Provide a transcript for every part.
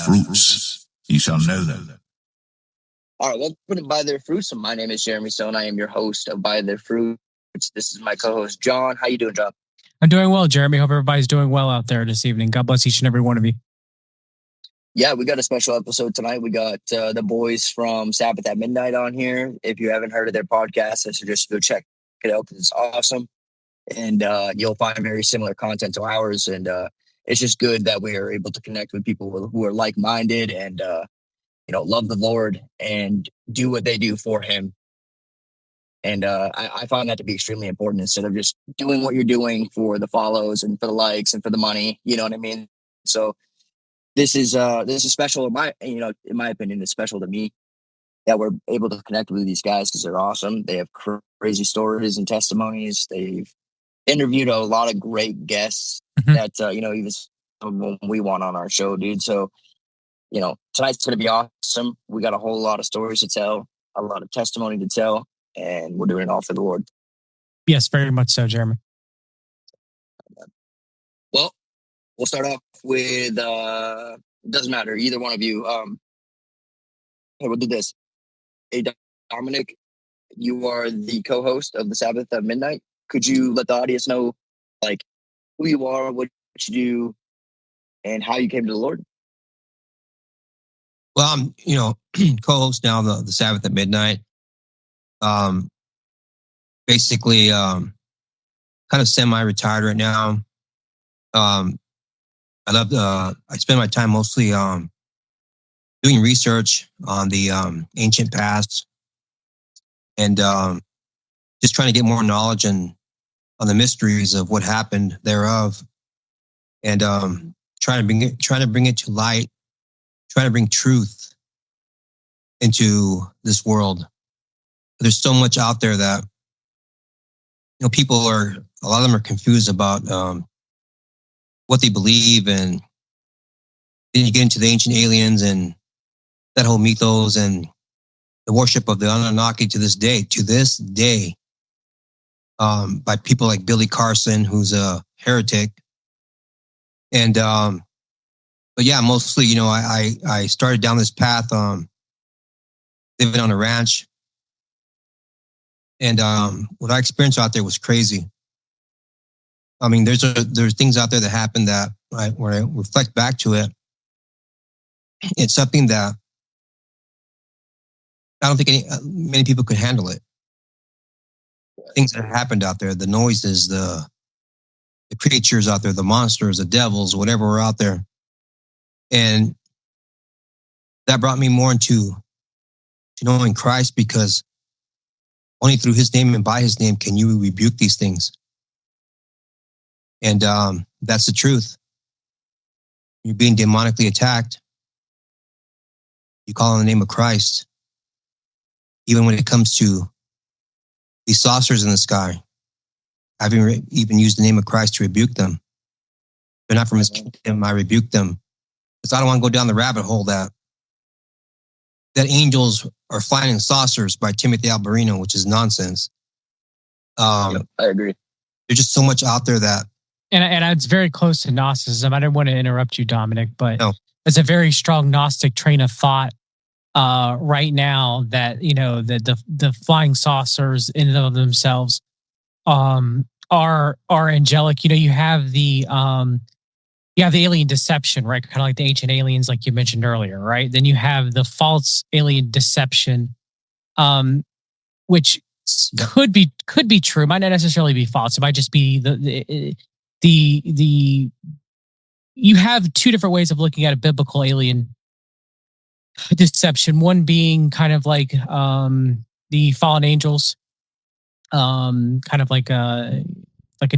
fruits ye shall know them. All right, welcome to By Their Fruits. My name is Jeremy Stone. I am your host of By Their Fruits. This is my co-host, John. How you doing, John? I'm doing well, Jeremy. Hope everybody's doing well out there this evening. God bless each and every one of you. Yeah, we got a special episode tonight. We got the boys from Sabbath at Midnight on here. If you haven't heard of their podcast, I suggest you go check it out because it's awesome. And you'll find very similar content to ours. And it's just good that we are able to connect with people who are like-minded and, love the Lord and do what they do for him. And I find that to be extremely important instead of just doing what you're doing for the follows and for the likes and for the money. You know what I mean? So this is special in my opinion. It's special to me that we're able to connect with these guys because they're awesome. They have crazy stories and testimonies. They've interviewed a lot of great guests that even when we want on our show, dude. So tonight's gonna be awesome. We got a whole lot of stories to tell, a lot of testimony to tell. And we're doing it all for the Lord. Yes, very much so, Jeremy. Well, we'll start off with, doesn't matter, either one of you. Hey, we'll do this. Hey, Dominic, you are the co-host of the Sabbath at Midnight. Could you let the audience know, who you are, what you do, and how you came to the Lord? Well, I'm, co-host now of the Sabbath at Midnight. Basically, kind of semi-retired right now. I spend my time mostly doing research on the ancient past and just trying to get more knowledge on the mysteries of what happened thereof, and trying to bring it to light, trying to bring truth into this world. There's so much out there that, a lot of them are confused about what they believe. And then you get into the ancient aliens and that whole mythos and the worship of the Anunnaki to this day, by people like Billy Carson, who's a heretic. And, but yeah, mostly, I started down this path, living on a ranch. And what I experienced out there was crazy. I mean, there's things out there that happen that when I reflect back to it, it's something that I don't think many people could handle it. Things that happened out there, the noises, the creatures out there, the monsters, the devils, whatever were out there. And that brought me more into knowing Christ, because only through his name and by his name can you rebuke these things. And that's the truth. You're being demonically attacked. You call on the name of Christ. Even when it comes to these saucers in the sky, I've even used the name of Christ to rebuke them. They're not from his kingdom, I rebuke them. Because I don't want to go down the rabbit hole that angels are flying in saucers by Timothy Alberino, which is nonsense. I agree. There's just so much out there that... And it's very close to Gnosticism. I didn't want to interrupt you, Dominic, but no. It's a very strong Gnostic train of thought right now that, the flying saucers in and of themselves are angelic. You have the alien deception, right? Kind of like the ancient aliens, like you mentioned earlier, right? Then you have the false alien deception, which could be true, might not necessarily be false. It might just be the you have two different ways of looking at a biblical alien deception. One being kind of like the fallen angels, kind of like a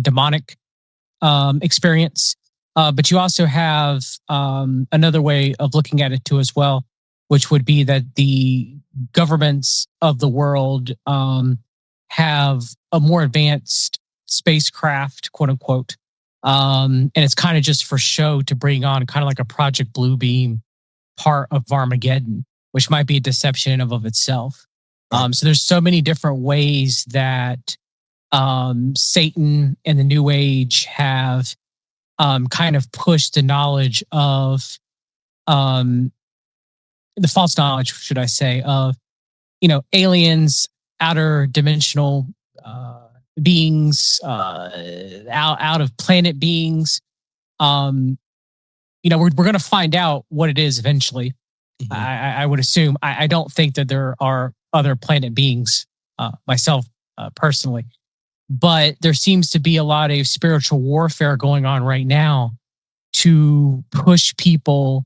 demonic experience. But you also have another way of looking at it too as well, which would be that the governments of the world have a more advanced spacecraft, quote unquote. And it's kind of just for show to bring on kind of like a Project Bluebeam part of Armageddon, which might be a deception of itself. So there's so many different ways that Satan and the New Age have kind of pushed the knowledge of the false knowledge, should I say, of, you know, aliens, outer dimensional beings, out of planet beings. You know, we're going to find out what it is eventually. Mm-hmm. I would assume. I don't think that there are other planet beings myself personally, but there seems to be a lot of spiritual warfare going on right now to push people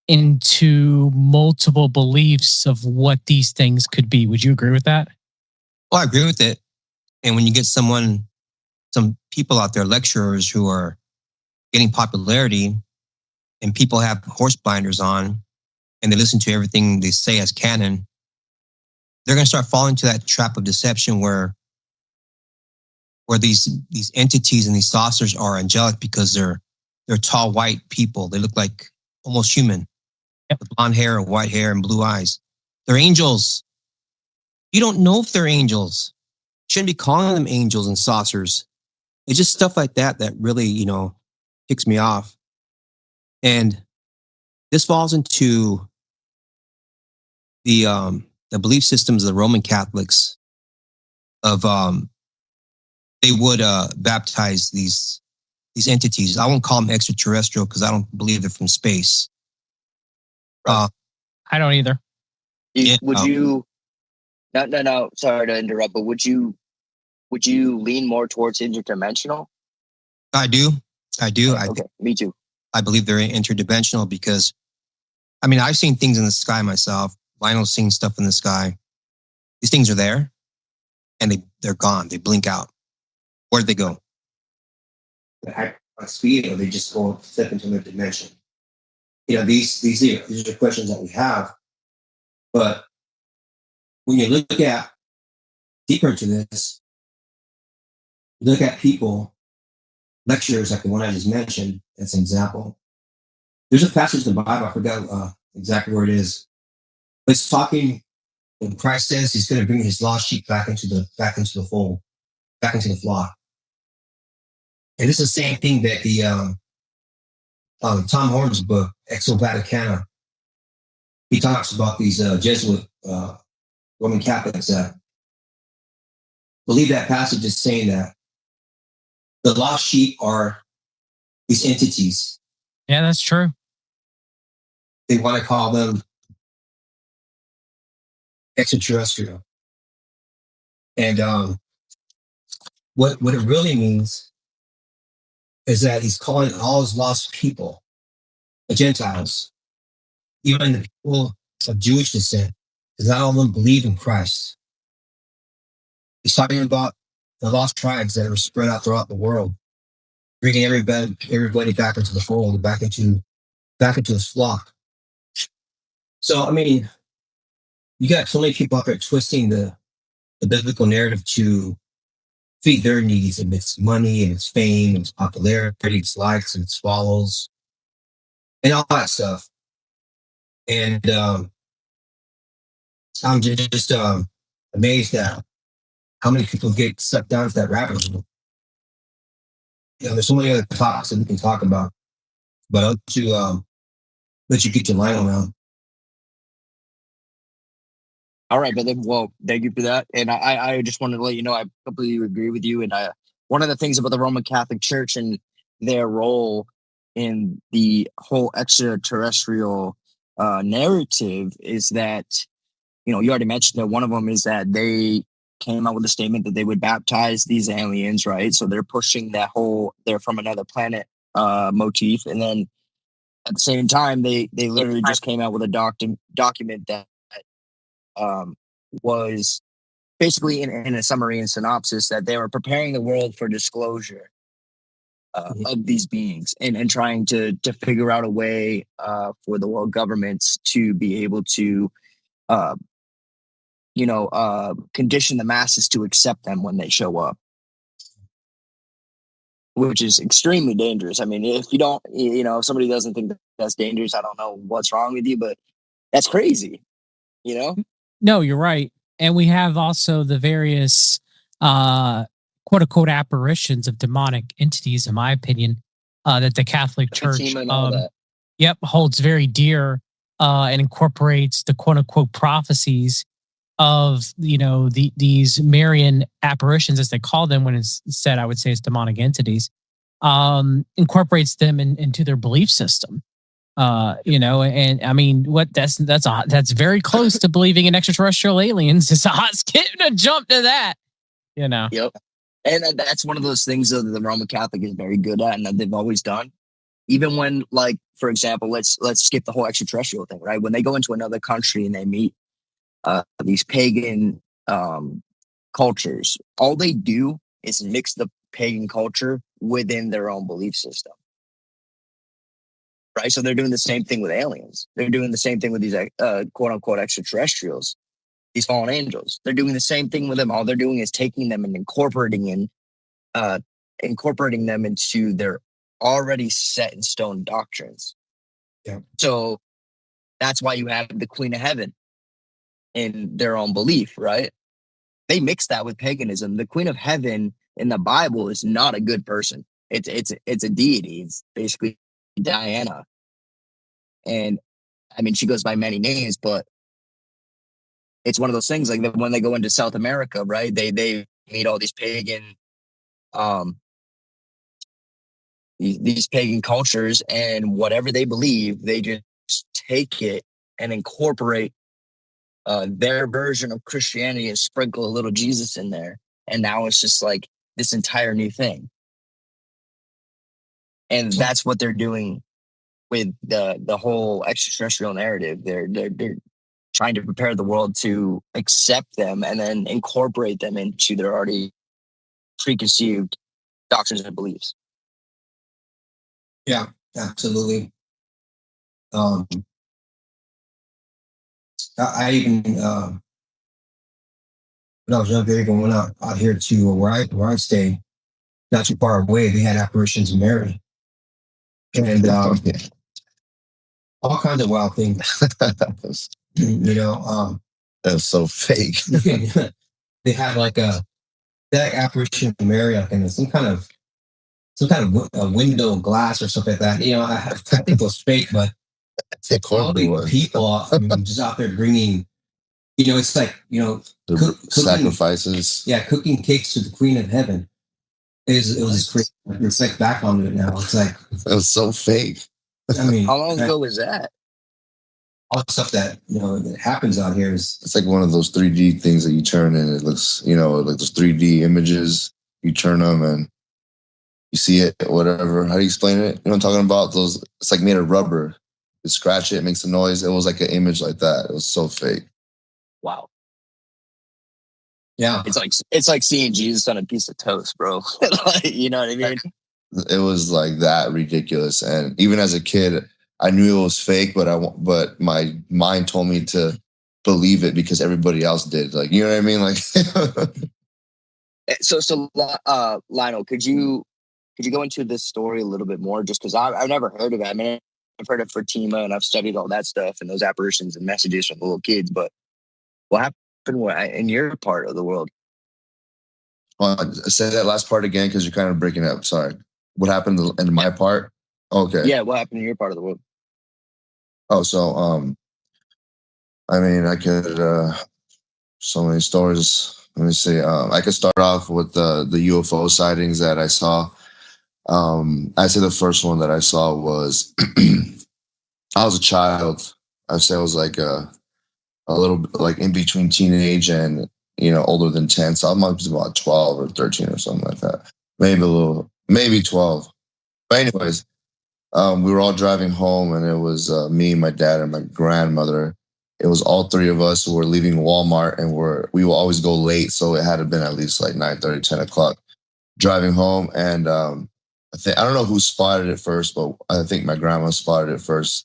into multiple beliefs of what these things could be. Would you agree with that? Well, I agree with it. And when you get some people out there, lecturers who are getting popularity, and people have horse blinders on and they listen to everything they say as canon, they're going to start falling into that trap of deception where these entities and these saucers are angelic because they're tall white people. They look like almost human. Yep. With blonde hair, white hair, and blue eyes. They're angels. You don't know if they're angels. You shouldn't be calling them angels and saucers. It's just stuff like that really, you know, ticks me off. And this falls into the belief systems of the Roman Catholics of they would baptize these entities. I won't call them extraterrestrial because I don't believe they're from space. I don't either. Would you? No. Sorry to interrupt, but would you lean more towards interdimensional? I do. Okay, me too. I believe they're interdimensional because, I mean, I've seen things in the sky myself. Lionel's seen stuff in the sky. These things are there, and they're gone. They blink out. Where did they go? At speed, or they just go step into another dimension? You know, these are questions that we have. But when you look at deeper into this, you look at people, lecturers like the one I just mentioned as an example. There's a passage in the Bible, I forgot exactly where it is. But it's talking when Christ says he's going to bring his lost sheep back into the fold, back into the flock. And it's the same thing that the Tom Horn's book, Exo Vaticana, he talks about these Jesuit Roman Catholics that believe that passage is saying that the lost sheep are these entities. Yeah, that's true. They want to call them extraterrestrial. And what it really means is that he's calling all his lost people, the Gentiles, even the people of Jewish descent, because not all of them believe in Christ. He's talking about the lost tribes that are spread out throughout the world, bringing everybody back into the fold, back into this flock. So, I mean, you got so many people out there twisting the biblical narrative to feed their needs, and it's money, and it's fame, and it's popularity, it's likes, and it's follows, and all that stuff. And I'm just amazed at how many people get sucked down to that rabbit hole. You know, there's so many other topics that we can talk about, but I'll let you get your line around. All right, brother. Well, thank you for that. And I just wanted to let you know I completely agree with you. And one of the things about the Roman Catholic Church and their role in the whole extraterrestrial narrative is that, you know, you already mentioned that one of them is that they came out with a statement that they would baptize these aliens, right? So they're pushing that whole they're from another planet motif. And then at the same time, they literally just came out with a document that was basically in a summary and synopsis that they were preparing the world for disclosure of these beings and trying to figure out a way for the world governments to be able to condition the masses to accept them when they show up, which is extremely dangerous. I mean, if you don't, if somebody doesn't think that's dangerous, I don't know what's wrong with you, but that's crazy, No, you're right. And we have also the various quote unquote apparitions of demonic entities, in my opinion, that the Catholic Church holds very dear and incorporates the quote unquote prophecies of, these Marian apparitions, as they call them, when it's said, I would say it's demonic entities, incorporates them into their belief system. And I mean, that's very close to believing in extraterrestrial aliens. It's a hot skip to jump to that, Yep. And that's one of those things that the Roman Catholic is very good at, and that they've always done. Even when, like, for example, let's skip the whole extraterrestrial thing, right? When they go into another country and they meet these pagan cultures, all they do is mix the pagan culture within their own belief system. Right? So they're doing the same thing with aliens. They're doing the same thing with these quote unquote extraterrestrials, these fallen angels. They're doing the same thing with them. All they're doing is taking them and incorporating them into their already set in stone doctrines. Yeah. So that's why you have the Queen of Heaven in their own belief, right? They mix that with paganism. The Queen of Heaven in the Bible is not a good person. It's a deity. It's basically Diana. And I mean, she goes by many names, but it's one of those things, like when they go into South America, right? They meet all these pagan, these pagan cultures, and whatever they believe, they just take it and incorporate their version of Christianity and sprinkle a little Jesus in there. And now it's just like this entire new thing. And that's what they're doing with the whole extraterrestrial narrative. They're trying to prepare the world to accept them and then incorporate them into their already preconceived doctrines and beliefs. Yeah, absolutely. I even when I was younger, even went out here to where I stay, not too far away. They had apparitions of Mary, and all kinds of wild things. That's so fake. They had like that apparition of Mary, like in some kind of a window glass or something like that. I think it was fake, but all the people just out there bringing. It's like sacrifices. Cooking cakes to the Queen of Heaven. It was crazy. Reflect back on it now. It's like it was so fake. I mean, how long ago was that? All the stuff that that happens out here is it's like one of those 3D things that you turn and it looks like those 3D images. You turn them and you see it, whatever. How do you explain it? You know what I'm talking about? Those. It's like made of rubber. You scratch it, it makes a noise. It was like an image like that. It was so fake. Wow. Yeah. It's like seeing Jesus on a piece of toast, bro. You know what I mean? It was like that ridiculous. And even as a kid, I knew it was fake, but my mind told me to believe it because everybody else did. Like, you know what I mean? Like, so Lionel, could you go into this story a little bit more? Just because I've never heard of it. I mean, I've heard of Fatima and I've studied all that stuff and those apparitions and messages from the little kids, but what happened in your part of the world? Say that last part again because you're kind of breaking up. Sorry. What happened in my part? Okay. Yeah, what happened in your part of the world? Oh, so I mean, I could so many stories. Let me see. I could start off with the UFO sightings that I saw. I'd say the first one that I saw was I was a child. I'd say I was like a little bit like in between teenage and older than 10. So I might be about 12 or 13 or something like that. Maybe 12. But anyways, we were all driving home and it was me, my dad, and my grandmother. It was all three of us who were leaving Walmart and we will always go late. So it had to been at least like 9:30, 10 o'clock driving home. And I don't know who spotted it first, but I think my grandma spotted it first.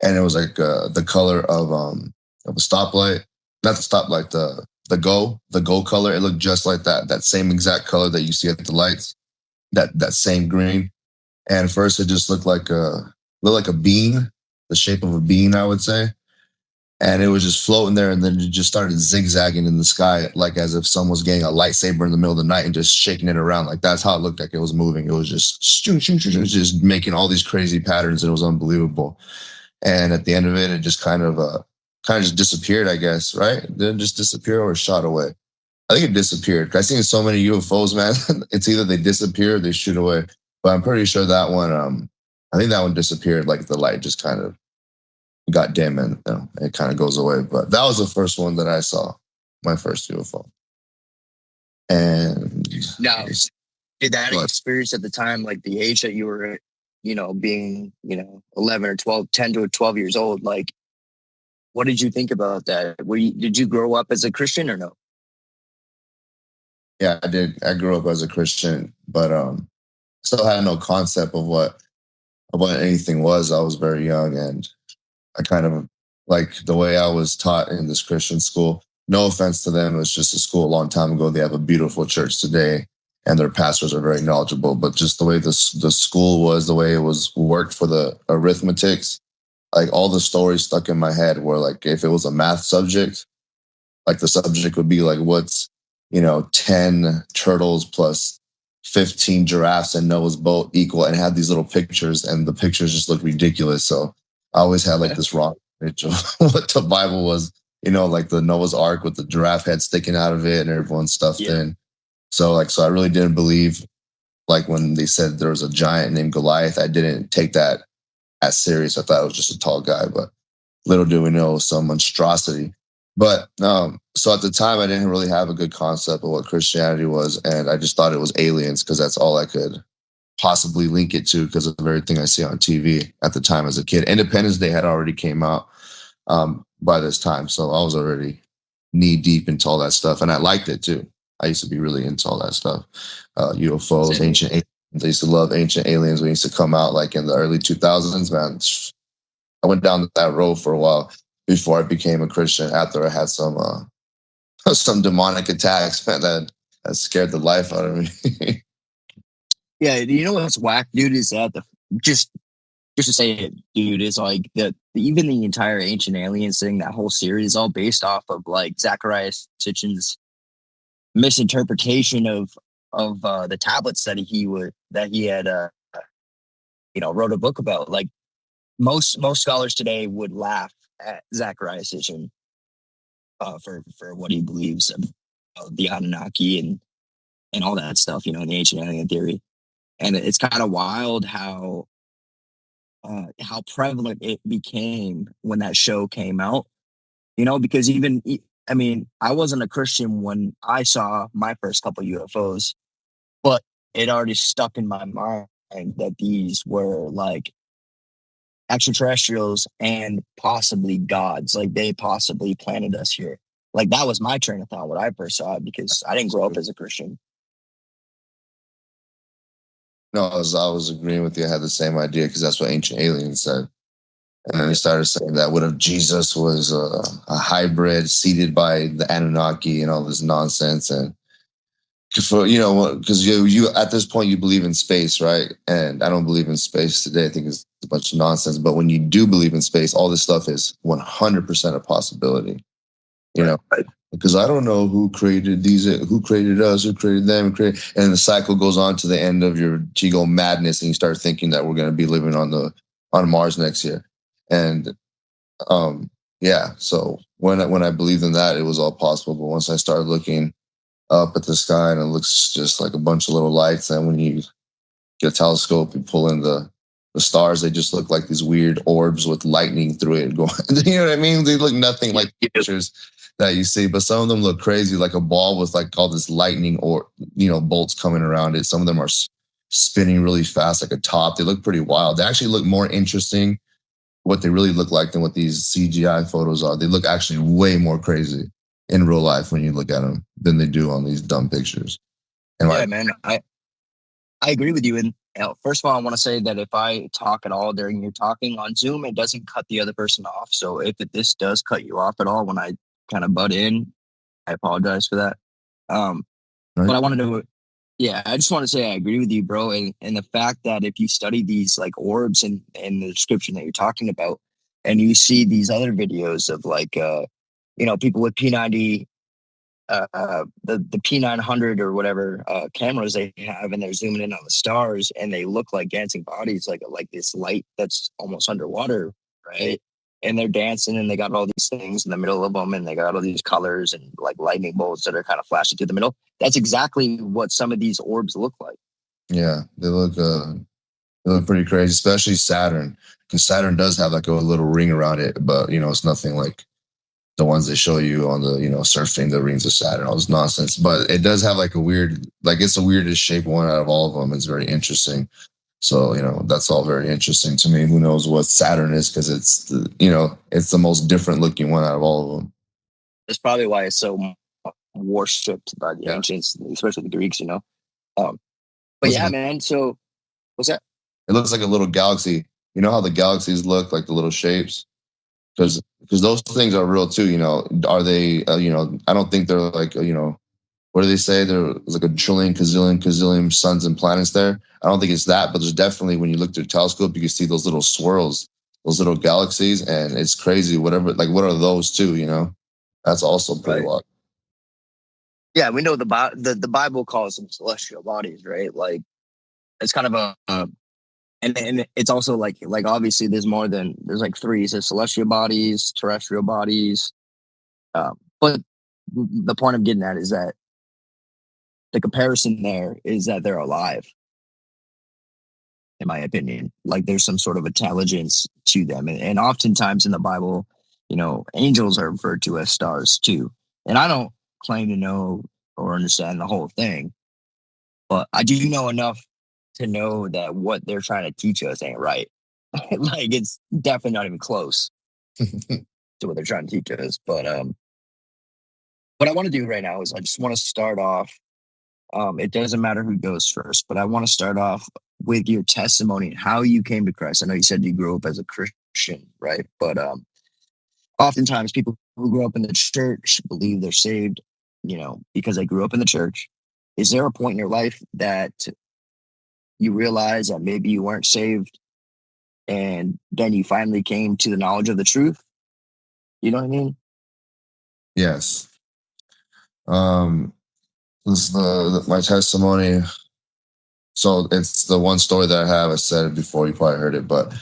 And it was like the color of a stoplight, not the stoplight, the go color. It looked just like that same exact color that you see at the lights, that same green. And first it just looked like a bean, the shape of a bean, I would say. and it was just floating there, and then it just started zigzagging in the sky, like as if someone was getting a lightsaber in the middle of the night and just shaking it around. Like that's how it looked like it was moving. It was just it was just making all these crazy patterns, and it was unbelievable. And at the end of it, it just kind of just disappeared, I guess, right? It didn't just disappear or shot away. I think it disappeared. I've seen so many UFOs, man. It's either they disappear or they shoot away. But I'm pretty sure that one, I think that one disappeared. Like the light just kind of got dim and it kind of goes away. But that was the first one that I saw, my first UFO. And now, did that experience at the time, like the age that you were, being, 11 or 12, 10 to 12 years old, like, what did you think about that? Did you grow up as a Christian or no? Yeah, I did. I grew up as a Christian, but still had no concept of what anything was. I was very young, and I kind of like the way I was taught in this Christian school. No offense to them, it was just a school a long time ago. They have a beautiful church today, and their pastors are very knowledgeable. But just the way the school was, the way it was worked for the arithmetics, like all the stories stuck in my head were like, if it was a math subject, like the subject would be like, what's 10 turtles plus 15 giraffes and Noah's boat equal, and had these little pictures, and the pictures just looked ridiculous. So I always had like this wrong picture of what the Bible was, like the Noah's Ark with the giraffe head sticking out of it and everyone stuffed in. So I really didn't believe, like when they said there was a giant named Goliath, I didn't take that as serious. I thought it was just a tall guy, but little do we know, some monstrosity. But so at the time, I didn't really have a good concept of what Christianity was, and I just thought it was aliens because that's all I could possibly link it to because of everything I see on TV at the time as a kid. Independence Day had already came out by this time, so I was already knee deep into all that stuff, and I liked it too. I used to be really into all that stuff, UFOs, ancient aliens. I used to love ancient aliens when it used to come out, like in the early 2000s. Man, I went down that road for a while before I became a Christian. After I had some demonic attacks, man, that scared the life out of me. Yeah, you know what's whack, dude, is that just to say it, dude, is like even the entire Ancient Aliens thing, that whole series is all based off of like Zachariah Sitchin's misinterpretation of the tablets that he had wrote a book about. Like most scholars today would laugh at Zachariah Sitchin for what he believes of the Anunnaki and all that stuff, in the ancient alien theory. And it's kind of wild how prevalent it became when that show came out, because I wasn't a Christian when I saw my first couple UFOs, but it already stuck in my mind that these were like extraterrestrials and possibly gods, like they possibly planted us here. Like that was my train of thought when I first saw it, because I didn't grow up as a Christian. No, I was agreeing with you. I had the same idea because that's what Ancient Aliens said. And then they started saying that what if Jesus was a hybrid seeded by the Anunnaki and all this nonsense. And because you at this point you believe in space, right? And I don't believe in space today. I think it's a bunch of nonsense. But when you do believe in space, all this stuff is 100% a possibility. Because I don't know who created these, who created us, who created them, and the cycle goes on to the end of your ego madness, and you start thinking that we're going to be living on Mars next year. And so when I believed in that, it was all possible. But once I started looking up at the sky, and it looks just like a bunch of little lights, and when you get a telescope, you pull in the stars, they just look like these weird orbs with lightning through it going. You know what I mean? They look nothing like pictures that you see, but some of them look crazy, like a ball with like all this lightning or bolts coming around it. Some of them are spinning really fast, like a top. They look pretty wild. They actually look more interesting what they really look like than what these CGI photos are. They look actually way more crazy in real life when you look at them than they do on these dumb pictures. And man, I agree with you. And first of all, I want to say that if I talk at all during your talking on Zoom, it doesn't cut the other person off. So if this does cut you off at all when I kind of butt in, I apologize for that. Right. But I wanted to, I just want to say I agree with you, bro. And, the fact that if you study these like orbs and the description that you're talking about, and you see these other videos of like, people with P90, the P900 or whatever cameras they have, and they're zooming in on the stars, and they look like dancing bodies, like this light that's almost underwater, right? And they're dancing, and they got all these things in the middle of them, and they got all these colors and like lightning bolts that are kind of flashing through the middle. That's exactly what some of these orbs look like. Yeah, they look pretty crazy, especially Saturn, because Saturn does have like a little ring around it, but it's nothing like the ones they show you on the surfing the rings of Saturn. All this nonsense, but it does have like a weird, like it's the weirdest shaped one out of all of them. It's very interesting. So that's all very interesting to me. Who knows what Saturn is, because it's it's the most different looking one out of all of them. That's probably why it's so worshipped by the ancients, especially the Greeks. But yeah, man. So what's that? It looks like a little galaxy. You know how the galaxies look, like the little shapes? Because those things are real too. Are they, I don't think they're like, what do they say? There's like a trillion, gazillion suns and planets there. I don't think it's that, but there's definitely, when you look through a telescope, you can see those little swirls, those little galaxies, and it's crazy. Whatever, like, what are those too? That's also pretty wild. Yeah, we know the Bible calls them celestial bodies, right? Like, it's kind of and it's also like obviously there's like three. There's celestial bodies, terrestrial bodies. But the point I'm getting at is that the comparison there is that they're alive, in my opinion. Like, there's some sort of intelligence to them. And oftentimes in the Bible, angels are referred to as stars too. And I don't claim to know or understand the whole thing, but I do know enough to know that what they're trying to teach us ain't right. Like, it's definitely not even close to what they're trying to teach us. But what I want to do right now is I just want to start off. It doesn't matter who goes first, but I want to start off with your testimony and how you came to Christ. I know you said you grew up as a Christian, right? But oftentimes people who grow up in the church believe they're saved, because they grew up in the church. Is there a point in your life that you realize that maybe you weren't saved, and then you finally came to the knowledge of the truth? You know what I mean? Yes. This is my testimony. So it's the one story that I have. I said it before, you probably heard it, but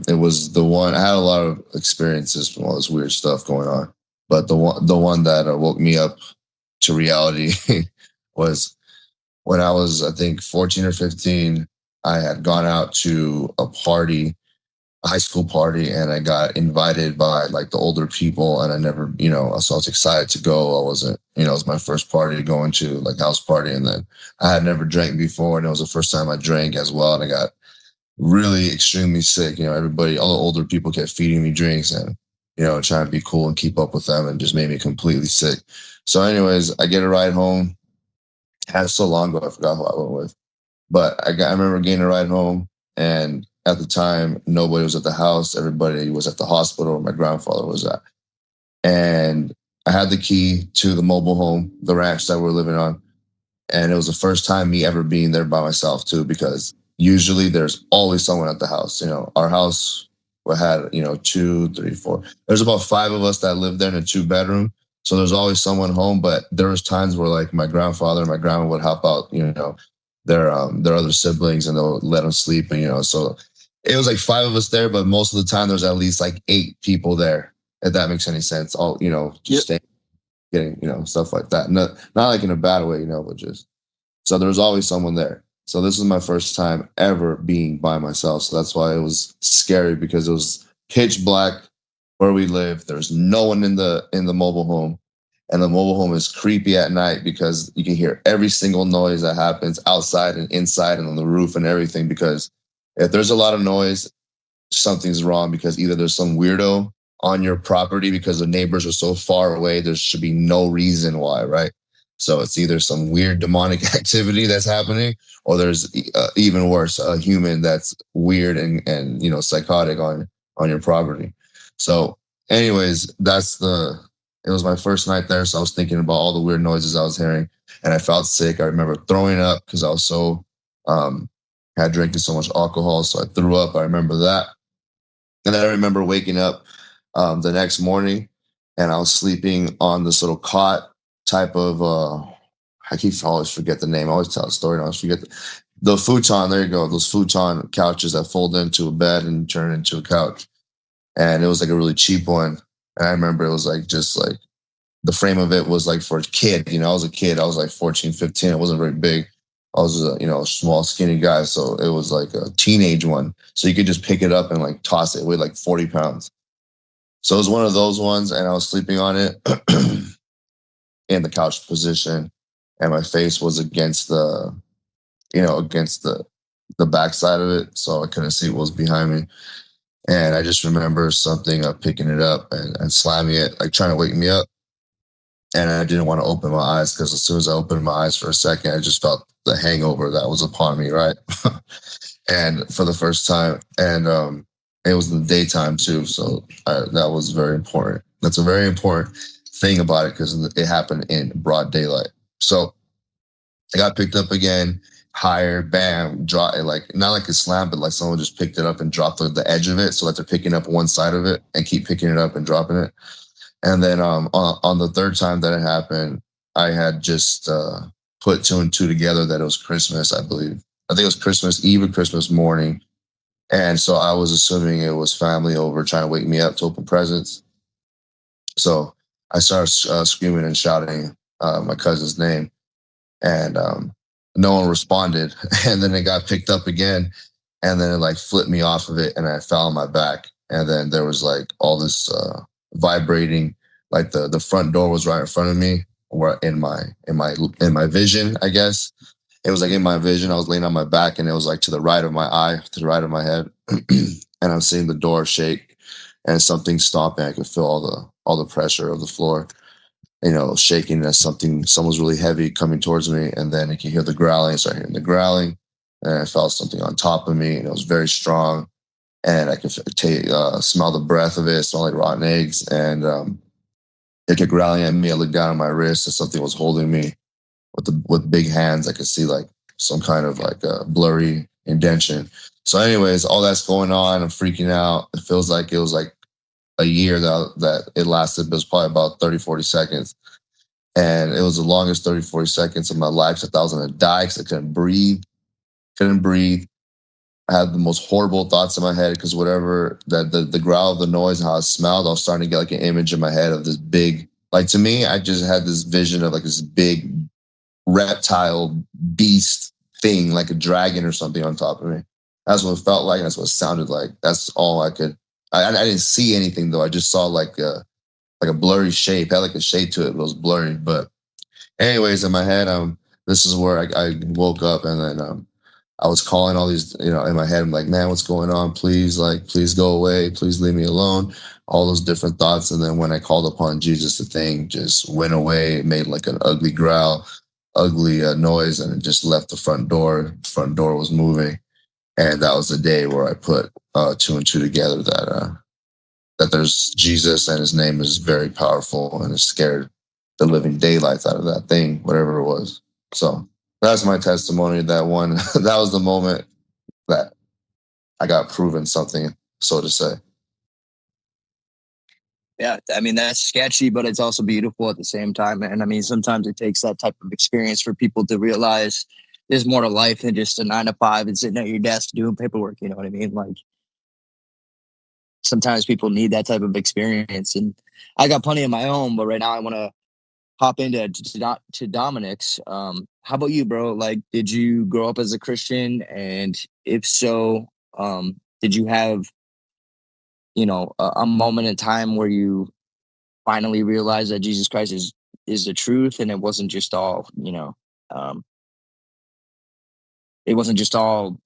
it was the one. I had a lot of experiences from all this weird stuff going on, but the one that woke me up to reality was when I was, I think, 14 or 15. I had gone out to a party, a high school party, and I got invited by like the older people, and I never, so I was excited to go. I wasn't, it was my first party going to, like, house party, and then I had never drank before, and it was the first time I drank as well, and I got really extremely sick. Everybody, all the older people kept feeding me drinks and, trying to be cool and keep up with them, and just made me completely sick. So anyways, I get a ride home. Had so long ago, I forgot who I went with, but I remember getting a ride home, and at the time, nobody was at the house. Everybody was at the hospital where my grandfather was at. And I had the key to the mobile home, the ranch that we're living on. And it was the first time me ever being there by myself too, because usually there's always someone at the house. Our house had, 2, 3, 4. There's about 5 of us that lived there in a 2-bedroom. So there's always someone home, but there was times where like my grandfather and my grandma would help out, their other siblings, and they'll let them sleep. And, so it was like 5 of us there, but most of the time there's at least like 8 people there, if that makes any sense. All, just staying, getting, stuff like that. Not like in a bad way, but just, so there was always someone there. So this is my first time ever being by myself. So that's why it was scary, because it was pitch black where we live. There's no one in the mobile home. And the mobile home is creepy at night because you can hear every single noise that happens outside and inside and on the roof and everything. Because if there's a lot of noise, something's wrong, because either there's some weirdo on your property because the neighbors are so far away, there should be no reason why, right? So it's either some weird demonic activity that's happening, or there's even worse, a human that's weird and psychotic on your property. So anyways, it was my first night there, so I was thinking about all the weird noises I was hearing, and I felt sick. I remember throwing up because I was so had drinking so much alcohol, so I threw up. I remember that. And then I remember waking up the next morning, and I was sleeping on this little cot type of. I always forget the name. I always tell a story, and I always forget the futon. There you go. Those futon couches that fold into a bed and turn into a couch. And it was like a really cheap one. And I remember it was like just like the frame of it was like for a kid. You know, I was a kid. I was like 14, 15. It wasn't very big. I was a small, skinny guy. So it was like a teenage one. So you could just pick it up and like toss it. It weighed like 40 pounds. So it was one of those ones. And I was sleeping on it in the couch position. And my face was against against the backside of it. So I couldn't see what was behind me. And I just remember something picking it up and slamming it, like trying to wake me up. And I didn't want to open my eyes because as soon as I opened my eyes for a second, I just felt the hangover that was upon me, right? And for the first time, and it was in the daytime too. So that was very important. That's a very important thing about it because it happened in broad daylight. So I got picked up again. Higher, bam, drop it, like not like a slam, but like someone just picked it up and dropped the edge of it so that they're picking up one side of it and keep picking it up and dropping it. And then on the third time that it happened, I had just put two and two together that it was Christmas, I believe. I think it was Christmas Eve or Christmas morning. And so I was assuming it was family over trying to wake me up to open presents. So I started screaming and shouting my cousin's name. And no one responded. And then it got picked up again. And then it like flipped me off of it and I fell on my back. And then there was like all this vibrating, like the front door was right in front of me or in my vision, I guess. It was like in my vision. I was laying on my back and it was like to the right of my eye, to the right of my head. And I'm seeing the door shake and something stomping. I could feel all the pressure of the floor, shaking as someone's really heavy coming towards me. And then you can hear the growling. So I hear the growling and I felt something on top of me and it was very strong. And I could smell the breath of it, smell like rotten eggs. And it kept growling at me. I looked down at my wrist and something was holding me with big hands. I could see like some kind of like a blurry indentation. So anyways, all that's going on. I'm freaking out. It feels like it was like a year that it lasted, but it was probably about 30, 40 seconds. And it was the longest 30, 40 seconds of my life. So I thought I was going to die because I couldn't breathe. I had the most horrible thoughts in my head because whatever that the growl of the noise and how it smelled, I was starting to get like an image in my head of this big, like to me, I just had this vision of like this big reptile beast thing, like a dragon or something on top of me. That's what it felt like. That's what it sounded like. That's all I could. I didn't see anything though. I just saw like a blurry shape. It had like a shape to it, but it was blurry. But anyways, in my head, this is where I woke up and then I was calling all these, in my head. I'm like, man, what's going on? Please go away. Please leave me alone. All those different thoughts. And then when I called upon Jesus, the thing just went away. It made like an ugly growl, ugly noise, and it just left the front door. The front door was moving. And that was the day where I put two and two together that there's Jesus and his name is very powerful and it scared the living daylights out of that thing, whatever it was. So that's my testimony. That one, that was the moment that I got proven something, so to say. Yeah, I mean, that's sketchy, but it's also beautiful at the same time. And I mean, sometimes it takes that type of experience for people to realize there's more to life than just a 9 to 5 and sitting at your desk doing paperwork. You know what I mean? Like sometimes people need that type of experience. And I got plenty of my own, but right now I want to hop into to Dominic's. How about you, bro? Like, did you grow up as a Christian? And if so, did you have, a moment in time where you finally realized that Jesus Christ is the truth and it wasn't just all, it wasn't just all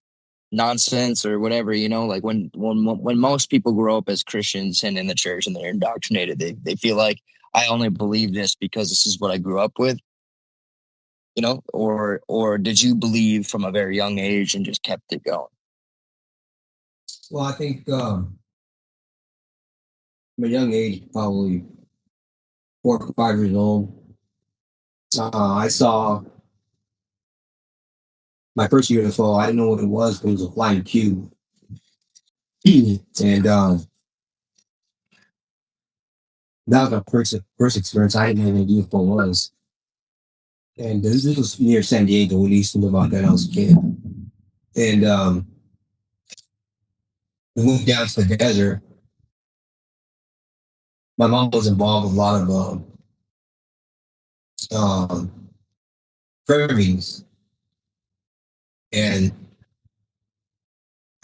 nonsense or whatever, like when most people grow up as Christians and in the church and they're indoctrinated, they feel like I only believe this because this is what I grew up with, or did you believe from a very young age and just kept it going? Well, I think from a young age, probably 4 or 5 years old, I saw my first UFO. I didn't know what it was, but it was a flying cube. And that was my first experience. I didn't have any idea what it was. And this was near San Diego. We used to live out there when I was a kid. And we moved down to the desert. My mom was involved with a lot of prayer meetings. And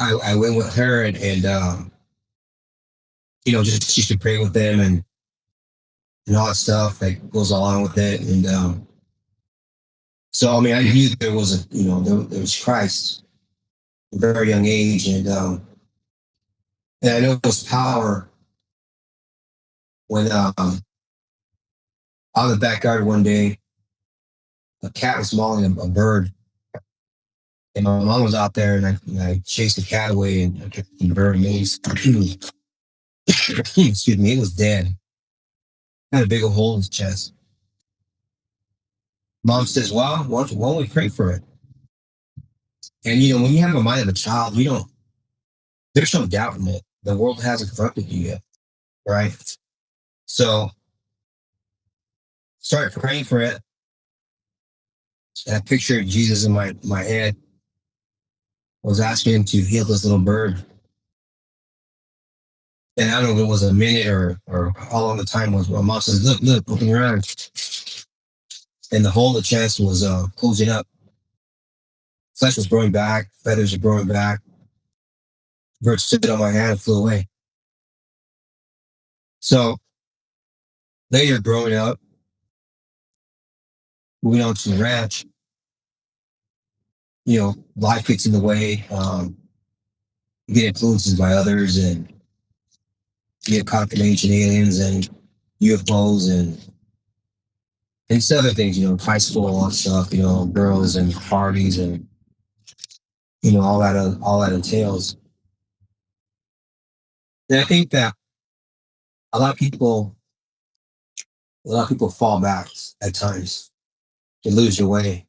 I went with her and just used to pray with them and all that stuff that goes along with it. And so, I mean, I knew that there was there was Christ at a very young age. And I know it was power when out of the backyard one day, a cat was mauling a bird. And my mom was out there and I chased the cat away and I took the bird and excuse me, it was dead. Had a big old hole in his chest. Mom says, well, why don't we pray for it? And when you have a mind of a child, there's no doubt in it. The world hasn't corrupted you yet, right? So started praying for it. And I pictured Jesus in my head. I was asking him to heal this little bird. And I don't know if it was a minute or how long the time was. My mom says, look, looking around. And the hole in the chest was closing up. Flesh was growing back. Feathers were growing back. Bird stood on my hand and flew away. So later growing up, moving on to the ranch, life gets in the way. You get influences by others and you get caught up in ancient aliens and UFOs and some other things, high school, all that stuff, girls and parties and, all that entails. And I think that a lot of people fall back at times. They lose their way.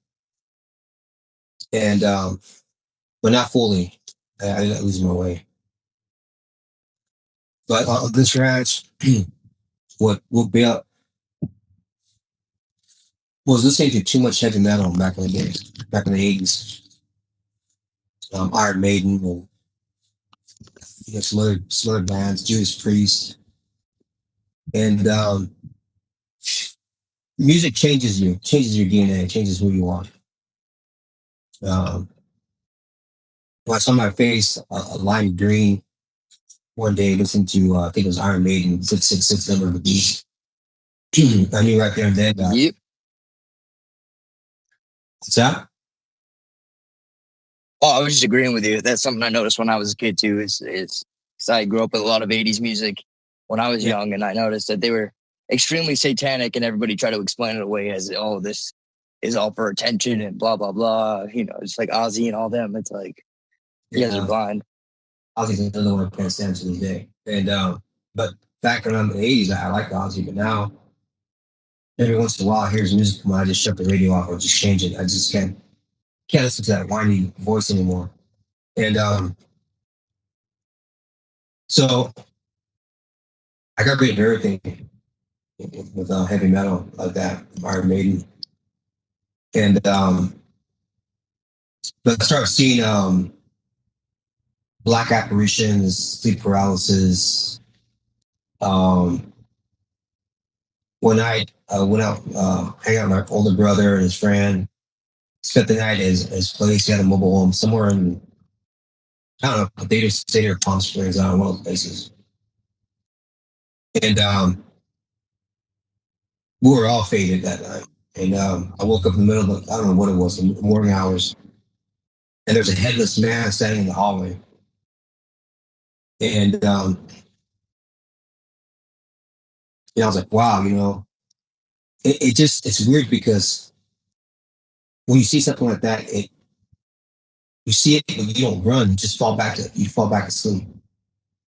And, but not fully. I didn't lose my way. But on this ranch, what woke me up was listening to too much heavy metal back in the days, back in the 80s. Iron Maiden and some other bands, Judas Priest. And music changes your DNA, changes who you are. When I saw my face, a lime green, one day listening to, I think it was Iron Maiden, 666 Number of the Beast. I knew right there and then. Yep. What's that? Oh, I was just agreeing with you. That's something I noticed when I was a kid too. Is I grew up with a lot of 80s music when I was young, and I noticed that they were extremely satanic, and everybody tried to explain it away as, oh, this is all for attention and blah blah blah. It's like Ozzy and all them. It's like you guys are blind. Ozzy's another one I can't stand to this day. And but back around the 80s, I liked Ozzy, but now every once in a while I hear his music come on, I just shut the radio off or just change it. I just can't listen to that whiny voice anymore. And so I got rid of everything with heavy metal like that, Iron Maiden. And but I started seeing black apparitions, sleep paralysis. One night I went out, hang out with my older brother and his friend. Spent the night at his place. He had a mobile home somewhere in, I don't know, they just stayed there, Palm Springs, I don't know, one of those places. And we were all faded that night. And I woke up in the middle of I don't know what it was, the morning hours. And there's a headless man standing in the hallway. And I was like, wow, it's weird because when you see something like that, you see it, but you don't run. You just fall back asleep.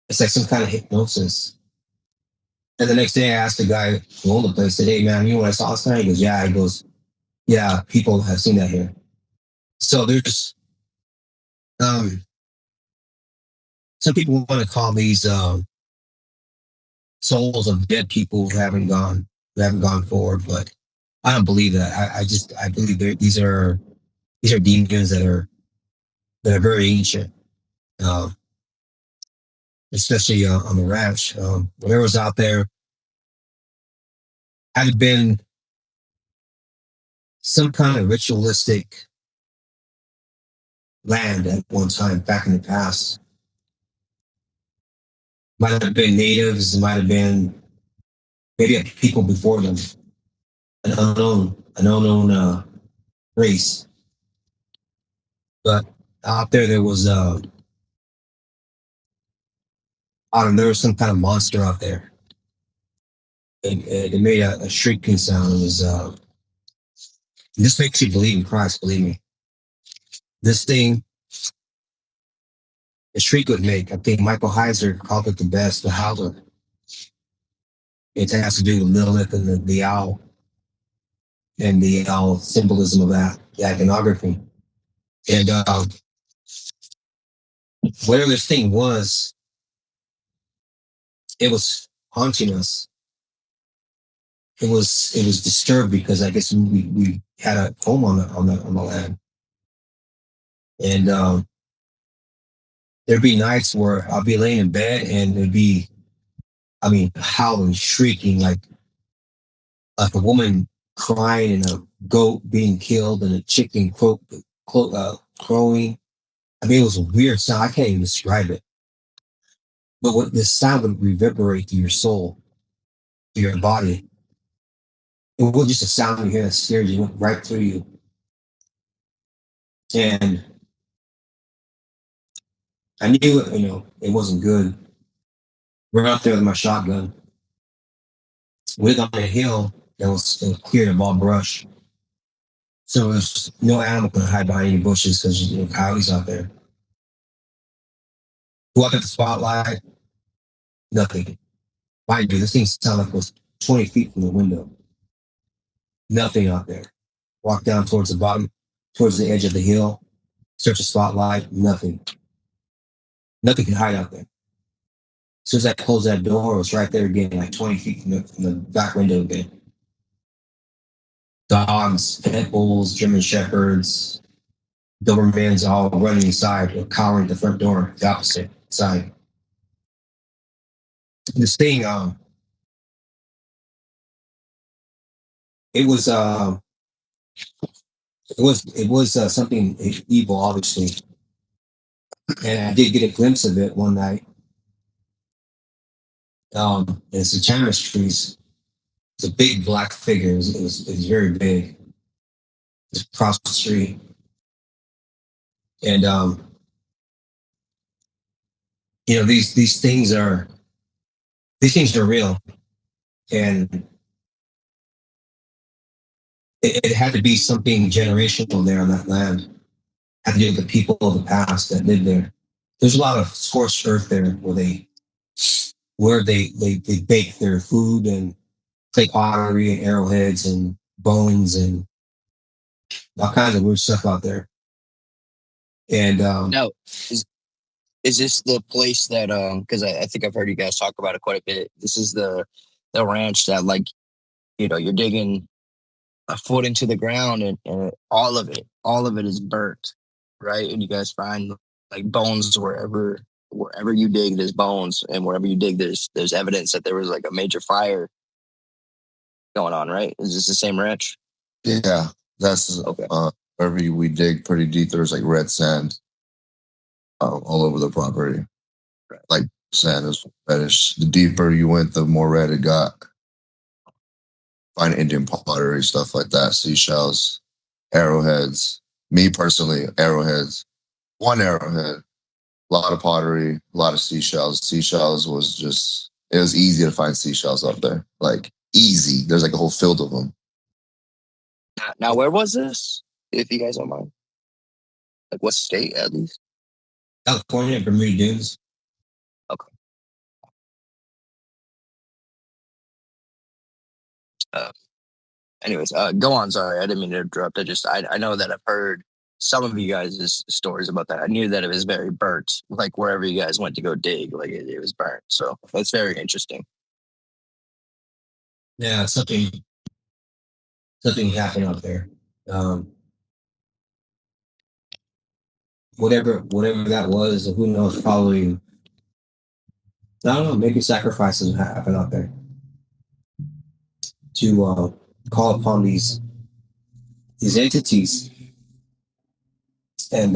It's like some kind of hypnosis. And the next day, I asked the guy who owned the place, said, "Hey, man, you know what I saw last night?" He goes, "Yeah." He goes, "Yeah, people have seen that here." So there's some people want to call these souls of dead people who haven't gone forward, but I don't believe that. I believe these are demons that are very ancient, especially on the ranch. Whatever's out there had been some kind of ritualistic land at one time back in the past. Might have been natives, might have been maybe people before them, an unknown race. But out there was there was some kind of monster out there. It made a shrieking sound. It was this makes you believe in Christ, believe me. This thing, the shriek would make. I think Michael Heiser called it the best, the howler. It has to do with Lilith and the owl, and the owl symbolism of that, the iconography. And whatever this thing was, it was haunting us. It was disturbed because I guess we had a home on the land, and there'd be nights where I'll be laying in bed and it'd be, howling, shrieking like a woman crying and a goat being killed and a chicken crowing. It was a weird sound. I can't even describe it. But what this sound would reverberate to your soul, to your body. It wasn't just a sound you hear that scared you, it went right through you. And I knew it wasn't good. We're out there with my shotgun. We're on a hill that was cleared of all brush. So there's no animal can hide behind any bushes because coyotes out there. Go up at the spotlight, nothing. Mind you, this thing sounded like it was 20 feet from the window. Nothing out there. Walk down towards the bottom, towards the edge of the hill, search the spotlight, nothing. Nothing can hide out there. As soon as I closed that door, it was right there again, like 20 feet from the back window again. Dogs, pit bulls, German shepherds, Dobermans all running inside or cowering at the front door, the opposite side. This thing, it was something evil, obviously. And I did get a glimpse of it one night. It's the China's trees. It's a big black figure. It was very big. It's across the street. And these things are real. And it had to be something generational there on that land. It had to do with the people of the past that lived there. There's a lot of scorched earth there where they bake their food and clay pottery and arrowheads and bones and all kinds of weird stuff out there. And now, is this the place that because I think I've heard you guys talk about it quite a bit. This is the ranch that you're digging a foot into the ground and all of it is burnt, right? And you guys find like bones wherever you dig, there's bones, and wherever you dig, there's evidence that there was like a major fire going on, right? Is this the same ranch? Yeah, that's okay. Wherever we dig pretty deep, there's like red sand all over the property. Right. Like sand is reddish. The deeper you went, the more red it got. Find Indian pottery, stuff like that, seashells, arrowheads. Me personally, arrowheads. One arrowhead, a lot of pottery, a lot of seashells. Seashells it was easy to find seashells up there. Like easy. There's like a whole field of them. Now, where was this? If you guys don't mind. Like what state at least? California, Bermuda Dunes. Okay. Anyways, go on. Sorry, I didn't mean to interrupt. I know that I've heard some of you guys' stories about that. I knew that it was very burnt, like wherever you guys went to go dig, like it was burnt. So that's very interesting. Yeah, something happened out there. Whatever that was, who knows? Probably, I don't know. Maybe sacrifices happen out there to call upon these entities. And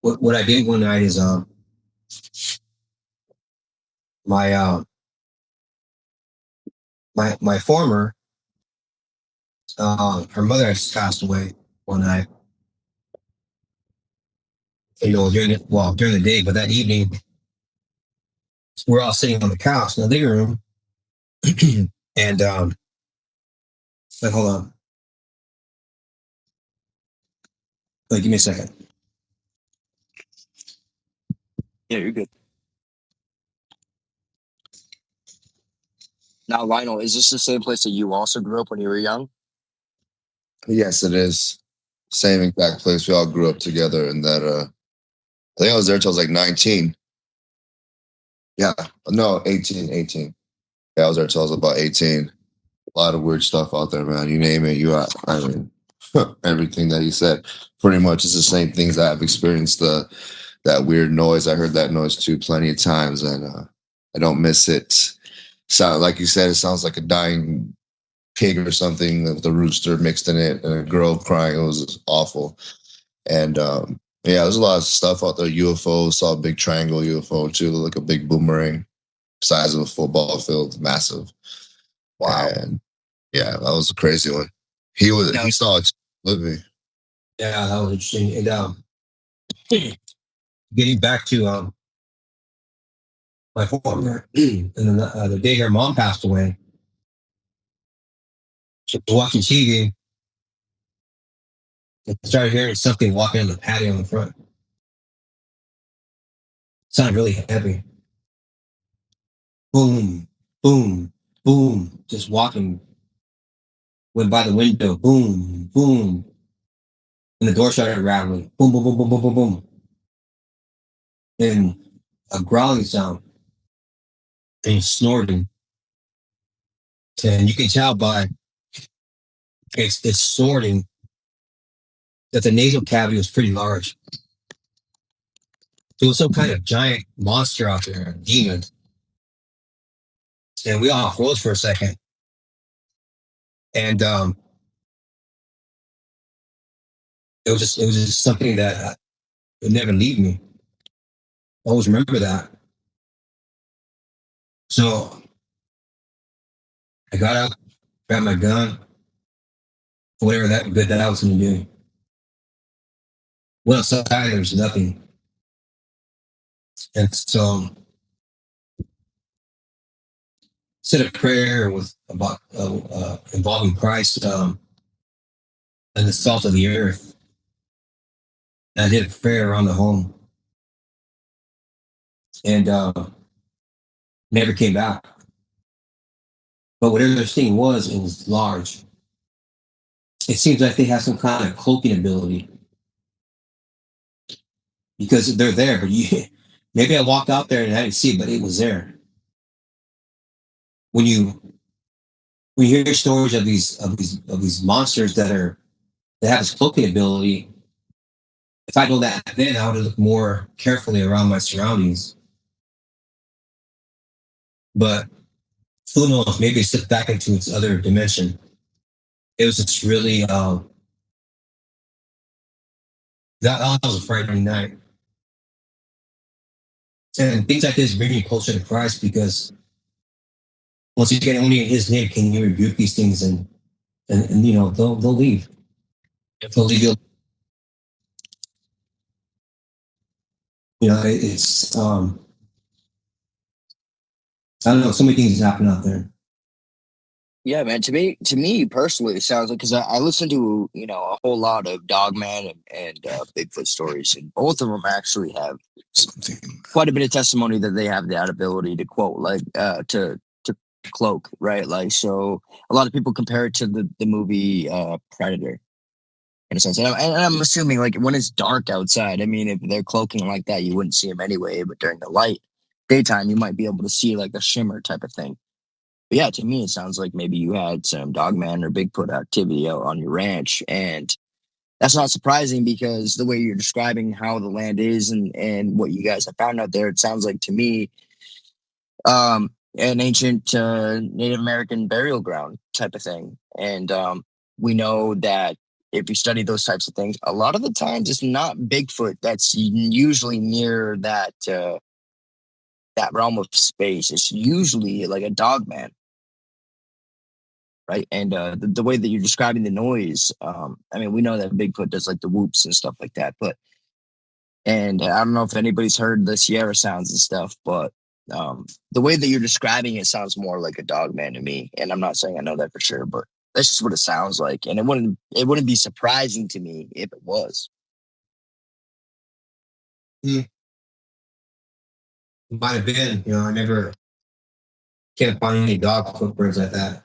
what I did one night is my former her mother has passed away one night. You know, during the day, but that evening we're all sitting on the couch in the living room, and wait, hold on. Wait, give me a second. Yeah, you're good. Now, Lionel, is this the same place that you also grew up when you were young? Yes, it is. Same exact place. We all grew up together in that. I think I was there till I was like 19. Yeah, no, 18. Yeah, I was there till I was about 18. A lot of weird stuff out there, man. You name it, I mean, everything that he said pretty much is the same things that I've experienced. That weird noise. I heard that noise too plenty of times, and I don't miss it. Sound like you said, it sounds like a dying pig or something with a rooster mixed in it and a girl crying. It was awful. And yeah, there's a lot of stuff out there. UFOs, saw a big triangle UFO too, like a big boomerang, size of a football field, massive. Wow. And yeah, that was a crazy one. He saw it with me. Yeah, that was interesting. And getting back to my former, and then the day her mom passed away, she was watching TV and started hearing something walking on the patio in the front. It sounded really heavy. Boom, boom, boom, just walking. Went by the window, boom, boom. And the door started rattling. Boom, boom, boom, boom, boom, boom, boom. And a growling sound. And snorting. And you can tell by it's snorting that the nasal cavity was pretty large. There was some kind of giant monster out there, a demon. And we all froze for a second. And it was just something that would never leave me. I always remember that. So I got up, grabbed my gun, whatever that I was going to do. Went outside, there was nothing. And so said a prayer with about involving Christ and the salt of the earth. And I did a prayer around the home. And never came back. But whatever this thing was, it was large. It seems like they have some kind of cloaking ability. Because they're there, but maybe I walked out there and I didn't see it, but it was there. When you hear stories of these monsters that have this cloaking ability, if I know that then, I would look more carefully around my surroundings. But who knows? Maybe it slipped back into its other dimension. It was just really that was a frightening night. And things like this bring you closer to Christ, because once you get only in His name can you rebuke these things, and you know they'll leave. They'll leave you. You know, it's I don't know. So many things happen out there. Yeah, man. To me personally, it sounds like, because I listen to a whole lot of Dogman and Bigfoot stories, and both of them actually have quite a bit of testimony that they have that ability to quote, like to cloak, right? Like, so a lot of people compare it to the movie Predator, in a sense. And I'm assuming like when it's dark outside, I mean, if they're cloaking like that, you wouldn't see them anyway. But during the daytime, you might be able to see like a shimmer type of thing. But yeah, to me, it sounds like maybe you had some Dogman or Bigfoot activity out on your ranch. And that's not surprising because the way you're describing how the land is and what you guys have found out there, it sounds like to me an ancient Native American burial ground type of thing. And we know that if you study those types of things, a lot of the times it's not Bigfoot that's usually near that that realm of space. It's usually like a dogman, right? And the way that you're describing the noise, I mean, we know that Bigfoot does like the whoops and stuff like that, but and I don't know if anybody's heard the Sierra sounds and stuff, but the way that you're describing it sounds more like a dogman to me. And I'm not saying I know that for sure, but that's just what it sounds like. And it wouldn't be surprising to me if it was. Might have been, I never can't find any dog footprints like that.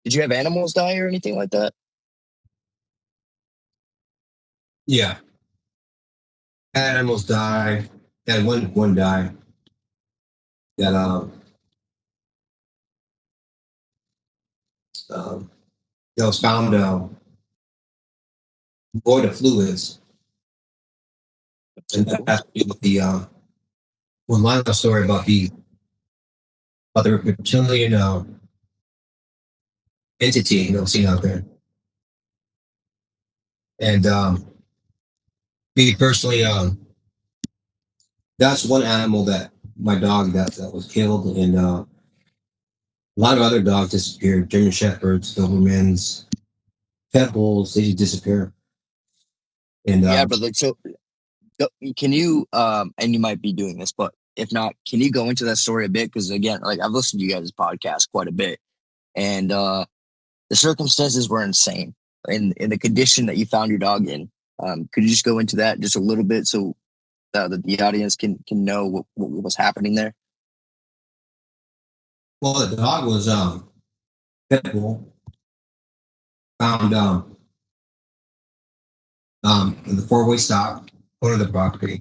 Did you have animals die or anything like that? Yeah. Had animals die. Had one die. That that was found void of fluids. And that has to do with the one line of the story about the reptilian entity seen out there. And me personally, that's one animal that my dog that was killed, and a lot of other dogs disappeared. German Shepherds, Dobermans, pit bulls, they just disappear. And yeah, but like, so can you and you might be doing this, but if not, can you go into that story a bit? Because again, like I've listened to you guys' podcast quite a bit, and the circumstances were insane in the condition that you found your dog in. Could you just go into that just a little bit so that the audience can know what was happening there? Well, the dog was pit bull, found in the four-way stop, corner of the property.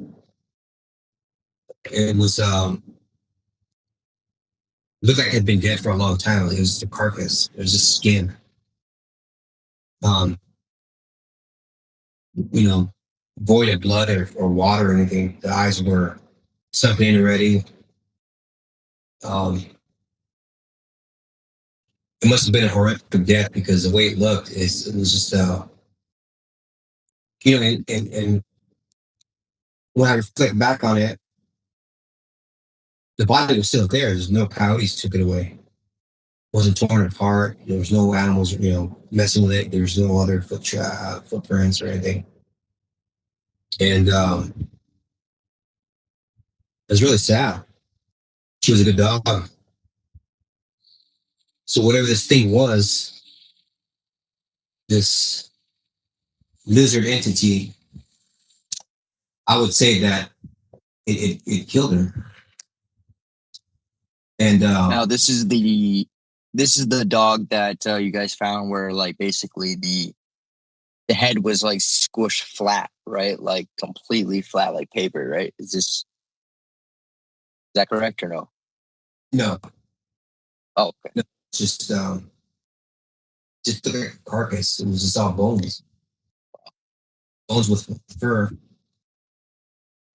It was looked like it had been dead for a long time. It was the carcass. It was just skin. Void of blood or water or anything. The eyes were sunk in already. It must have been a horrific death because the way it looked it was just and when I reflect back on it, the body was still there. There's no coyotes took it away. It wasn't torn apart. There was no animals, messing with it. There was no other footprints or anything. And it was really sad. She was a good dog. So whatever this thing was, this lizard entity, I would say that it killed her. And now this is the dog that you guys found where like basically the head was like squished flat, right? Like completely flat, like paper, right? Is that correct or no? No. Oh, okay. No, just look at the carcass. It was just all bones. Bones with fur.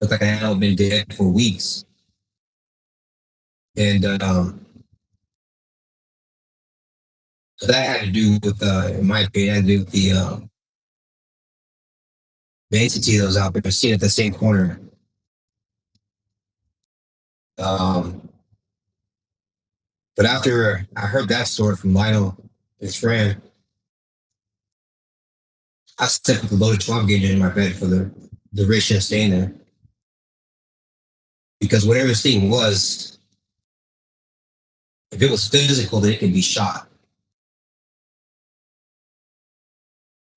Looked like an animal had been dead for weeks. And so that had to do with, in my opinion, had to do with the entity that was out there seen at the same corner. But after I heard that story from Lionel, his friend, I stepped with a loaded 12 gauge in my bed for the duration of staying there. Because whatever this thing was, if it was physical, then it could be shot.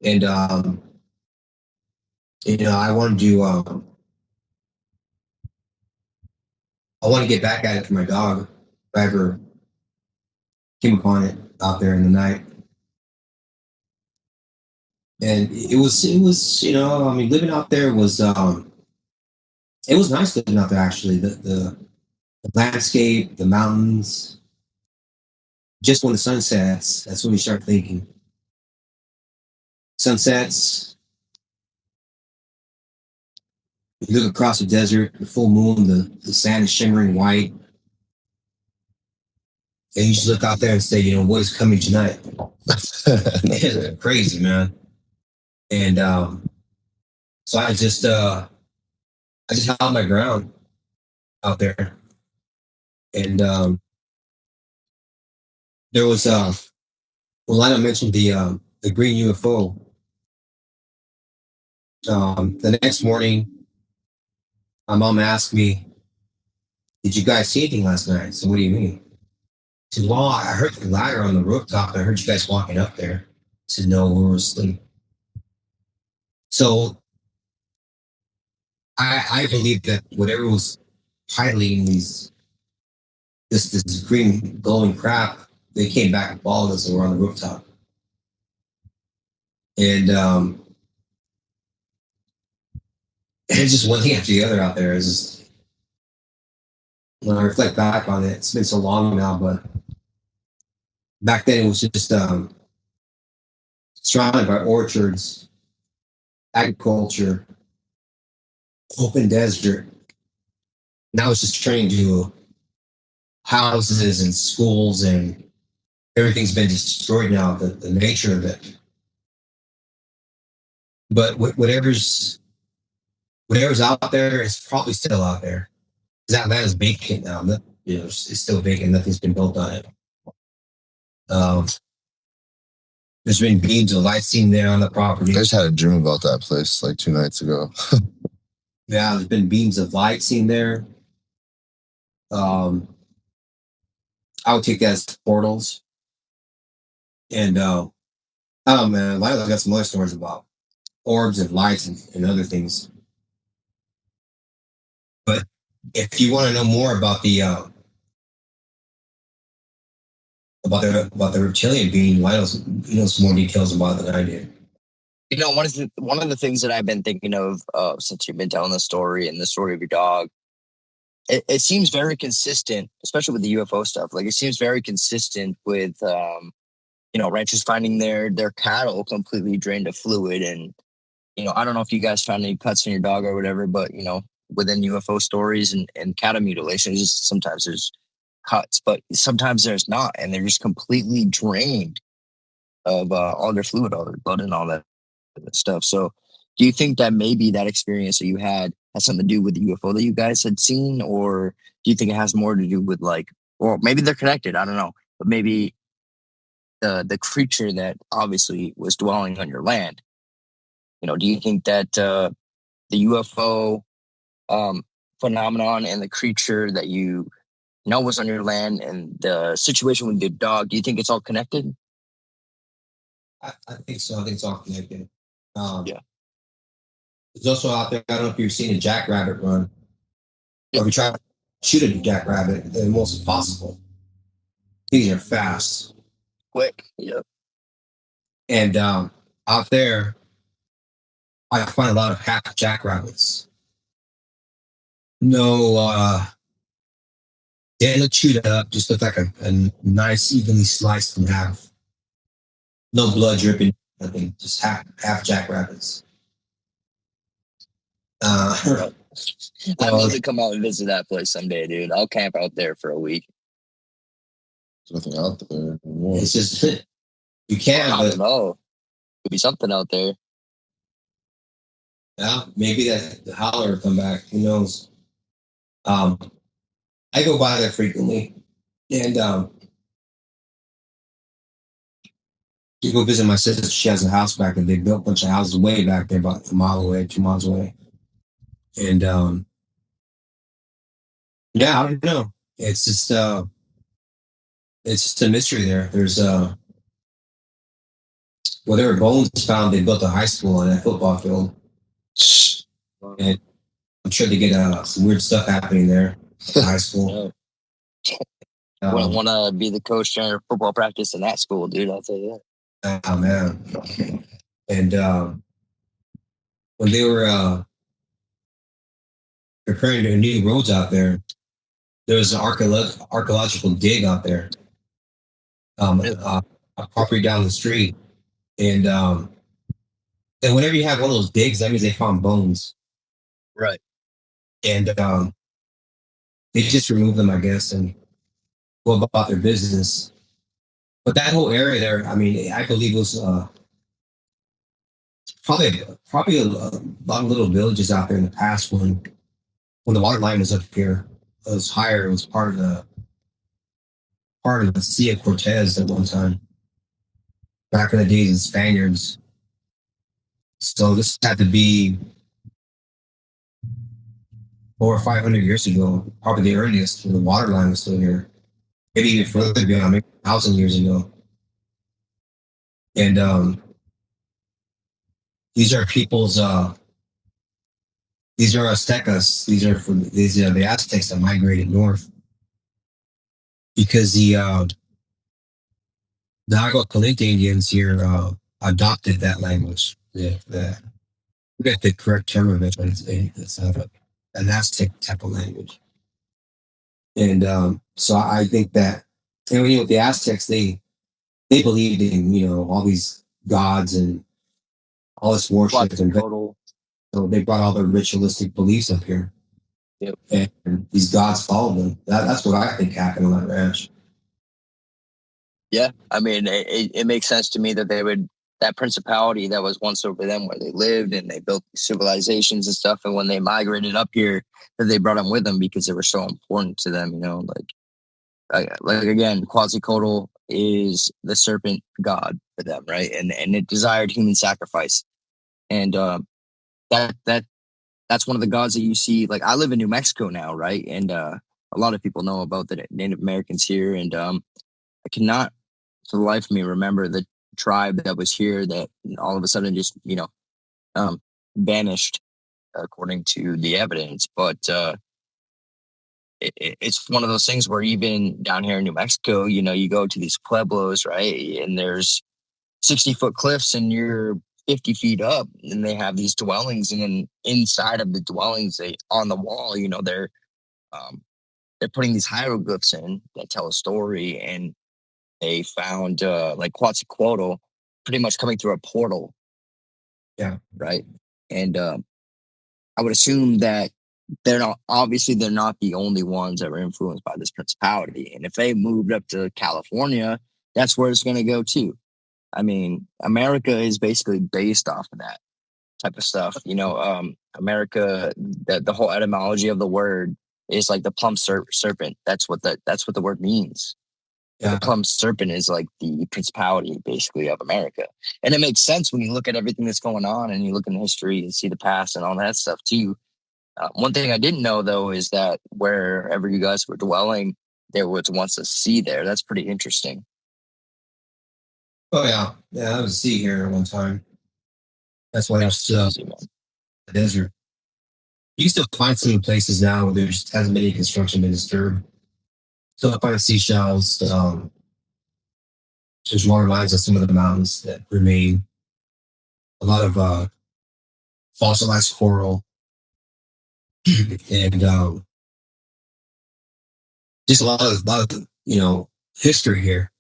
And I wanted to get back at it for my dog if I ever came upon it out there in the night. And it was, I mean, living out there was, it was nice living out there, actually. The landscape, the mountains, just when the sun sets, that's when you start thinking. Sunsets, you look across the desert, the full moon, the sand is shimmering white. And you just look out there and say, what is coming tonight? It's crazy, man. And so I just held my ground out there. And there was Lionel mentioned the green UFO. The next morning, my mom asked me, "Did you guys see anything last night?" So what do you mean? She said, "Well, I heard the ladder on the rooftop. I heard you guys walking up there." I said, "No, we were asleep." So I believe that whatever was piloting this green glowing crap, they came back and followed us and were on the rooftop. And it's just one thing after the other out there. It's just, when I reflect back on it, it's been so long now, but back then it was just surrounded by orchards, agriculture, open desert. Now it's just turning to houses and schools, and everything's been destroyed now, the nature of it. But whatever's out there is probably still out there. That land is vacant now. It's still vacant. Nothing's been built on it. There's been beams of light seen there on the property. I just had a dream about that place like 2 nights ago. Yeah, there's been beams of light seen there. I would take that as portals. And oh man, Lila got some other stories about orbs and lights and other things. But if you want to know more about the reptilian being, Lionel knows more details about it than I do. One of the things that I've been thinking of since you've been telling the story and the story of your dog, it seems very consistent, especially with the UFO stuff. Like, it seems very consistent with ranchers finding their cattle completely drained of fluid. And I don't know if you guys found any cuts in your dog or whatever, but within UFO stories and cattle mutilations, sometimes there's cuts, but sometimes there's not, and they're just completely drained of all their fluid, all their blood, and all that stuff. So do you think that maybe that experience that you had has something to do with the UFO that you guys had seen, or do you think it has more to do with, like, or maybe they're connected, I don't know, but maybe the creature that obviously was dwelling on your land? Do you think that the UFO phenomenon and the creature that you know was on your land and the situation with your dog, do you think it's all connected? I think so. I think it's all connected. Yeah. There's also out there, I don't know if you've seen a jackrabbit run. Or if you try to shoot a jackrabbit, the most possible. These are fast. Quick. Yep. And out there, I find a lot of half jackrabbits. No, they didn't look chewed up, just look like a nice, evenly sliced in half. No blood dripping, nothing, just half jackrabbits. I'd love to come out and visit that place someday, dude. I'll camp out there for a week. There's nothing out there anymore. It's just, you can, I don't know. Could be something out there. Yeah, maybe the howler will come back. Who knows? I go by there frequently, and you go visit my sister. She has a house back there. They built a bunch of houses way back there, about 1 mile away, 2 miles away. And yeah, I don't know. It's just a mystery there. There's whatever bones found, they built a high school on that football field. And I'm sure they get some weird stuff happening there at high school. Wouldn't want to be the coach during football practice in that school, dude. I'll tell you that. Oh man, And when they were preparing their new roads out there was an archaeological dig out there, a property down the street. And whenever you have one of those digs, that means they found bones. Right. And they just remove them, I guess, and go about their business. But that whole area there, I mean, I believe it was probably a lot of little villages out there in the past when the water line was up here. It was higher. It was part of the Sea of Cortez at one time. Back in the days of the Spaniards. So this had to be 400 or 500 years ago, probably the earliest when the water line was still here. Maybe even further beyond, maybe 1,000 years ago. And these are people's. These are Aztecas. These are the Aztecs that migrated north because the Agua Caliente Indians here adopted that language. Yeah, I forget the correct term of it, but it's an Aztec type of language. And so I think that, and with the Aztecs, they believed in all these gods and all this worship and total. So they brought all their ritualistic beliefs up here. Yep. And these gods followed them. That's what I think happened on that ranch. Yeah, I mean, it makes sense to me that that principality that was once over them where they lived and they built civilizations and stuff. And when they migrated up here, that they brought them with them because they were so important to them, like again, Quetzalcoatl is the serpent god for them, right? And it desired human sacrifice. And that's one of the gods that you see. Like, I live in New Mexico now, right? And a lot of people know about the Native Americans here. And I cannot, for the life of me, remember the tribe that was here that all of a sudden just, vanished, according to the evidence. But it's one of those things where even down here in New Mexico, you go to these pueblos, right? And there's 60-foot cliffs and you're 50 feet up, and they have these dwellings, and then inside of the dwellings, on the wall, they're putting these hieroglyphs in that tell a story. And they found like Quetzalcoatl pretty much coming through a portal. Yeah. Right. And I would assume that they're not the only ones that were influenced by this principality. And if they moved up to California, that's where it's going to go too. I mean, America is basically based off of that type of stuff. America, the whole etymology of the word is like the plumb serpent. That's what the word means. Yeah. The plumb serpent is like the principality, basically, of America. And it makes sense when you look at everything that's going on and you look in history and see the past and all that stuff too. One thing I didn't know, though, is that wherever you guys were dwelling, there was once a sea there. That's pretty interesting. Oh, yeah. Yeah, there was a sea here at one time. That's why there's the desert. You can still find some places now where there just hasn't been any construction been disturbed. So I find seashells. There's water lines on some of the mountains that remain. A lot of fossilized coral. And just a lot of history here.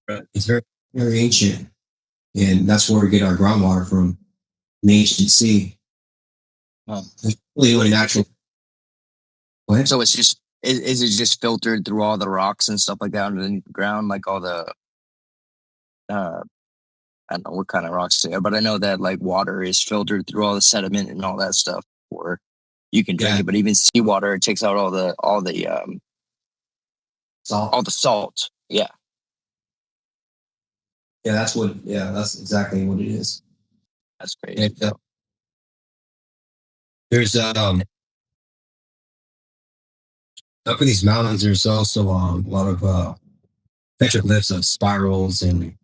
Right. It's very, very ancient. And that's where we get our groundwater from, the ancient sea. It's really natural. So it's just, is it just filtered through all the rocks and stuff like that underneath the ground, like all the, I don't know what kind of rocks they are, but I know that like water is filtered through all the sediment and all that stuff, or you can drink it. But even seawater, it takes out all the salt. All the salt. Yeah. Yeah, that's exactly what it is. That's great. And, there's up in these mountains, there's also a lot of petroglyphs of spirals and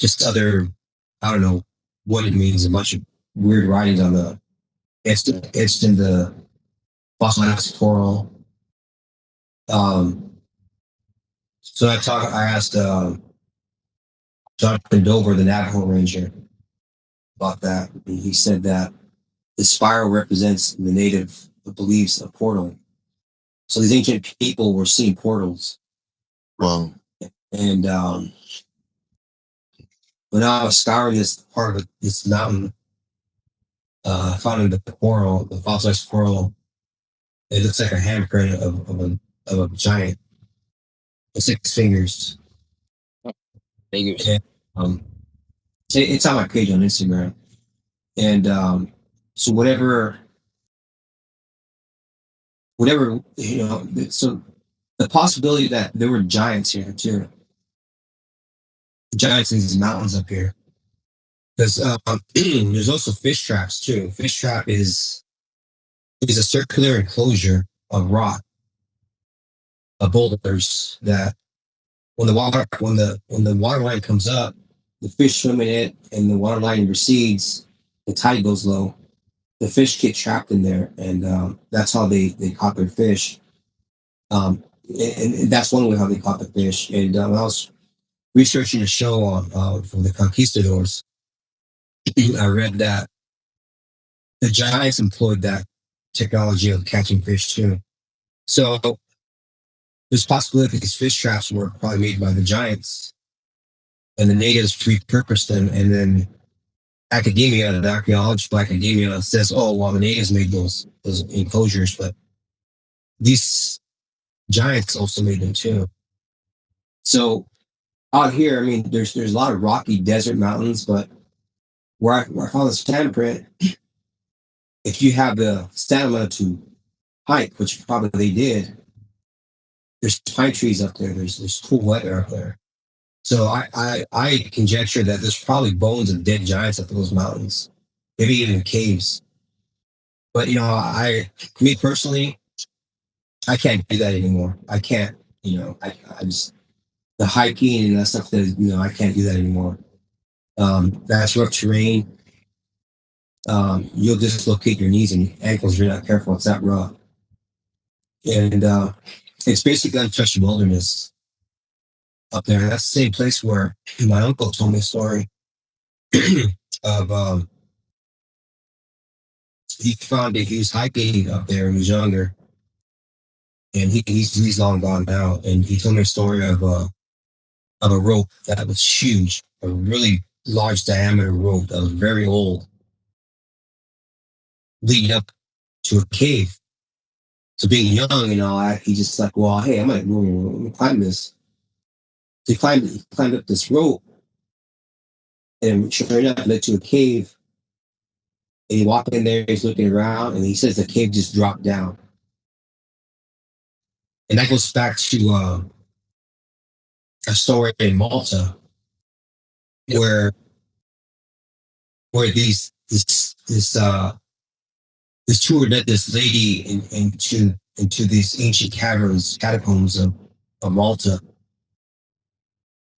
just other, I don't know what it means, a bunch of weird writings on the etched in the fossilized coral. So I asked Jonathan Dover, the Navajo Ranger, about that. And he said that the spiral represents the native beliefs of portal. So these ancient people were seeing portals. Wow. And when I was scouring this part of this mountain, finding the portal, the fossilized portal, it looks like a handprint of a giant with 6 fingers. Figures. And, it's on my page on Instagram. And so whatever, so the possibility that there were giants here too. Giants in these mountains up here. Because there's also fish traps too. Fish trap is a circular enclosure of rock, of boulders that when the water line comes up, the fish swim in it, and the water line recedes, the tide goes low. The fish get trapped in there, and that's how they caught their fish. And that's one way how they caught the fish. And when I was researching a show on from the conquistadors, I read that the giants employed that technology of catching fish too. So there's possibility that these fish traps were probably made by the giants, and the natives repurposed them, and then academia, the archaeological academia says, oh, well, the natives made those enclosures, but these giants also made them too. So out here, I mean, there's a lot of rocky desert mountains, but where I found this handprint, if you have the stamina to hike, which probably they did, there's pine trees up there. There's cool weather up there. So I conjecture that there's probably bones of dead giants up in those mountains, maybe even caves. But me personally, I can't do that anymore. I can't. I just the hiking and that stuff that I can't do that anymore. That's rough terrain. You'll dislocate your knees and ankles if you're not careful. It's that rough, and it's basically untouched wilderness up there. That's the same place where my uncle told me a story of he found that he was hiking up there when he was younger, and he's long gone now. And he told me a story of a rope that was huge, a really large diameter rope that was very old, leading up to a cave. So being young and all that, he just like, well, hey, I'm gonna climb this. So he climbed up this rope, and sure enough, it led to a cave. And he walked in there, he's looking around, and he says the cave just dropped down. And that goes back to a story in Malta, where this tour led this lady into these ancient catacombs of Malta.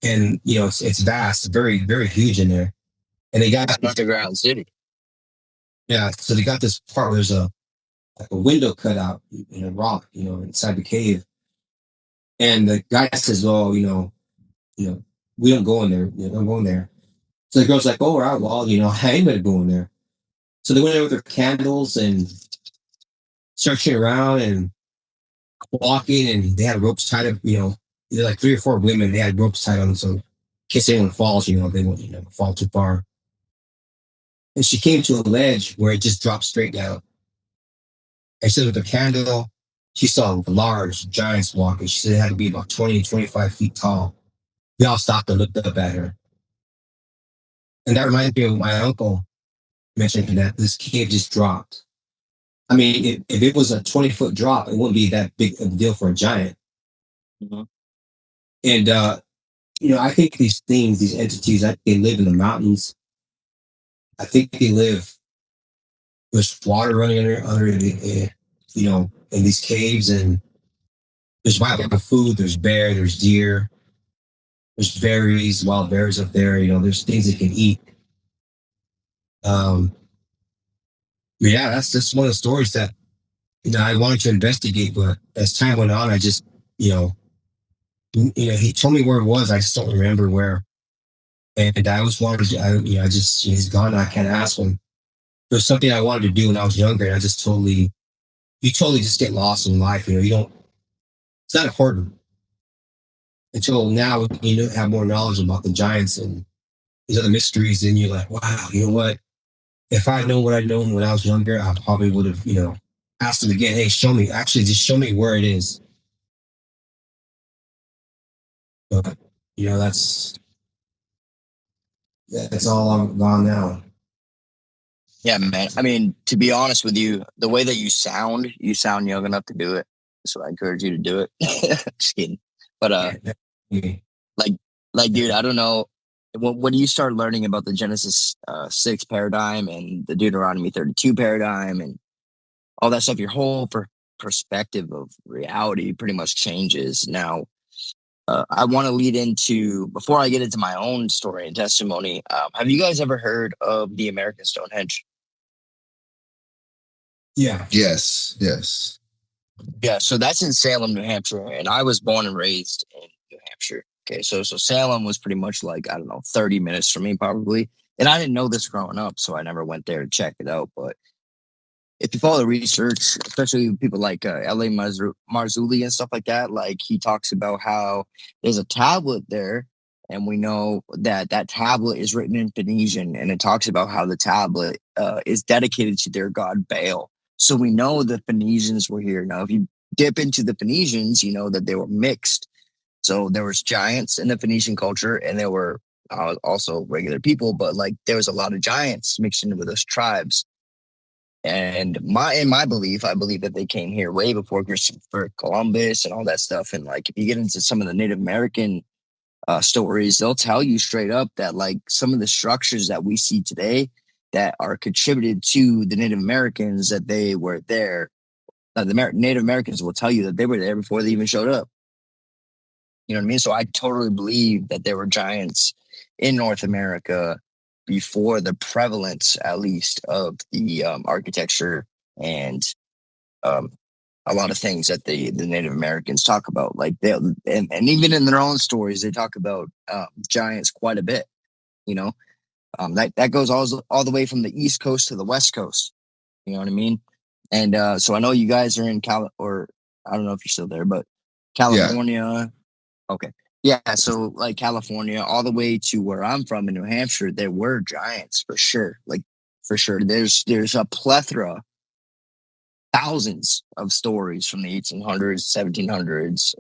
And it's vast, very, very huge in there. And they got an underground city. Yeah, so they got this part where there's a window cut out in a rock, inside the cave. And the guy says, "Oh, we don't go in there. Don't go in there." So the girl's like, "Oh, all right, well, I ain't gonna go in there." So they went there with their candles and searching around and walking, and they had ropes tied up. They're like 3 or 4 women. They had ropes tied on them, so in case anyone falls, they won't fall too far. And she came to a ledge where it just dropped straight down. And she said with a candle, she saw large giants walking. She said it had to be about 20, 25 feet tall. We all stopped and looked up at her. And that reminded me of my uncle mentioning that this cave just dropped. I mean, if it was a 20-foot drop, it wouldn't be that big of a deal for a giant. Mm-hmm. And, I think these things, these entities, they live in the mountains. I think they live, there's water running under the, in these caves, and there's wild food, there's bear, there's deer, there's berries, wild berries up there, there's things they can eat. Yeah, that's just one of the stories that, I wanted to investigate, but as time went on, I just, he told me where it was. I just don't remember where. And I always wanted to, I just, he's gone. I can't ask him. There's something I wanted to do when I was younger, and I just you totally just get lost in life. You don't, it's not important until now you have more knowledge about the giants and these other mysteries. And you're like, wow, you know what? If I know what I'd known when I was younger, I probably would have, asked him again, hey, show me, actually, just show me where it is. But, that's all I'm gone now. Yeah, man. I mean, to be honest with you, the way that you sound young enough to do it. So I encourage you to do it. Just kidding. But like, dude, I don't know. When you start learning about the Genesis 6 paradigm and the Deuteronomy 32 paradigm and all that stuff, your whole perspective of reality pretty much changes. Now, I want to lead into, before I get into my own story and testimony, have you guys ever heard of the American Stonehenge? Yeah. Yes. Yeah, so that's in Salem, New Hampshire, and I was born and raised in New Hampshire. Okay, so Salem was pretty much like, I don't know, 30 minutes from me probably. And I didn't know this growing up, so I never went there to check it out. But if you follow the research, especially people like L.A. Marzulli and stuff like that, like he talks about how there's a tablet there, and we know that tablet is written in Phoenician, and it talks about how the tablet is dedicated to their god Baal. So we know the Phoenicians were here. Now, if you dip into the Phoenicians, you know that they were mixed. So there was giants in the Phoenician culture, and there were also regular people, but like there was a lot of giants mixed in with those tribes. And in my belief, I believe that they came here way before Christopher Columbus and all that stuff. And like, if you get into some of the Native American stories, they'll tell you straight up that like some of the structures that we see today that are contributed to the Native Americans, that they were there. The Native Americans will tell you that they were there before they even showed up. You know what I mean? So I totally believe that there were giants in North America before the prevalence, at least, of the architecture and a lot of things that the Native Americans talk about. Like and even in their own stories, they talk about giants quite a bit. You know, that goes all the way from the East Coast to the West Coast. You know what I mean? And so I know you guys are in or I don't know if you're still there, but California. Yeah. Okay. Yeah. So like California, all the way to where I'm from in New Hampshire, there were giants for sure. Like for sure. There's a plethora, thousands of stories from the 1800s, 1700s,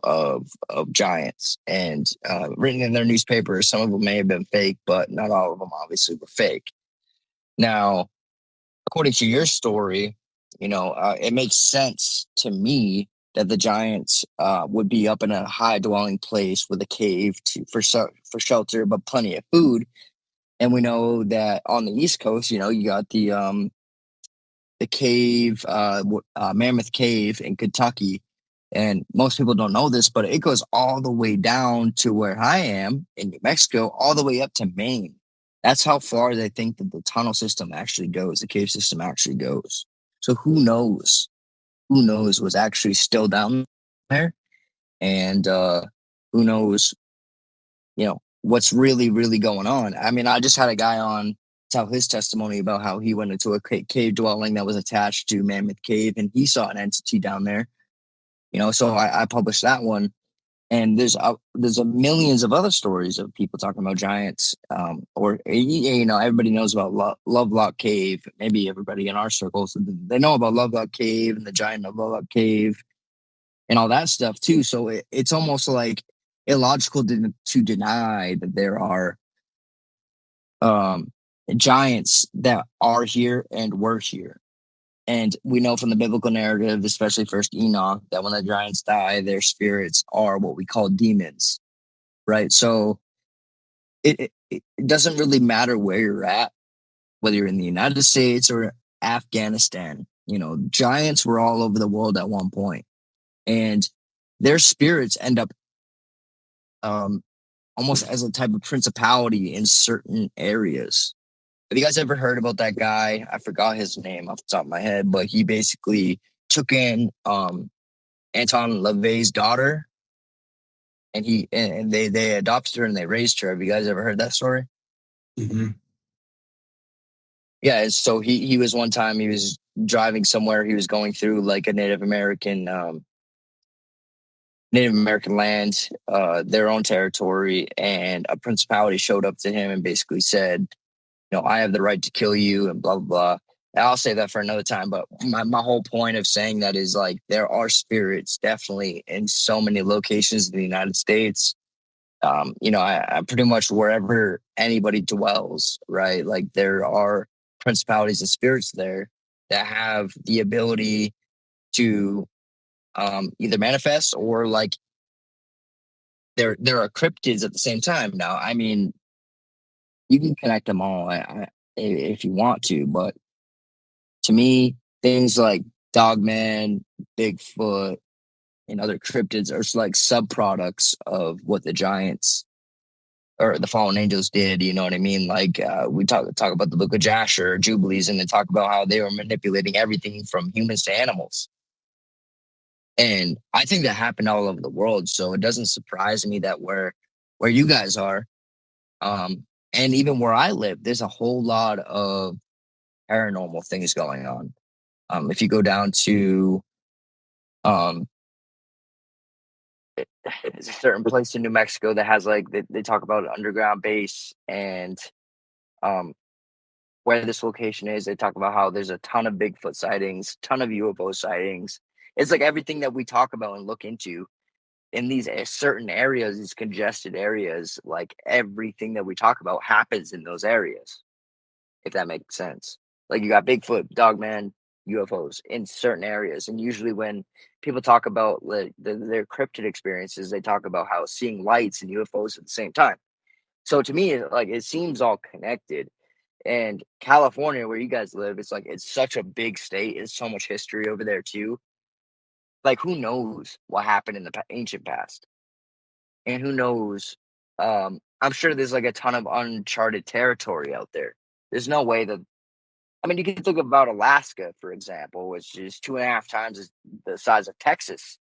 of giants and written in their newspapers. Some of them may have been fake, but not all of them obviously were fake. Now, according to your story, it makes sense to me that the giants would be up in a high dwelling place with a cave for shelter, but plenty of food. And we know that on the East Coast, you got the cave, Mammoth Cave in Kentucky. And most people don't know this, but it goes all the way down to where I am in New Mexico, all the way up to Maine. That's how far they think that the tunnel system actually goes, the cave system actually goes. So who knows? Who knows what's actually still down there? And who knows, what's really, really going on? I mean, I just had a guy on tell his testimony about how he went into a cave dwelling that was attached to Mammoth Cave, and he saw an entity down there. So I published that one. And there's a millions of other stories of people talking about giants, or everybody knows about Lovelock Cave. Maybe everybody in our circles, they know about Lovelock Cave and the giant of Lovelock Cave, and all that stuff too. So it's almost like illogical to deny that there are giants that are here and were here. And we know from the biblical narrative, especially First Enoch, that when the giants die, their spirits are what we call demons, right? So it doesn't really matter where you're at, whether you're in the United States or Afghanistan. Giants were all over the world at one point, and their spirits end up almost as a type of principality in certain areas. Have you guys ever heard about that guy? I forgot his name off the top of my head, but he basically took in Anton LaVey's daughter. and they adopted her and they raised her. Have you guys ever heard that story? Mm-hmm. Yeah, so he was one time, he was driving somewhere, he was going through like a Native American land, their own territory, and a principality showed up to him and basically said, I have the right to kill you and blah blah blah. And I'll say that for another time, but my whole point of saying that is like there are spirits definitely in so many locations in the United States. I pretty much wherever anybody dwells, right? Like there are principalities and spirits there that have the ability to either manifest or like there are cryptids at the same time. Now, I mean, you can connect them all if you want to, but to me, things like Dogman, Bigfoot, and other cryptids are like subproducts of what the giants or the fallen angels did. You know what I mean? Like we talk about the Book of Jasher or Jubilees, and they talk about how they were manipulating everything from humans to animals. And I think that happened all over the world. So it doesn't surprise me that where you guys are, and even where I live, there's a whole lot of paranormal things going on. If you go down to there's a certain place in New Mexico that has like they talk about an underground base, and where this location is, they talk about how there's a ton of Bigfoot sightings, ton of UFO sightings. It's like everything that we talk about and look into in these certain areas, these congested areas, like everything that we talk about happens in those areas, if that makes sense. Like you got Bigfoot, Dogman, UFOs in certain areas. And usually when people talk about like their cryptid experiences, they talk about how seeing lights and UFOs at the same time. So to me, like it seems all connected. And California, where you guys live, it's like it's such a big state. It's so much history over there too. Like who knows what happened in the ancient past, and who knows? I'm sure there's like a ton of uncharted territory out there. There's no way that. I mean, you can think about Alaska, for example, which is 2.5 times the size of Texas,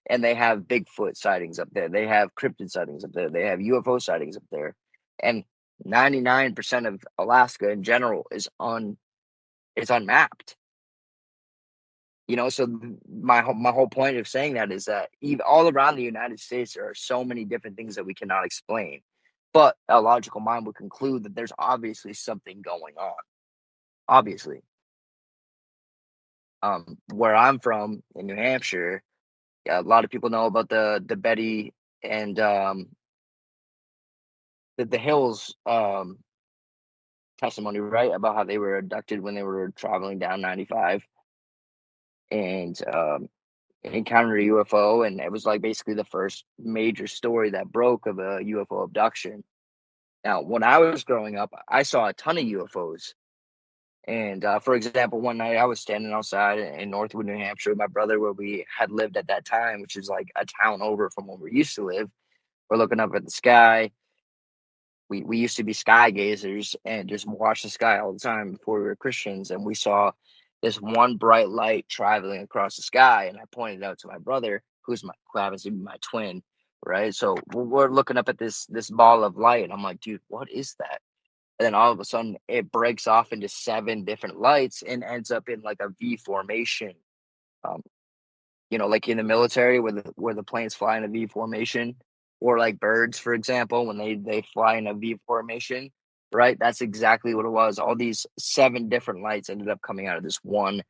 and they have Bigfoot sightings up there. They have cryptid sightings up there. They have UFO sightings up there, and 99% of Alaska in general is unmapped. So my whole point of saying that is that even all around the United States there are so many different things that we cannot explain, but a logical mind would conclude that there's obviously something going on. Obviously, where I'm from in New Hampshire, a lot of people know about the Betty and the Hills testimony, right? About how they were abducted when they were traveling down 95 and encountered a UFO, and it was like basically the first major story that broke of a UFO abduction. Now, when I was growing up, I saw a ton of UFOs. And for example, one night I was standing outside in Northwood, New Hampshire with my brother, where we had lived at that time, which is like a town over from where we used to live. We're looking up at the sky. We used to be sky gazers and just watch the sky all the time before we were Christians. And we saw this one bright light traveling across the sky. And I pointed it out to my brother, who happens to be my twin, right? So we're looking up at this ball of light. And I'm like, dude, what is that? And then all of a sudden it breaks off into 7 different lights and ends up in like a V formation. Um, like in the military where the planes fly in a V formation, or like birds, for example, when they fly in a V formation, right? That's exactly what it was. All these 7 different lights ended up coming out of this one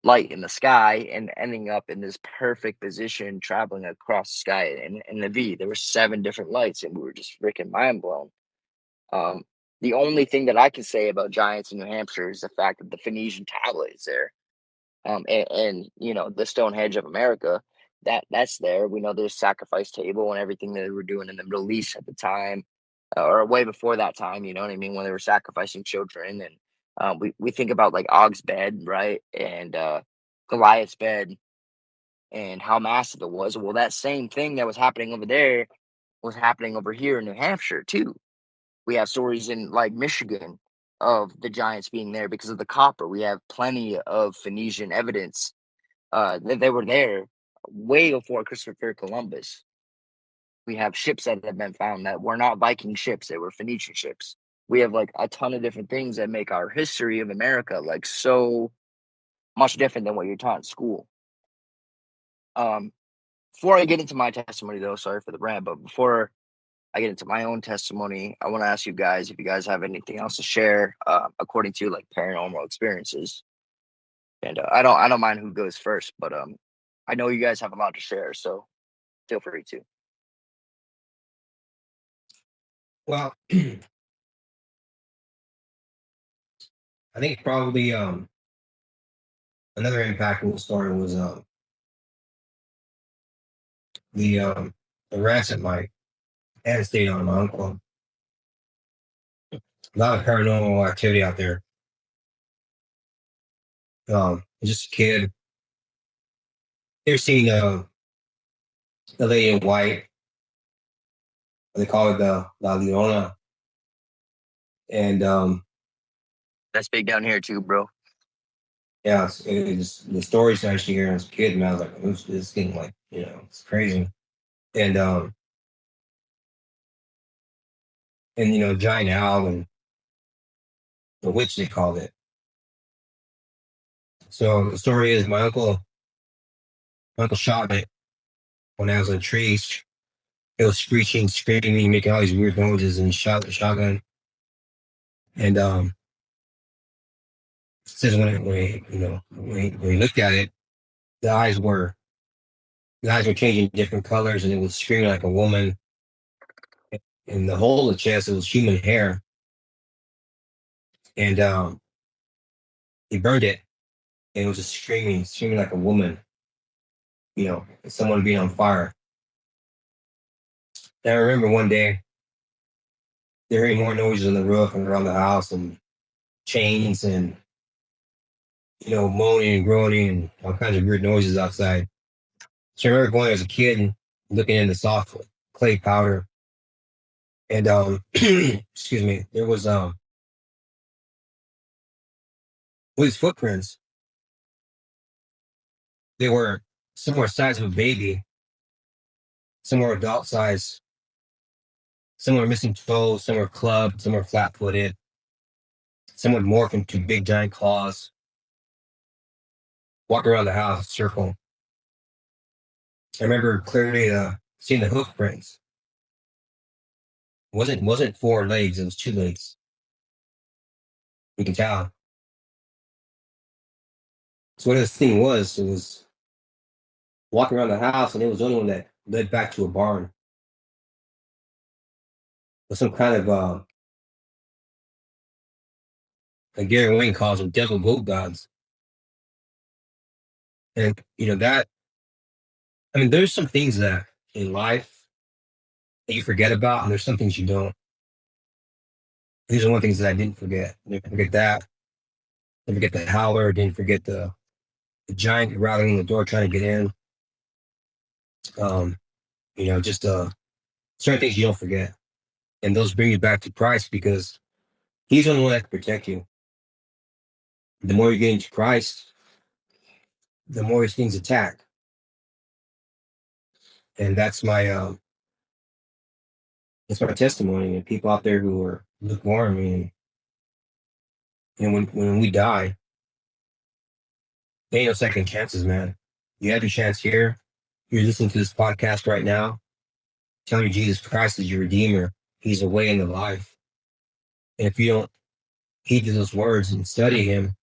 light in the sky and ending up in this perfect position, traveling across the sky in the V. There were 7 different lights, and we were just freaking mind blown. The only thing that I can say about giants in New Hampshire is the fact that the Phoenician tablet is there. And the Stonehenge of America, that's there. We know there's sacrifice table and everything that they were doing in the Middle East at the time, or way before that time. You know what I mean? When they were sacrificing children, and we think about like Og's bed, right, and Goliath's bed, and how massive it was. Well, that same thing that was happening over there was happening over here in New Hampshire too. We have stories in like Michigan of the giants being there because of the copper. We have plenty of Phoenician evidence that they were there way before Christopher Columbus. We have ships that have been found that were not Viking ships; they were Phoenician ships. We have like a ton of different things that make our history of America like so much different than what you're taught in school. Before I get into my testimony, though, sorry for the rant, but before I get into my own testimony, I want to ask you guys if you guys have anything else to share, according to like paranormal experiences. And I don't mind who goes first, but I know you guys have a lot to share, so feel free to. Well, I think probably another impactful story was the ransom my aunt stayed on my uncle. A lot of paranormal activity out there. Just a kid. They're seeing the lady in white. They call it the La Leona. And That's big down here too, bro. yeah, the stories I actually hear as a kid, man, I was like, this thing, like, it's crazy. And giant owl and the witch, they called it. So the story is my uncle shot me when I was in trees. It was screeching, screaming, making all these weird noises, and shot the shotgun. And it says when he looked at it, the eyes were changing different colors, and it was screaming like a woman. In the hole in the chest, it was human hair. And he burned it, and it was just screaming like a woman. Someone being on fire. And I remember one day, there hearing more noises on the roof and around the house, and chains, and moaning and groaning, and all kinds of weird noises outside. So I remember going there as a kid and looking in the soft clay powder, and excuse me, there was these footprints. They were some were size of a baby, some were adult size, some were missing toes, some were clubbed, some were flat-footed, some would morph into big giant claws, walk around the house, circle. I remember clearly seeing the hoof prints. It wasn't 4 legs, it was 2 legs. You can tell. So what this thing was, it was walking around the house, and it was the only one that led back to a barn. With some kind of like Gary Wayne calls them devil goat gods. And there's some things that in life that you forget about, and there's some things you don't. These are one of the things that I didn't forget. I didn't forget that. Didn't forget the howler. Didn't forget the giant rattling the door trying to get in. Just certain things you don't forget. And those bring you back to Christ, because he's the only one that can protect you. The more you get into Christ, the more these things attack. And that's my testimony. And people out there who are lukewarm, and when we die, there ain't no second chances, man. You had your chance here. You're listening to this podcast right now, telling you Jesus Christ is your Redeemer. He's the way in the life. And if you don't heed to those words and study him,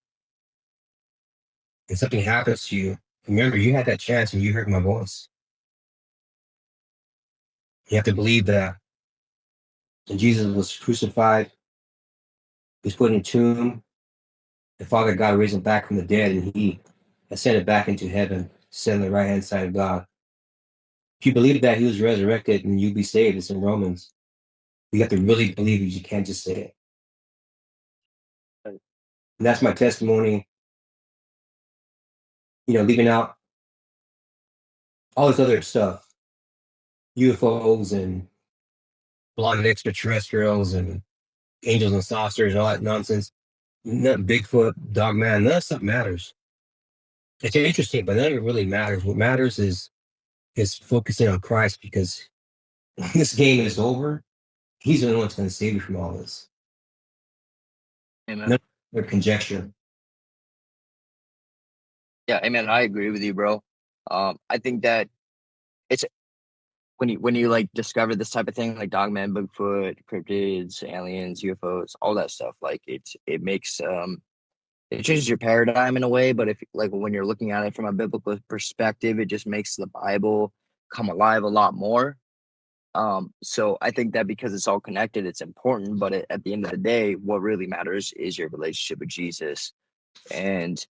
and something happens to you, remember, you had that chance and you heard my voice. You have to believe that when Jesus was crucified, he was put in a tomb, the Father God raised him back from the dead, and he ascended back into heaven, sitting on the right-hand side of God. If you believe that he was resurrected and you'll be saved, it's in Romans. You have to really believe it. You can't just say it. And that's my testimony. Leaving out all this other stuff, UFOs and blind extraterrestrials and angels and saucers and all that nonsense. Nothing Bigfoot, dog man, none of that stuff matters. It's interesting, but none of it really matters. What matters is focusing on Christ, because when this game is over, he's the only one that's going to save you from all this. Amen. No other conjecture. Yeah, amen. I agree with you, bro. I think that it's when you like discover this type of thing, like Dogman, Bigfoot, cryptids, aliens, UFOs, all that stuff. Like it makes it changes your paradigm in a way. But if like when you're looking at it from a biblical perspective, it just makes the Bible come alive a lot more. So I think that because it's all connected, it's important. But at the end of the day, what really matters is your relationship with Jesus. And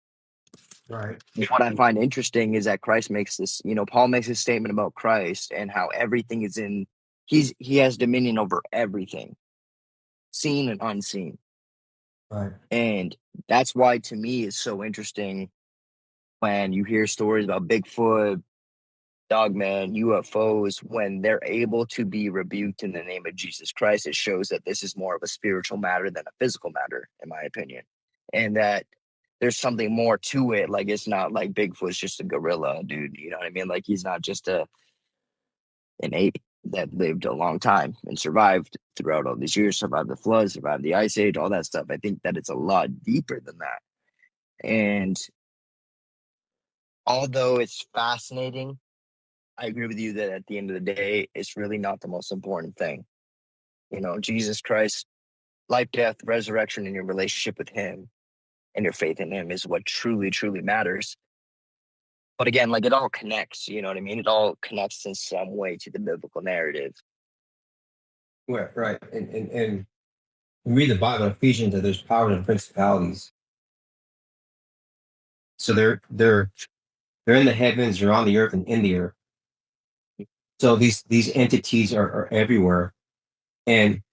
Right. what I find interesting is that Christ makes this, Paul makes this statement about Christ and how everything is he has dominion over everything, seen and unseen. Right. And that's why to me it's so interesting when you hear stories about Bigfoot, Dogman, UFOs, when they're able to be rebuked in the name of Jesus Christ. It shows that this is more of a spiritual matter than a physical matter, in my opinion. And that there's something more to it. Like it's not like Bigfoot's just a gorilla, dude. You know what I mean? Like he's not just an ape that lived a long time and survived throughout all these years, survived the flood, survived the ice age, all that stuff. I think that it's a lot deeper than that. And although it's fascinating, I agree with you that at the end of the day, it's really not the most important thing. Jesus Christ, life, death, resurrection, and your relationship with him and your faith in him is what truly, truly matters. But again, like it all connects, you know what I mean? It all connects in some way to the biblical narrative. Right. And we read the Bible, Ephesians, that there's power and principalities. So they're in the heavens, they're on the earth, and in the earth. So these entities are everywhere. And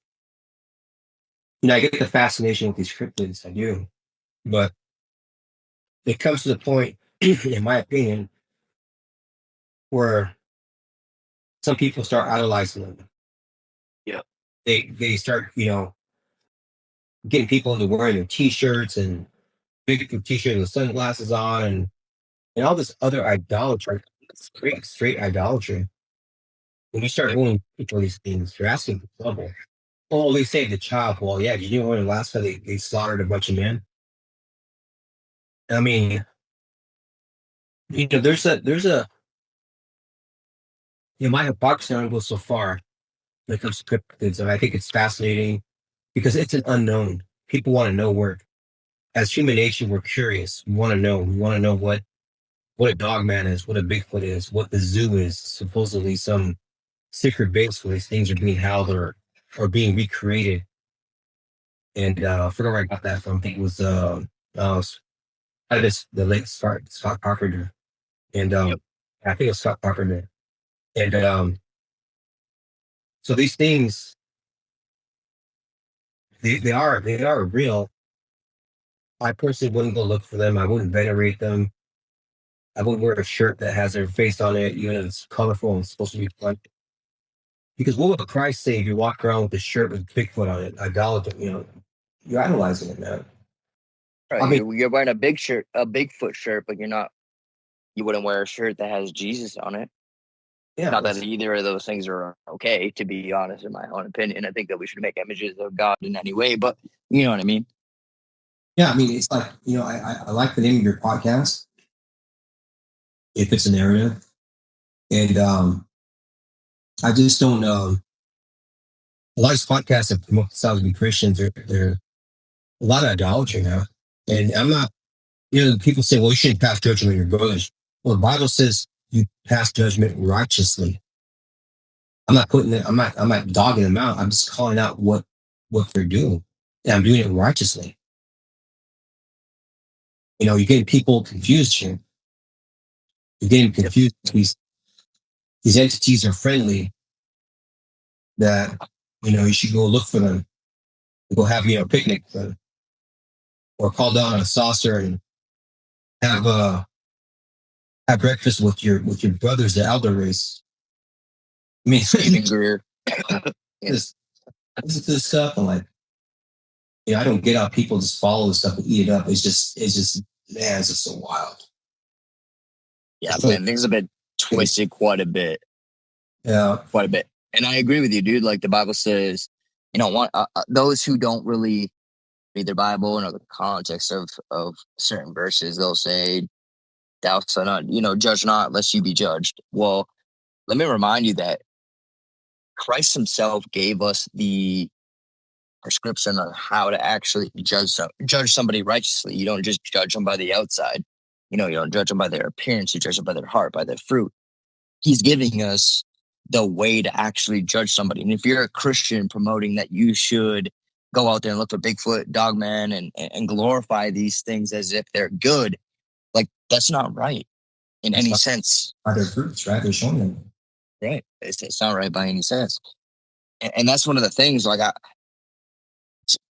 I get the fascination with these cryptids, I do. But it comes to the point, in my opinion, where some people start idolizing them. Yeah. They start, getting people into wearing their t-shirts and big t-shirt with sunglasses on and all this other idolatry, straight idolatry. When you start going for these things, you're asking for trouble. Oh, they saved a child. Well, yeah, did you know in Alaska they slaughtered a bunch of men? I mean, there's a my hypocrisy don't go so far when it comes to cryptids. And I think it's fascinating because it's an unknown. People want to know where, as human nature, we're curious. We want to know. We want to know what a dogman is, what a Bigfoot is, what the zoo is. Supposedly some secret base where these things are being held or being recreated. And I forgot where I got that from. I think it was the late Scott Parker. And I think it was Scott Parker. And so these things, they are real. I personally wouldn't go look for them. I wouldn't venerate them. I wouldn't wear a shirt that has their face on it, even if it's colorful and supposed to be fun. Because what would Christ say if you walk around with a shirt with Bigfoot on it? Idolatry, you're idolizing it, man. Right. I mean, you're wearing a Bigfoot shirt, but you wouldn't wear a shirt that has Jesus on it. Yeah. Not that either of those things are okay, to be honest, in my own opinion. I think that we should make images of God in any way, but you know what I mean? Yeah, I mean, it's like, I like the name of your podcast, if it's a narrative. And I just don't a lot of podcasts that promote themselves to be Christians, they're a lot of idolatry now. And I'm not, people say, well, you shouldn't pass judgment on your brothers. Well, the Bible says you pass judgment righteously. I'm not dogging them out. I'm just calling out what they're doing. And I'm doing it righteously. You're getting people confused here. You're getting confused. These entities are friendly that, you should go look for them. Go have, a picnic for them. Or call down on a saucer and have breakfast with your brothers, the elder race. I mean, listen to this stuff and like, I don't get how people just follow this stuff and eat it up. It's just man, it's just so wild. Yeah, man, things have been twisted quite a bit. Yeah, quite a bit. And I agree with you, dude. Like the Bible says, those who don't really read their Bible and know the context of certain verses, they'll say, "Thou shalt not, judge not, lest you be judged." Well, let me remind you that Christ Himself gave us the prescription on how to actually judge somebody righteously. You don't just judge them by the outside. You don't judge them by their appearance. You judge them by their heart, by their fruit. He's giving us the way to actually judge somebody. And if you're a Christian promoting that you should go out there and look for Bigfoot, Dogman, and glorify these things as if they're good, like that's not right in any sense. By their fruits, right? They're showing them. Right. It's not right by any sense. And that's one of the things, like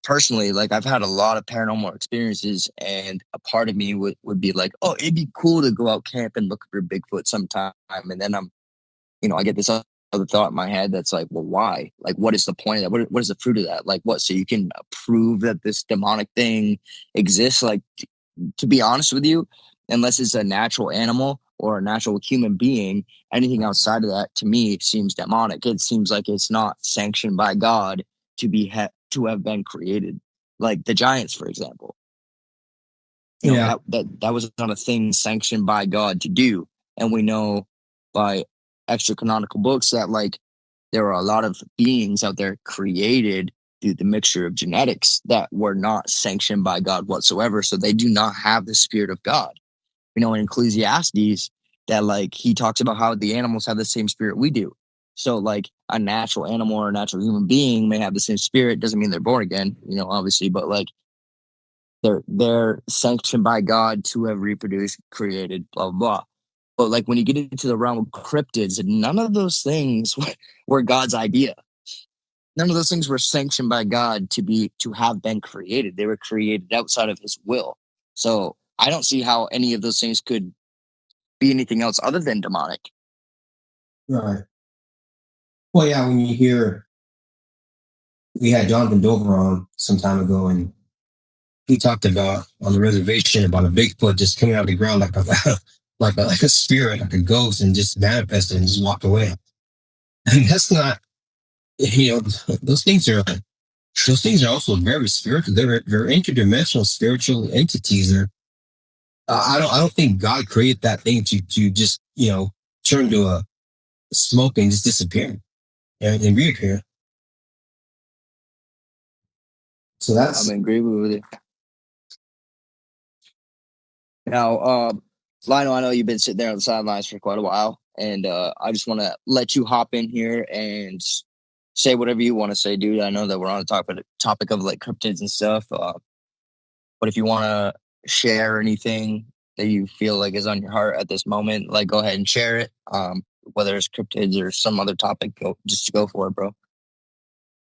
personally, like I've had a lot of paranormal experiences, and a part of me would be like, oh, it'd be cool to go out camp and look for Bigfoot sometime. And then I get this other thought in my head that's like, well, why? Like, what is the point of that? What is the fruit of that? Like, what? So you can prove that this demonic thing exists? Like, to be honest with you, unless it's a natural animal or a natural human being, anything outside of that to me seems demonic. It seems like it's not sanctioned by God to have been created. Like the giants, for example. That was not a thing sanctioned by God to do. And we know by extra canonical books that like there are a lot of beings out there created through the mixture of genetics that were not sanctioned by God whatsoever. So they do not have the spirit of God. In Ecclesiastes, that like he talks about how the animals have the same spirit we do. So like a natural animal or a natural human being may have the same spirit. Doesn't mean they're born again, obviously, but like they're sanctioned by God to have reproduced, created, blah, blah, blah. But like when you get into the realm of cryptids, none of those things were God's idea. None of those things were sanctioned by God to have been created. They were created outside of His will. So I don't see how any of those things could be anything else other than demonic. Right. Well, yeah, when you hear, we had Jonathan Dover on some time ago, and he talked about on the reservation about a Bigfoot just coming out of the ground like a spirit, like a ghost, and just manifested and just walked away. And that's not, those things are also very spiritual. They're interdimensional spiritual entities. I don't think God created that thing to just turn to a smoke and just disappear and reappear. So that's. I'm in agreement with you. Now, Lionel, I know you've been sitting there on the sidelines for quite a while, and I just want to let you hop in here and say whatever you want to say, dude. I know that we're on the topic of like cryptids and stuff, but if you want to share anything that you feel like is on your heart at this moment, like go ahead and share it. Whether it's cryptids or some other topic, go for it, bro.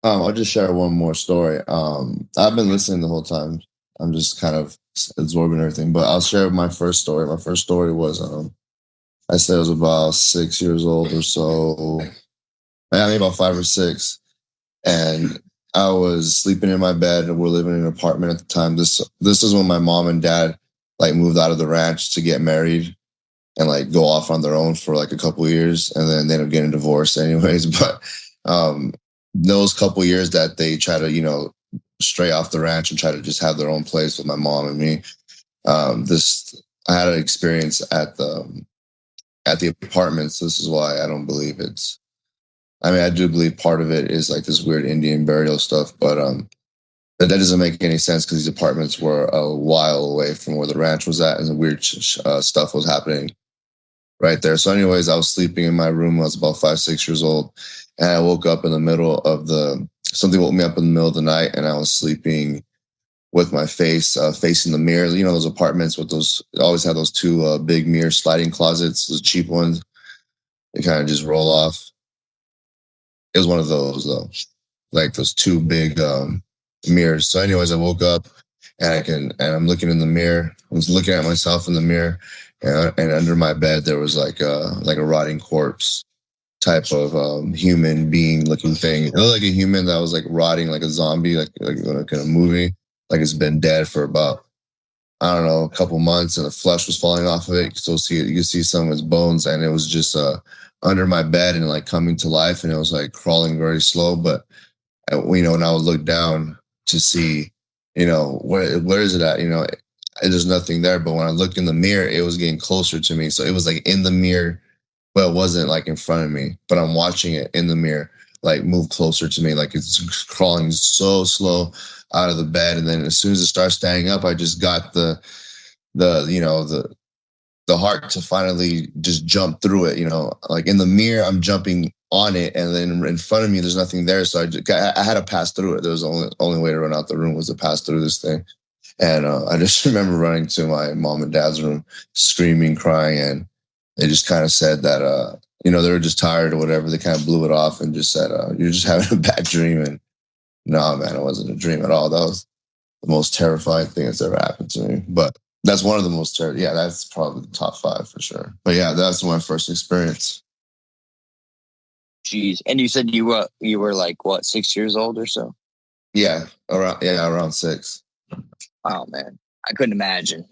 I'll just share one more story. I've been listening the whole time. I'm just kind of absorbing everything, but I'll share my first story. My first story was, I said I was about 6 years old or so. Maybe about 5 or 6. And I was sleeping in my bed, and we're living in an apartment at the time. This is when my mom and dad like moved out of the ranch to get married and like go off on their own for like a couple of years, and then they end up getting divorced anyways. But those couple of years that they try to, stray off the ranch and try to just have their own place with my mom and me. I had an experience at the apartments. This is why I don't believe it's. I mean, I do believe part of it is like this weird Indian burial stuff, but that doesn't make any sense because these apartments were a while away from where the ranch was at, and the weird stuff was happening right there. So, anyways, I was sleeping in my room. I was about 5, 6 years old, and I woke up in the middle of something woke me up in the middle of the night, and I was sleeping with my face facing the mirror. Those apartments with always have those two big mirror sliding closets, those cheap ones. They kind of just roll off. It was one of those though, like those two big mirrors. So, anyways, I woke up and I'm looking in the mirror. I was looking at myself in the mirror, and under my bed there was like a rotting corpse type of human being looking thing. It looked like a human that was like rotting, like a zombie, like in a movie. Like it's been dead for about, I don't know, a couple months, and the flesh was falling off of it. You can still see it. You can see some of its bones, and it was just a under my bed and like coming to life, and it was like crawling very slow. But when I would look down to see, where is it at? There's nothing there. But when I looked in the mirror, it was getting closer to me. So it was like in the mirror, but it wasn't like in front of me. But I'm watching it in the mirror, like move closer to me, like it's crawling so slow out of the bed. And then as soon as it starts standing up, I just got the heart to finally just jump through it. Like in the mirror, I'm jumping on it, and then in front of me, there's nothing there. So I had to pass through it. There was the only way to run out the room was to pass through this thing. And I just remember running to my mom and dad's room, screaming, crying, and they just kind of said that, they were just tired or whatever. They kind of blew it off and just said, you're just having a bad dream. And no, man, it wasn't a dream at all. That was the most terrifying thing that's ever happened to me. But that's one of the most terrible. Yeah, that's probably the top 5 for sure. But yeah, that's my first experience. Jeez. And you said you were like, what, 6 years old or so? Yeah, around 6. Oh, man. I couldn't imagine.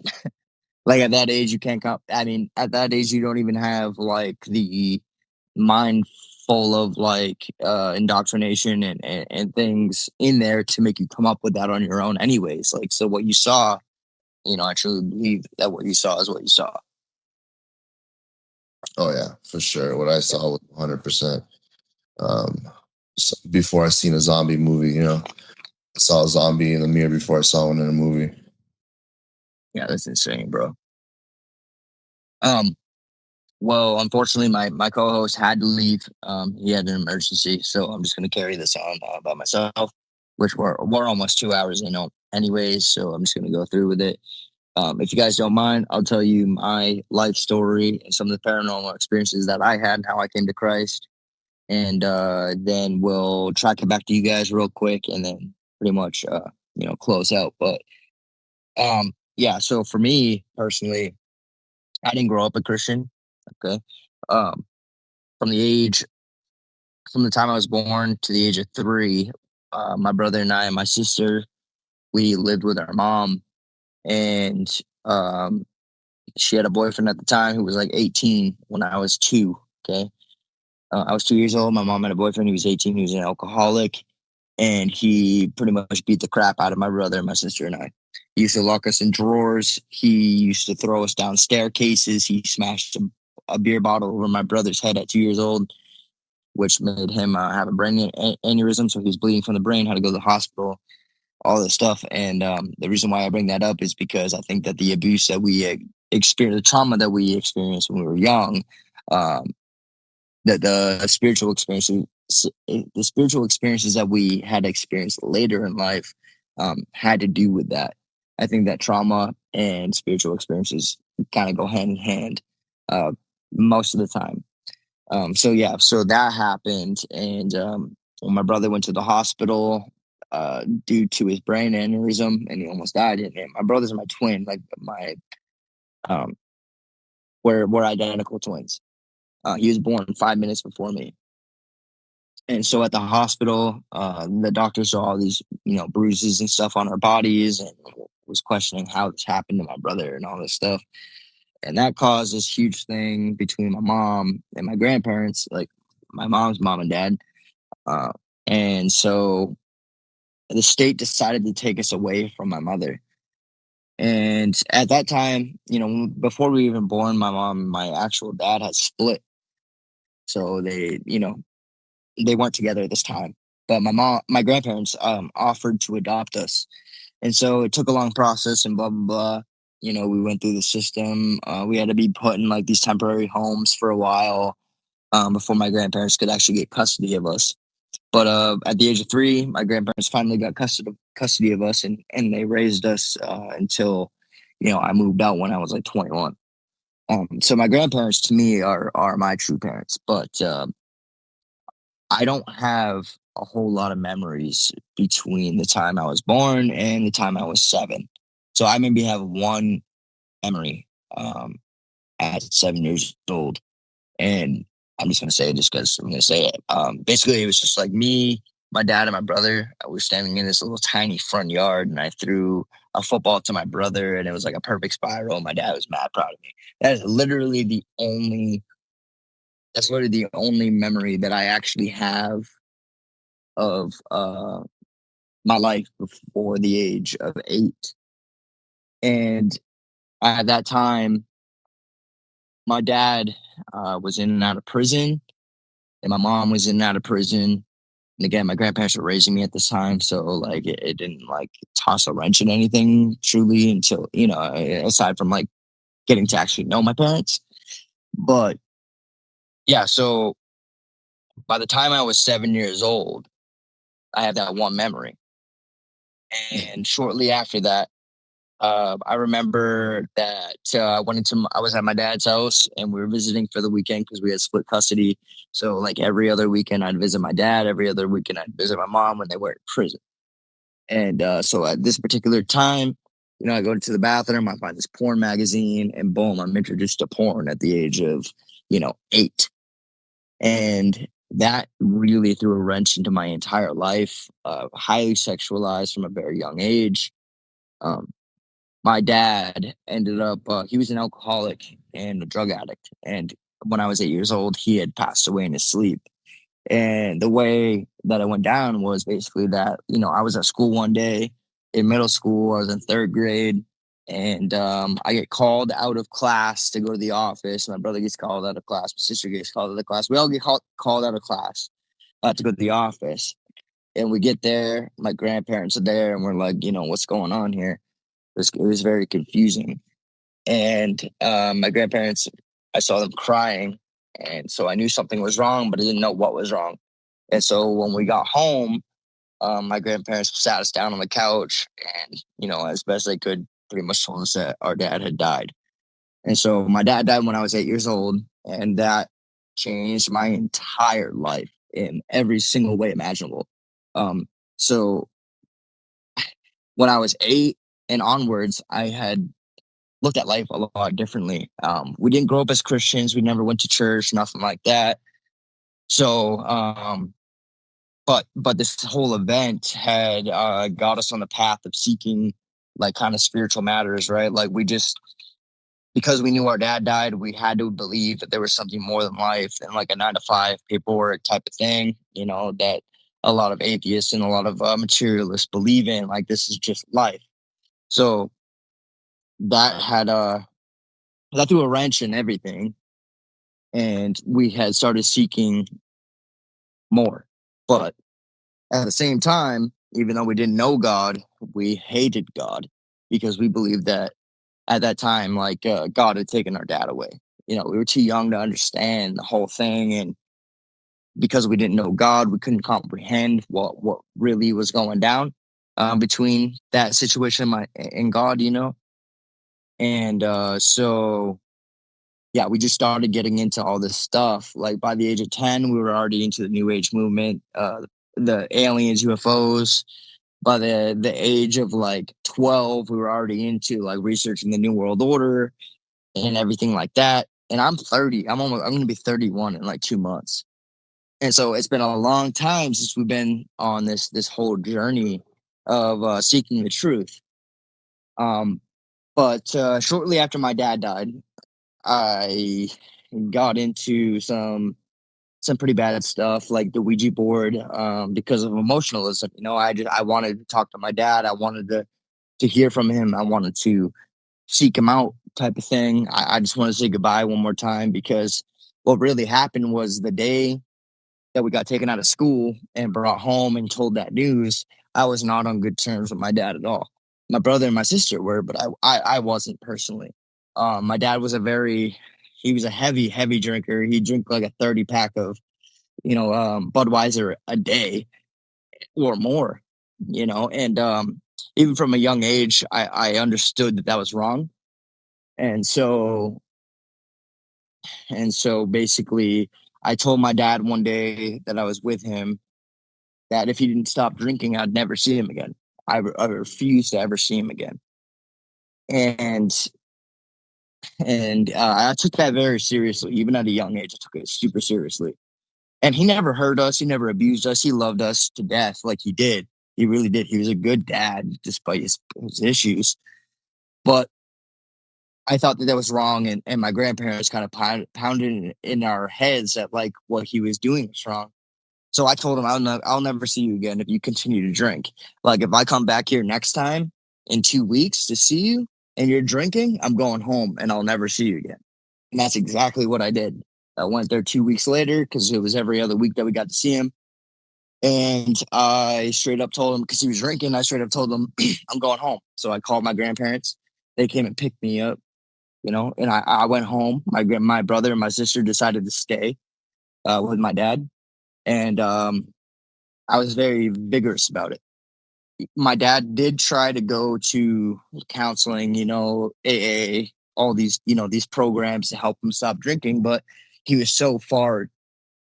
Like at that age, you can't come. I mean, at that age, you don't even have like the mind full of like indoctrination and things in there to make you come up with that on your own anyways. Like, so what you saw, I truly believe that what you saw is what you saw. Oh yeah, for sure. What I saw was 100%. Before I seen a zombie movie, I saw a zombie in the mirror before I saw one in a movie. Yeah, that's insane, bro. Well, unfortunately, my co-host had to leave. He had an emergency, so I'm just gonna carry this on by myself, which we're almost 2 hours in anyways. So I'm just gonna go through with it. If you guys don't mind, I'll tell you my life story and some of the paranormal experiences that I had and how I came to Christ, and then we'll track it back to you guys real quick, and then pretty much close out. But yeah. So for me personally, I didn't grow up a Christian. Okay. Um, from the time I was born to the age of 3, my brother and I and my sister, we lived with our mom, and she had a boyfriend at the time who was like 18 when I was 2. Okay. I was 2 years old. My mom had a boyfriend. He was 18. He was an alcoholic, and he pretty much beat the crap out of my brother, my sister, and I. He used to lock us in drawers. He used to throw us down staircases. He smashed a beer bottle over my brother's head at 2 years old, which made him have a brain aneurysm. So he was bleeding from the brain, had to go to the hospital, all this stuff. And the reason why I bring that up is because I think that the abuse that we experienced, the trauma that we experienced when we were young, that the spiritual experiences that we had experienced later in life had to do with that. I think that trauma and spiritual experiences kind of go hand in hand most of the time. So that happened, and when my brother went to the hospital due to his brain aneurysm, and he almost died. And my brother's my twin, like we're identical twins. He was born 5 minutes before me. And so at the hospital, the doctor saw all these, bruises and stuff on our bodies, and was questioning how this happened to my brother and all this stuff. And that caused this huge thing between my mom and my grandparents, like my mom's mom and dad. And so the state decided to take us away from my mother. And at that time, before we were even born, my mom and my actual dad had split. So they weren't together at this time. But my grandparents offered to adopt us. And so it took a long process and blah, blah, blah. We went through the system. We had to be put in like these temporary homes for a while before my grandparents could actually get custody of us. But at the age of 3, my grandparents finally got custody of us, and they raised us until, I moved out when I was like 21. So my grandparents to me are my true parents, but I don't have a whole lot of memories between the time I was born and the time I was 7. So I maybe have one memory at 7 years old. And I'm just going to say it just because I'm going to say it. Basically, it was just like me, my dad, and my brother. I was standing in this little tiny front yard, and I threw a football to my brother, and it was like a perfect spiral. My dad was mad proud of me. That is literally the only That's literally the only memory that I actually have of my life before the age of 8. And at that time, my dad was in and out of prison, and my mom was in and out of prison. And again, my grandparents were raising me at this time, so like it didn't like toss a wrench in anything truly until, aside from like getting to actually know my parents. But yeah, so by the time I was 7 years old, I had that one memory. And shortly after that, I remember that I was at my dad's house and we were visiting for the weekend because we had split custody. So like every other weekend I'd visit my dad. Every other weekend I'd visit my mom when they were in prison. And so at this particular time, I go into the bathroom, I find this porn magazine, and boom, I'm introduced to porn at the age of, 8. And that really threw a wrench into my entire life, highly sexualized from a very young age. My dad ended up, he was an alcoholic and a drug addict. And when I was 8 years old, he had passed away in his sleep. And the way that it went down was basically that, I was at school one day in middle school. I was in 3rd grade. And I get called out of class to go to the office. My brother gets called out of class. My sister gets called out of class. We all get called out of class to go to the office. And we get there. My grandparents are there. And we're like, what's going on here? It was very confusing. And my grandparents, I saw them crying. And so I knew something was wrong, but I didn't know what was wrong. And so when we got home, my grandparents sat us down on the couch and, as best they could, pretty much told us that our dad had died. And so my dad died when I was 8 years old, and that changed my entire life in every single way imaginable. So when I was 8 and onwards, I had looked at life a lot differently. We didn't grow up as Christians. We never went to church, nothing like that. So, but this whole event had got us on the path of seeking like kind of spiritual matters, right? Like because we knew our dad died, we had to believe that there was something more than life than like a 9-to-5 paperwork type of thing, that a lot of atheists and a lot of materialists believe in, like this is just life. So that had that threw a wrench in everything. And we had started seeking more. But at the same time, even though we didn't know God, we hated God because we believed that at that time, like God had taken our dad away. We were too young to understand the whole thing. And because we didn't know God, we couldn't comprehend what really was going down between that situation and God, And so yeah, we just started getting into all this stuff. Like by the age of 10, we were already into the New Age movement, the aliens, UFOs. By the age of like 12, we were already into like researching the New World Order and everything like that. And I'm 30. I'm going to be 31 in like 2 months. And so it's been a long time since we've been on this whole journey of seeking the truth. But shortly after my dad died, I got into some pretty bad stuff like the Ouija board because of emotionalism. I wanted to talk to my dad. I wanted to hear from him. I wanted to seek him out type of thing. I just want to say goodbye one more time because what really happened was the day that we got taken out of school and brought home and told that news, I was not on good terms with my dad at all. My brother and my sister were, but I wasn't personally. My dad was he was a heavy drinker. He'd drink like a 30 pack of, Budweiser a day or more, and even from a young age, I understood that was wrong. And so basically I told my dad one day that I was with him that if he didn't stop drinking, I'd never see him again. I refused to ever see him again. And I took that very seriously. Even at a young age, I took it super seriously. And he never hurt us. He never abused us. He loved us to death like he did. He really did. He was a good dad despite his issues. But I thought that was wrong, and my grandparents kind of pounded in our heads that like what he was doing was wrong. So I told him, I'll never see you again if you continue to drink. Like if I come back here next time in 2 weeks to see you and you're drinking, I'm going home and I'll never see you again. And that's exactly what I did. I went there 2 weeks later because it was every other week that we got to see him. And I straight up told him, because he was drinking, I straight up told him, I'm going home. So I called my grandparents. They came and picked me up, and I went home. My brother and my sister decided to stay with my dad. And I was very vigorous about it. My dad did try to go to counseling, AA, all these, these programs to help him stop drinking, but he was so far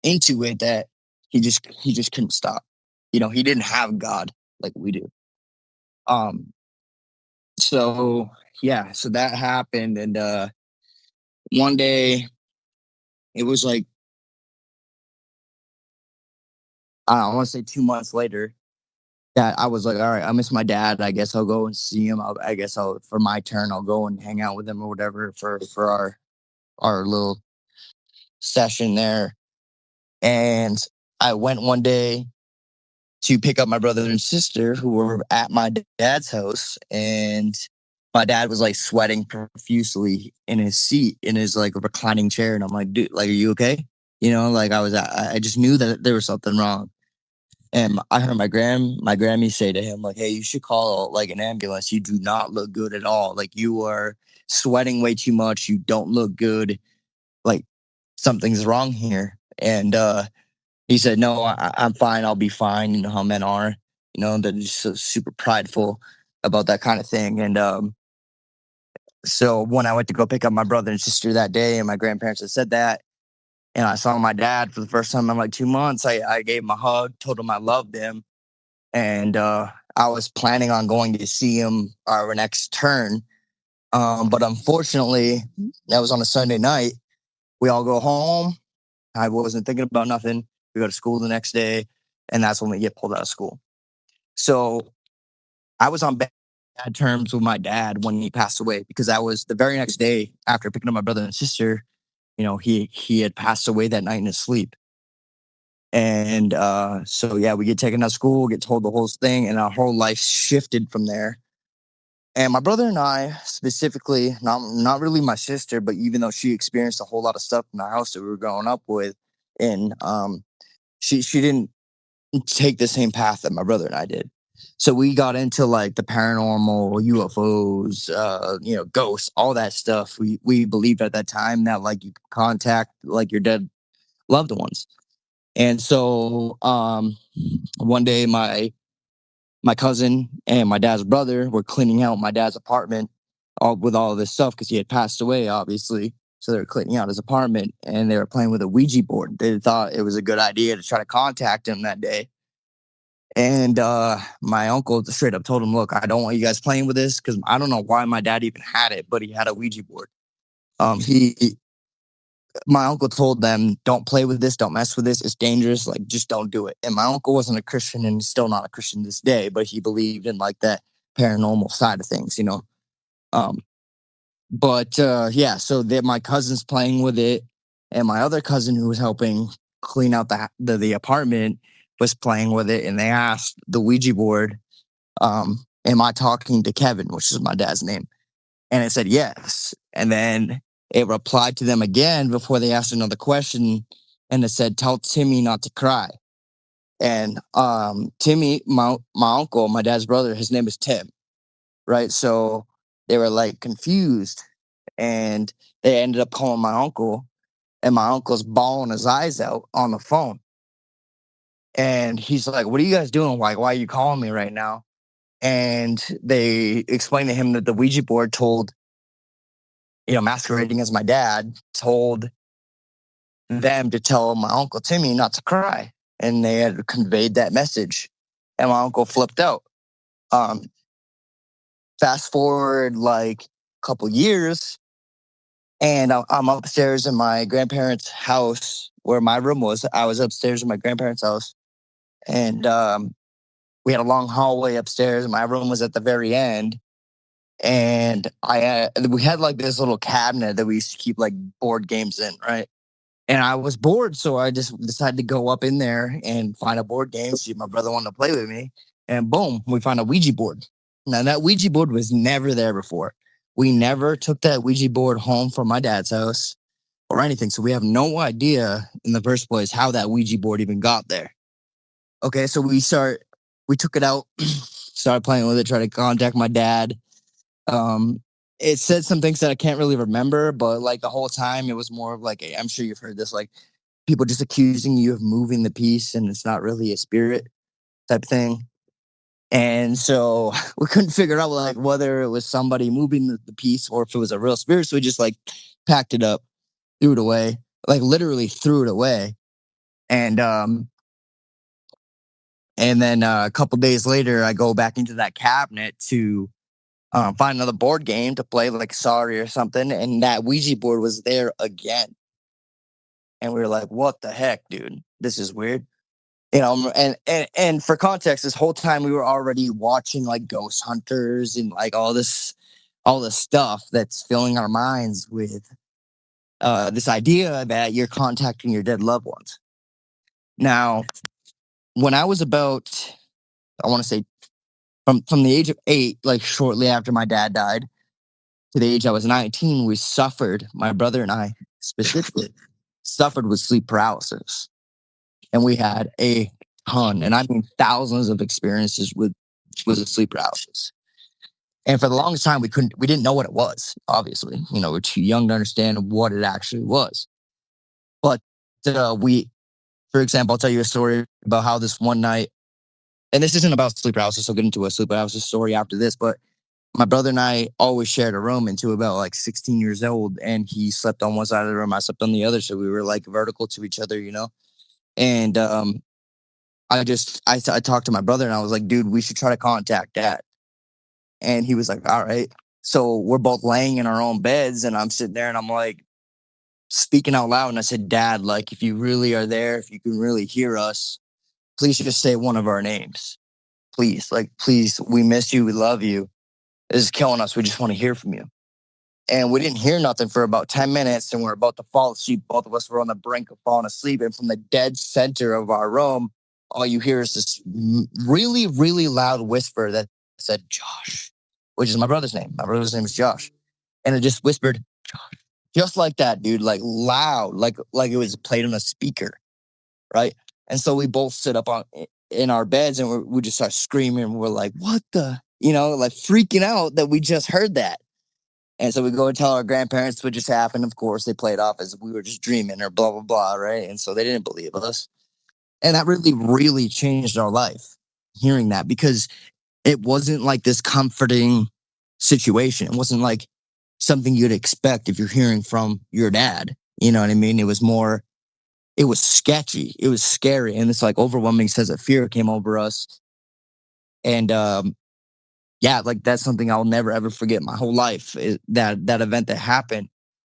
into it that he just couldn't stop. He didn't have God like we do. Um, so yeah, so that happened, and one day it was like I want to say 2 months later that I was like, all right, I miss my dad. I guess I'll go and see him. I guess for my turn, I'll go and hang out with him or whatever for our little session there. And I went one day to pick up my brother and sister who were at my dad's house, and my dad was like sweating profusely in his seat in his like reclining chair, and I'm like, dude, like, are you okay? Like I just knew that there was something wrong. And I heard my Grammy say to him, like, hey, you should call like an ambulance. You do not look good at all. Like you are sweating way too much. You don't look good. Like something's wrong here. And he said, no, I'm fine. I'll be fine. You know how men are, they're just so super prideful about that kind of thing. And so when I went to go pick up my brother and sister that day, and my grandparents had said that, and I saw my dad for the first time in like 2 months, I gave him a hug, told him I loved him. And I was planning on going to see him our next turn. But unfortunately, that was on a Sunday night. We all go home. I wasn't thinking about nothing. We go to school the next day, and that's when we get pulled out of school. So I was on bad terms with my dad when he passed away, because that was the very next day after picking up my brother and sister. He had passed away that night in his sleep. And so, yeah, we get taken out of school, get told the whole thing, and our whole life shifted from there. And my brother and I, specifically, not really my sister, but even though she experienced a whole lot of stuff in the house that we were growing up with, and she didn't take the same path that my brother and I did. So we got into like the paranormal, UFOs, ghosts, all that stuff. We believed at that time that like you could contact like your dead loved ones. And so one day my cousin and my dad's brother were cleaning out my dad's apartment with all of this stuff, because he had passed away, obviously. So they were cleaning out his apartment, and they were playing with a Ouija board. They thought it was a good idea to try to contact him that day. And my uncle straight up told him, look, I don't want you guys playing with this, because I don't know why my dad even had it, but he had a Ouija board. My uncle told them, don't play with this, don't mess with this, it's dangerous, like just don't do it. And my uncle wasn't a Christian, and he's still not a Christian this day, but he believed in like that paranormal side of things, yeah, so my cousin's playing with it, and my other cousin who was helping clean out the apartment was playing with it, and they asked the Ouija board, am I talking to Kevin, which is my dad's name? And it said yes. And then it replied to them again before they asked another question, and it said, tell Timmy not to cry. And Timmy, my uncle, my dad's brother, his name is Tim, right? So they were like confused, and they ended up calling my uncle, and my uncle's bawling his eyes out on the phone. And he's like, what are you guys doing? Why are you calling me right now? And they explained to him that the Ouija board told, masquerading as my dad, told them to tell my uncle Timmy not to cry. And they had conveyed that message. And my uncle flipped out. Fast forward like a couple years, and I'm upstairs in my grandparents' house where my room was. I was upstairs in my grandparents' house. And we had a long hallway upstairs, and my room was at the very end. And we had like this little cabinet that we used to keep like board games in, right? And I was bored, so I just decided to go up in there and find a board game, see if my brother wanted to play with me. And boom, we found a Ouija board. Now, that Ouija board was never there before. We never took that Ouija board home from my dad's house or anything. So we have no idea in the first place how that Ouija board even got there. Okay, so we took it out, started playing with it, tried to contact my dad. It said some things that I can't really remember, but like the whole time it was more of like, I'm sure you've heard this, like people just accusing you of moving the piece and it's not really a spirit type thing. And so we couldn't figure out like whether it was somebody moving the piece or if it was a real spirit. So we just like packed it up, threw it away, like literally threw it away. And then a couple days later, I go back into that cabinet to find another board game to play, like Sorry or something, and that Ouija board was there again. And we were like, "What the heck, dude? This is weird." You know, and for context, this whole time we were already watching like Ghost Hunters and like all this stuff that's filling our minds with this idea that you're contacting your dead loved ones. Now, when I was about, I want to say, from the age of 8, like shortly after my dad died, to the age I was 19, we suffered, my brother and I specifically, suffered with sleep paralysis. And we had a ton, and I mean thousands of experiences with sleep paralysis. And for the longest time, we didn't know what it was, obviously. You know, we're too young to understand what it actually was. But for example, I'll tell you a story about how this one night, and this isn't about sleep paralysis, I'll get into a sleep paralysis story after this, but my brother and I always shared a room until about like 16 years old, and he slept on one side of the room, I slept on the other, so we were like vertical to each other, you know. And I talked to my brother, and I was like, "Dude, we should try to contact Dad." And he was like, "All right." So we're both laying in our own beds, and I'm sitting there, and I'm like speaking out loud, and I said, "Dad, like if you really are there, if you can really hear us, please just say one of our names, please. Like, please, we miss you, we love you. This is killing us. We just want to hear from you." And we didn't hear nothing for about 10 minutes, and we're about to fall asleep. Both of us were on the brink of falling asleep. And from the dead center of our room, all you hear is this really, really loud whisper that said, "Josh," which is my brother's name. My brother's name is Josh. And it just whispered, "Josh," just like that, dude, like loud, like it was played on a speaker, right? And so we both sit up in our beds, and we just start screaming. And we're like, "What the," like freaking out that we just heard that. And so we go and tell our grandparents what just happened. Of course, they played off as we were just dreaming or blah, blah, blah, right? And so they didn't believe us. And that really, really changed our life, hearing that, because it wasn't like this comforting situation. It wasn't like something you'd expect if you're hearing from your dad. You know what I mean? It was sketchy. It was scary. And this like overwhelming sense of fear came over us. And yeah, like that's something I'll never ever forget my whole life. That event that happened.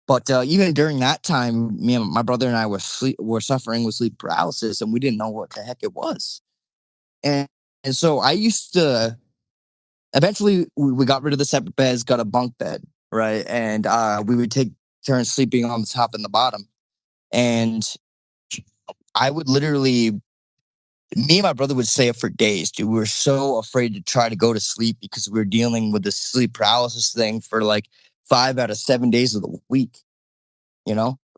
But even during that time, me and my brother and I were suffering with sleep paralysis, and we didn't know what the heck it was. And so I used to. Eventually, we got rid of the separate beds, got a bunk bed, right? And we would take turns sleeping on the top and the bottom. And I would literally. Me and my brother would stay up for days, dude. We were so afraid to try to go to sleep because we were dealing with this sleep paralysis thing for like 5 out of 7 days of the week.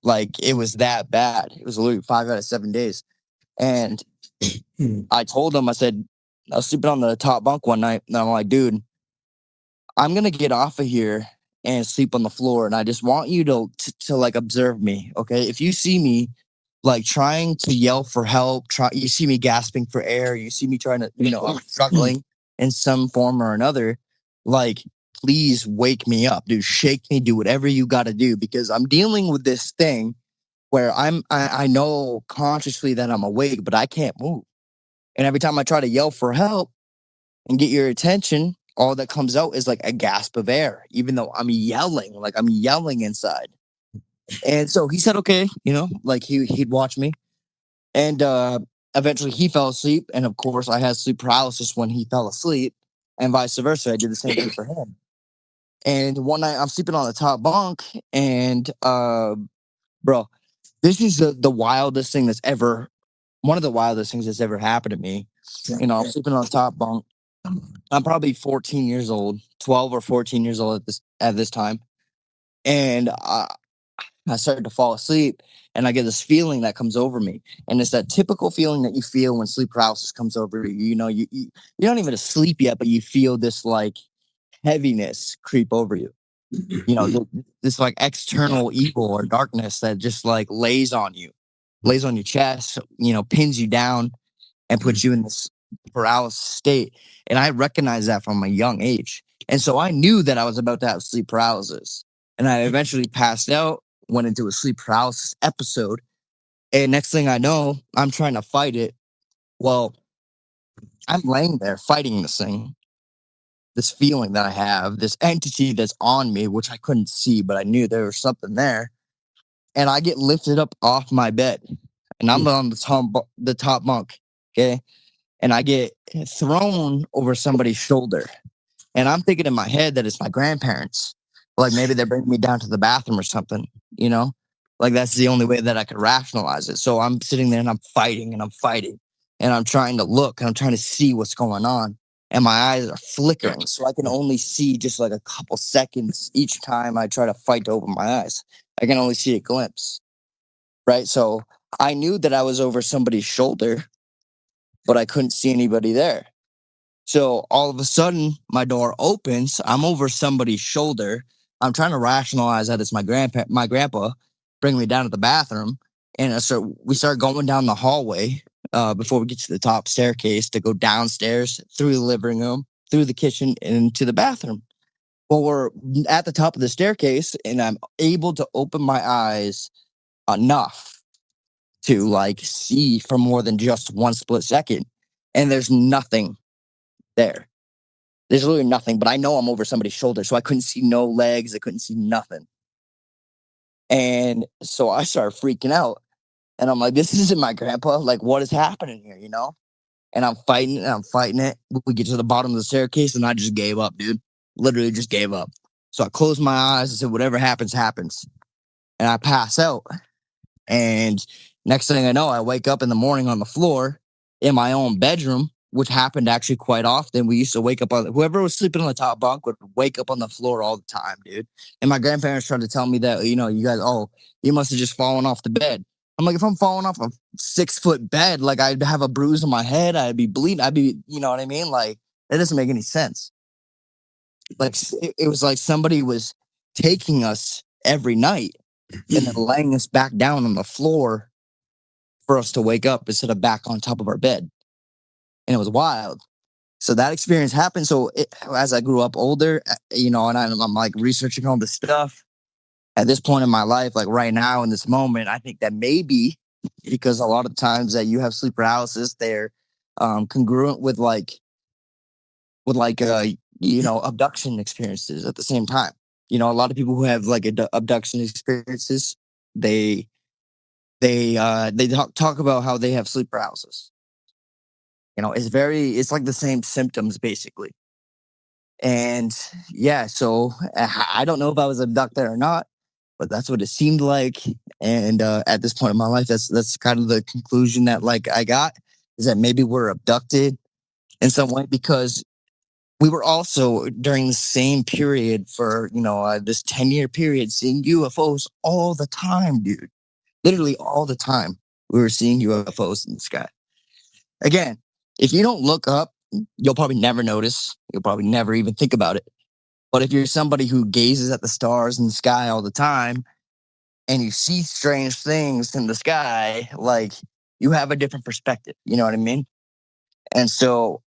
Like it was that bad. It was literally 5 out of 7 days. And I told him, I said, I was sleeping on the top bunk one night, and I'm like, "Dude, I'm going to get off of here and sleep on the floor. And I just want you to like observe me. Okay. If you see me like trying to yell for help, you see me gasping for air, you see me trying to, I'm struggling in some form or another, like, please wake me up, dude. Shake me, do whatever you got to do, because I'm dealing with this thing where I know consciously that I'm awake, but I can't move. And every time I try to yell for help and get your attention, all that comes out is like a gasp of air, even though I'm yelling inside." And so he said, "Okay," like he'd watch me. And eventually he fell asleep. And of course, I had sleep paralysis when he fell asleep, and vice versa. I did the same thing for him. And one night I'm sleeping on the top bunk, and bro, this is the wildest thing that's ever, one of the wildest things that's ever happened to me. You know, I'm sleeping on the top bunk. I'm probably 14 years old, 12 or 14 years old at this time. And I started to fall asleep, and I get this feeling that comes over me. And it's that typical feeling that you feel when sleep paralysis comes over you. You know, you're not even asleep yet, but you feel this like heaviness creep over you. You know, this like external evil or darkness that just like lays on your chest, you know, pins you down and puts you in this paralysis state. And I recognized that from a young age. And so I knew that I was about to have sleep paralysis. And I eventually passed out, went into a sleep paralysis episode. And next thing I know, I'm trying to fight it. Well, I'm laying there fighting this thing, this feeling that I have, this entity that's on me, which I couldn't see, but I knew there was something there. And I get lifted up off my bed, and I'm on the top bunk. Okay. And I get thrown over somebody's shoulder. And I'm thinking in my head that it's my grandparents. Like maybe they're bringing me down to the bathroom or something, you know? Like that's the only way that I could rationalize it. So I'm sitting there and I'm fighting and I'm fighting. And I'm trying to look and I'm trying to see what's going on. And my eyes are flickering. So I can only see just like a couple seconds each time I try to fight to open my eyes. I can only see a glimpse. Right. So I knew that I was over somebody's shoulder, but I couldn't see anybody there. So all of a sudden, my door opens. I'm over somebody's shoulder. I'm trying to rationalize that it's my grandpa, bringing me down to the bathroom. And we start going down the hallway before we get to the top staircase to go downstairs through the living room, through the kitchen, and into the bathroom. Well, we're at the top of the staircase, and I'm able to open my eyes enough to like see for more than just one split second. And there's nothing there. There's literally nothing, but I know I'm over somebody's shoulder, so I couldn't see no legs. I couldn't see nothing. And so I started freaking out. And I'm like, this isn't my grandpa. Like, what is happening here, you know? And I'm fighting it. We get to the bottom of the staircase, and I just gave up, dude. Literally just gave up. So I closed my eyes and said, whatever happens, happens. And I pass out. And next thing I know, I wake up in the morning on the floor in my own bedroom, which happened actually quite often. We used to wake up on whoever was sleeping on the top bunk would wake up on the floor all the time, dude. And my grandparents tried to tell me that, you know, you guys, you must have just fallen off the bed. I'm like, if I'm falling off a 6-foot bed, like I'd have a bruise on my head, I'd be bleeding, you know what I mean? Like, that doesn't make any sense. Like, it was like somebody was taking us every night and then laying us back down on the floor for us to wake up instead of back on top of our bed. And it was wild. So that experience happened. So as I grew up older, you know, and I'm like researching all this stuff at this point in my life, like right now in this moment, I think that maybe because a lot of times that you have sleep paralysis, they're congruent with you know, abduction experiences at the same time. You know, a lot of people who have like abduction experiences, they talk about how they have sleep paralysis. You know, it's like the same symptoms basically. And yeah, so I don't know if I was abducted or not, but that's what it seemed like. And at this point in my life, that's kind of the conclusion that like I got, is that maybe we're abducted in some way, because we were also during the same period for, you know, this 10-year period seeing UFOs all the time, dude. Literally all the time we were seeing UFOs in the sky. Again, if you don't look up, you'll probably never notice. You'll probably never even think about it. But if you're somebody who gazes at the stars in the sky all the time and you see strange things in the sky, like you have a different perspective. You know what I mean? And so,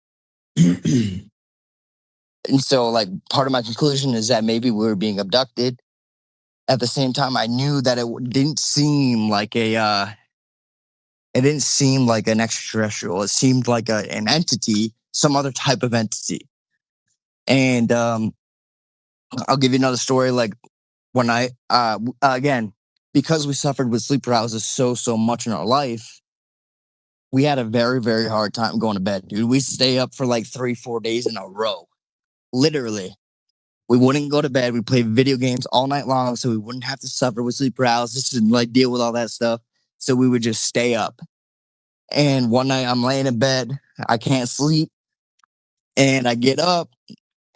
like part of my conclusion is that maybe we were being abducted. At the same time, I knew that it didn't seem like an extraterrestrial. It seemed like an entity, some other type of entity. And I'll give you another story. Like when I, again, because we suffered with sleep paralysis so much in our life, we had a very, very hard time going to bed, dude. We stay up for like 3-4 days in a row, literally. We wouldn't go to bed. We played video games all night long, so we wouldn't have to suffer with sleep paralysis and like deal with all that stuff. So we would just stay up. And one night I'm laying in bed, I can't sleep, and I get up,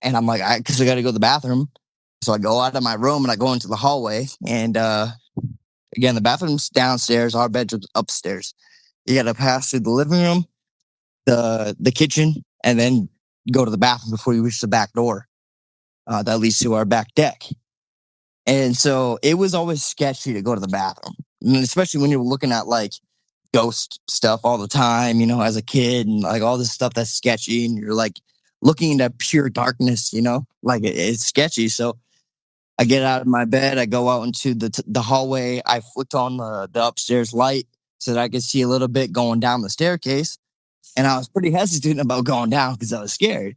and I'm like, because I got to go to the bathroom. So I go out of my room and I go into the hallway, and again, the bathroom's downstairs, our bedroom's upstairs. You got to pass through the living room, the kitchen, and then go to the bathroom before you reach the back door. That leads to our back deck. And so it was always sketchy to go to the bathroom, and especially when you're looking at like ghost stuff all the time, you know, as a kid, and like all this stuff that's sketchy, and you're like looking into pure darkness, you know, like it's sketchy. So I get out of my bed, I go out into the hallway, I flicked on the upstairs light so that I could see a little bit going down the staircase. And I was pretty hesitant about going down because I was scared.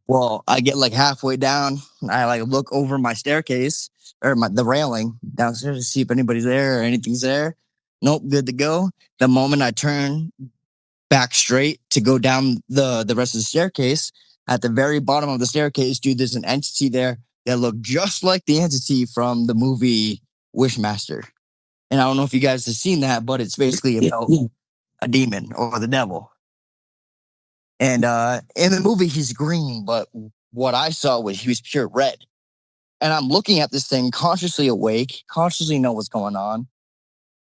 Well, I get like halfway down, and I like look over my staircase or the railing downstairs to see if anybody's there or anything's there. Nope, good to go. The moment I turn back straight to go down the rest of the staircase, at the very bottom of the staircase, dude, there's an entity there that looked just like the entity from the movie Wishmaster. And I don't know if you guys have seen that, but it's basically about a demon or the devil. And in the movie, he's green, but what I saw was he was pure red. And I'm looking at this thing, consciously awake, consciously know what's going on.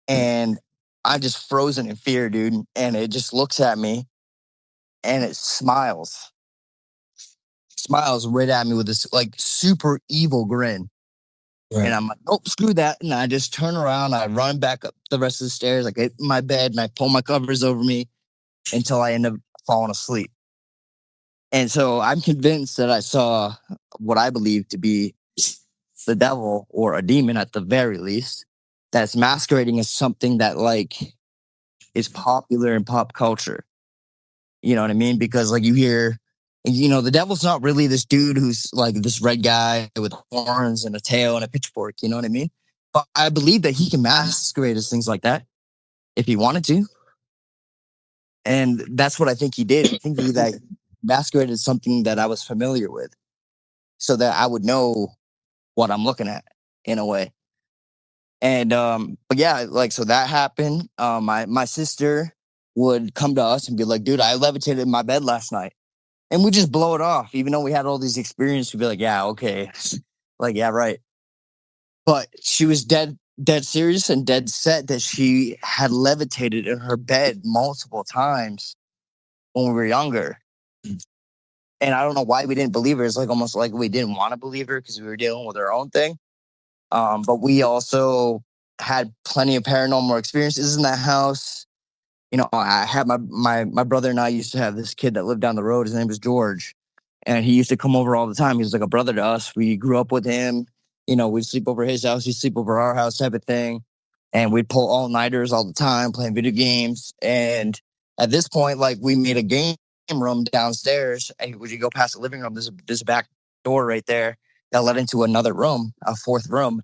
And I'm just frozen in fear, dude. And it just looks at me and it smiles right at me with this like super evil grin. Right. And I'm like, oh, screw that. And I just turn around, I run back up the rest of the stairs, I get in my bed and I pull my covers over me until I end up falling asleep. And so I'm convinced that I saw what I believe to be the devil or a demon at the very least, that's masquerading as something that like is popular in pop culture. You know what I mean? Because like you hear, you know, the devil's not really this dude who's like this red guy with horns and a tail and a pitchfork. You know what I mean? But I believe that he can masquerade as things like that if he wanted to. And that's what I think he did. I think he like masqueraded as something that I was familiar with so that I would know what I'm looking at in a way. And but yeah, like so that happened. My sister would come to us and be like, dude, I levitated in my bed last night. And we just blow it off, even though we had all these experiences. We'd be like, yeah, okay. Like, yeah, right. But she was dead serious and dead set that she had levitated in her bed multiple times when we were younger. And I don't know why we didn't believe her. It's like almost like we didn't want to believe her because we were dealing with our own thing. But we also had plenty of paranormal experiences in that house. You know, I had my brother and I used to have this kid that lived down the road. His name was George. And he used to come over all the time. He was like a brother to us. We grew up with him. You know, we'd sleep over his house. He'd sleep over our house type of thing. And we'd pull all-nighters all the time, playing video games. And at this point, like, we made a game room downstairs. And when you go past the living room, there's a back door right there that led into another room, a fourth room.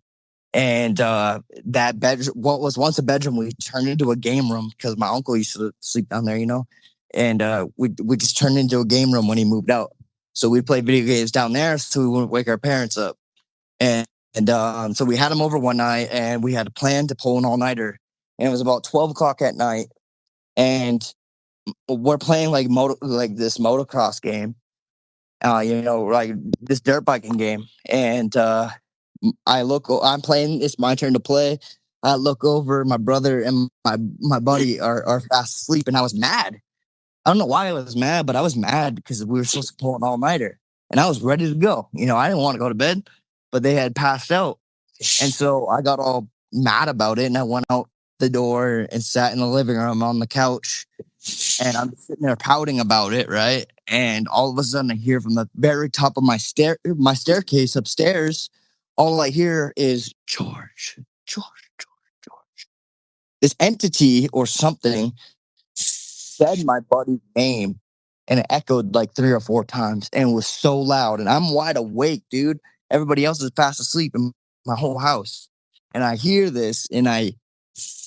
And that bedroom, what was once a bedroom, we turned into a game room because my uncle used to sleep down there, you know. And we just turned into a game room when he moved out. So we played video games down there so we wouldn't wake our parents up. And so we had him over one night and we had a plan to pull an all-nighter. And it was about 12 o'clock at night. And we're playing like this motocross game, you know, like this dirt biking game. And I'm playing, it's my turn to play. I look over, my brother and my buddy are fast asleep, and I was mad. I don't know why I was mad, but I was mad because we were supposed to pull an all-nighter. And I was ready to go. You know, I didn't want to go to bed, but they had passed out. And so I got all mad about it, and I went out the door and sat in the living room on the couch. And I'm sitting there pouting about it, right? And all of a sudden I hear from the very top of my staircase upstairs, all I hear is George. This entity or something said my buddy's name, and it echoed like 3 or 4 times, and it was so loud. And I'm wide awake, dude. Everybody else is fast asleep in my whole house. And I hear this, and I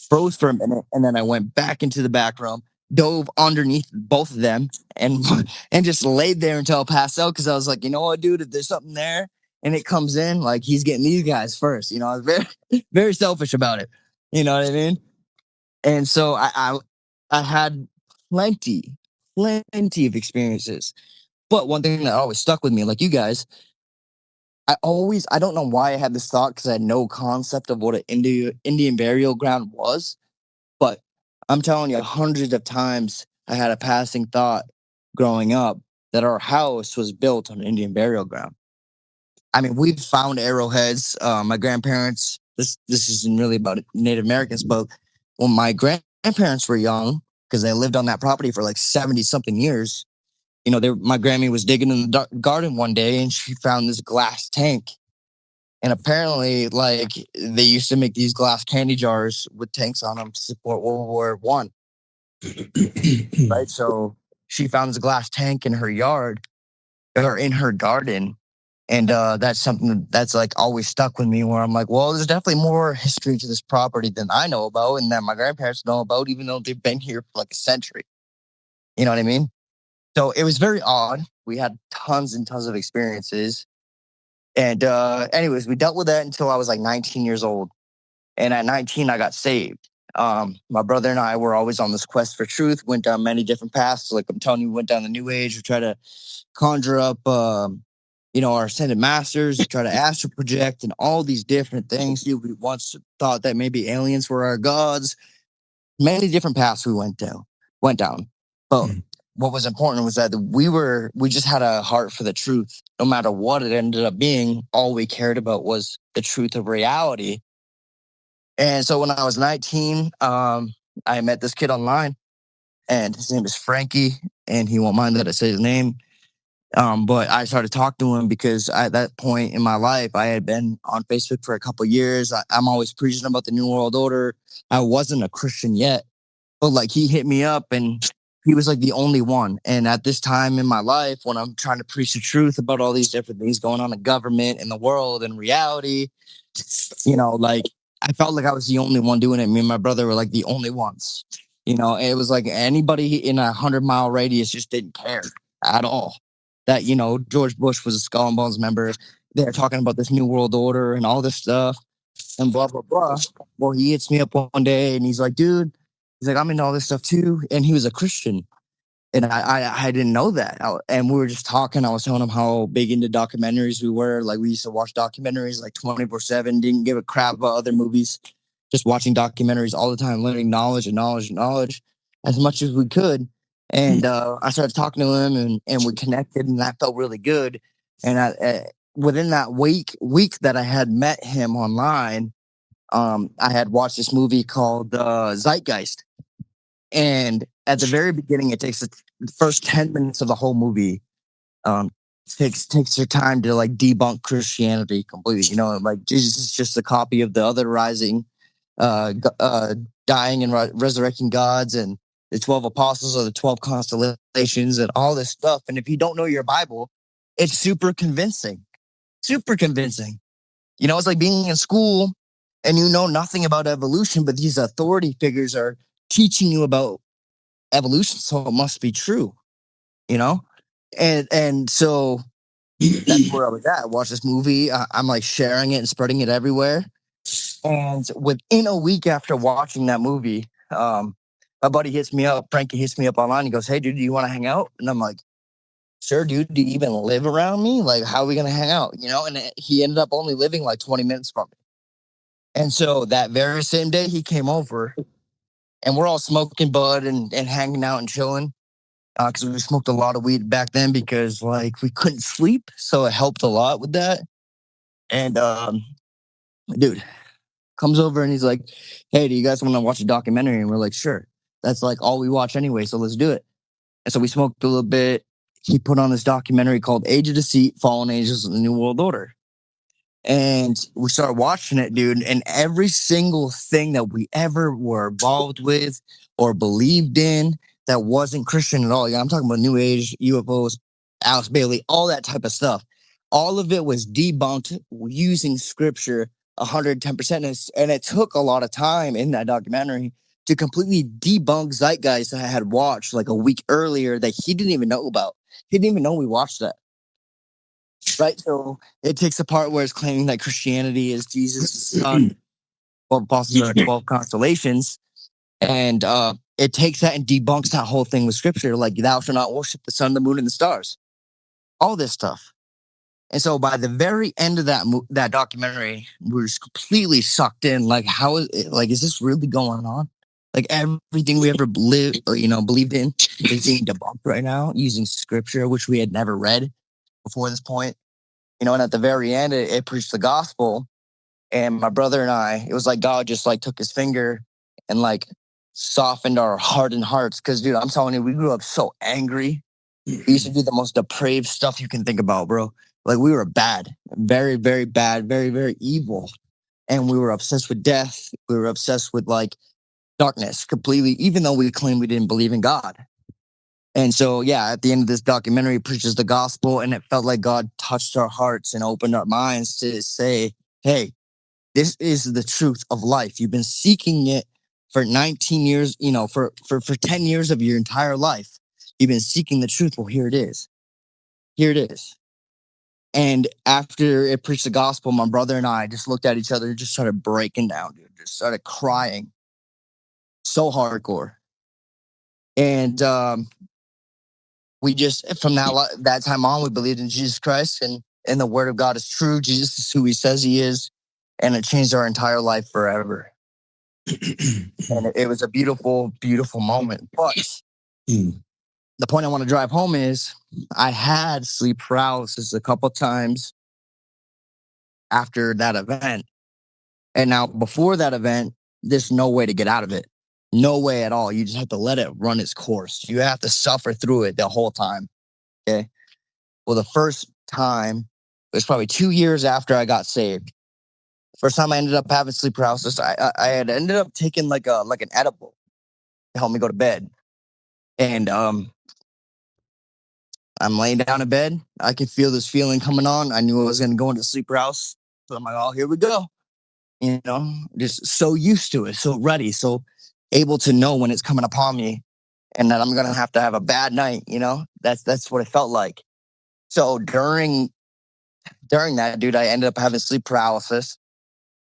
froze for a minute, and then I went back into the back room, dove underneath both of them, and just laid there until I passed out because I was like, you know what, dude, if there's something there, and it comes in like he's getting these guys first. You know, I was very, very selfish about it. You know what I mean? And so I had plenty of experiences. But one thing that always stuck with me, like you guys, I don't know why I had this thought because I had no concept of what an Indian burial ground was. But I'm telling you, hundreds of times I had a passing thought growing up that our house was built on an Indian burial ground. I mean, we've found arrowheads. My grandparents, this isn't really about Native Americans, but when my grandparents were young, because they lived on that property for like 70 something years, you know, my Grammy was digging in the garden one day and she found this glass tank. And apparently, like, they used to make these glass candy jars with tanks on them to support World War One. Right? So she found this glass tank in her yard or in her garden. And that's something that's like always stuck with me where I'm like, well, there's definitely more history to this property than I know about and that my grandparents know about, even though they've been here for like a century. You know what I mean? So it was very odd. We had tons and tons of experiences. And anyways, we dealt with that until I was like 19 years old. And at 19, I got saved. My brother and I were always on this quest for truth, went down many different paths. Like I'm telling you, we went down the New Age. We tried to conjure up, you know, our ascended masters, try to astral project and all these different things. We once thought that maybe aliens were our gods. Many different paths we went down. But what was important was that we just had a heart for the truth. No matter what it ended up being, all we cared about was the truth of reality. And so when I was 19, I met this kid online, and his name is Frankie, and he won't mind that I say his name. But I started talking to him because at that point in my life, I had been on Facebook for a couple of years. I'm always preaching about the New World Order. I wasn't a Christian yet, but like he hit me up and he was like the only one. And at this time in my life, when I'm trying to preach the truth about all these different things going on in government, in the world, and reality, you know, like I felt like I was the only one doing it. Me and my brother were like the only ones. You know, it was like anybody in a 100-mile radius just didn't care at all. That, you know, George Bush was a Skull and Bones member. They're talking about this New World Order and all this stuff and blah, blah, blah. Well, he hits me up one day and he's like, dude, he's like, I'm into all this stuff too. And he was a Christian. And I didn't know that. And we were just talking. I was telling him how big into documentaries we were. Like we used to watch documentaries like 24/7. Didn't give a crap about other movies. Just watching documentaries all the time, learning knowledge as much as we could. And I started talking to him and we connected and that felt really good. And within that week that I had met him online, I had watched this movie called Zeitgeist. And at the very beginning, it takes the first 10 minutes of the whole movie. Takes your time to like debunk Christianity completely. You know, like Jesus is just a copy of the other rising, dying and resurrecting gods, and the 12 apostles are the 12 constellations and all this stuff. And if you don't know your Bible, it's super convincing. Super convincing. You know, it's like being in school and you know nothing about evolution, but these authority figures are teaching you about evolution, so it must be true, you know? And so that's where I was at. I watched this movie. I'm like sharing it and spreading it everywhere. And within a week after watching that movie, my buddy hits me up, Frankie hits me up online. He goes, hey, dude, do you want to hang out? And I'm like, sure, dude. Do you even live around me? Like, how are we going to hang out? You know? And he ended up only living like 20 minutes from me. And so that very same day he came over and we're all smoking bud and hanging out and chilling. Because we smoked a lot of weed back then because like we couldn't sleep. So it helped a lot with that. And dude comes over and he's like, hey, do you guys want to watch a documentary? And we're like, sure. That's like all we watch anyway. So let's do it. And so we smoked a little bit. He put on this documentary called Age of Deceit, Fallen Angels in the New World Order. And we started watching it, dude. And every single thing that we ever were involved with or believed in that wasn't Christian at all. Yeah, I'm talking about New Age, UFOs, Alice Bailey, all that type of stuff. All of it was debunked using scripture 110%. And it took a lot of time in that documentary to completely debunk Zeitgeist that I had watched like a week earlier that he didn't even know about. He didn't even know we watched that. right? So it takes a part where it's claiming that Christianity is Jesus' son, 12 apostles are 12 constellations. And it takes that and debunks that whole thing with scripture, like thou shalt not worship the sun, the moon, and the stars. All this stuff. And so by the very end of that documentary, we were just completely sucked in. Like, is this really going on? Like everything we ever lived or, believed in is being debunked right now using scripture, which we had never read before this point. And at the very end, it preached the gospel. And my brother and I, it was like God just like took his finger and like softened our hardened hearts. Because, dude, I'm telling you, we grew up so angry. We used to do the most depraved stuff you can think about, bro. Like we were bad, very, very bad, very, very evil. And we were obsessed with death. We were obsessed with like darkness completely, even though we claimed we didn't believe in God. And so, yeah, at the end of this documentary, it preaches the gospel, and it felt like God touched our hearts and opened our minds to say, hey, this is the truth of life. You've been seeking it for 19 years, for 10 years of your entire life. You've been seeking the truth. Well, here it is. Here it is. And after it preached the gospel, my brother and I just looked at each other and just started breaking down, dude. Just started crying. So hardcore. And we just, from that time on, we believed in Jesus Christ, and the word of God is true. Jesus is who he says he is. And it changed our entire life forever. And it was a beautiful, beautiful moment. But the point I want to drive home is I had sleep paralysis a couple times after that event. And now before that event, there's no way to get out of it. No way at all. You just have to let it run its course. You have to suffer through it the whole time. Okay. Well, the first time, it was probably 2 years after I got saved. First time I ended up having sleep paralysis, I had ended up taking like an edible to help me go to bed. And I'm laying down in bed. I could feel this feeling coming on. I knew I was going to go into sleep paralysis. So I'm like, oh, here we go. Just so used to it, so ready, so able to know when it's coming upon me and that I'm going to have a bad night. That's what it felt like. So during that, dude, I ended up having sleep paralysis.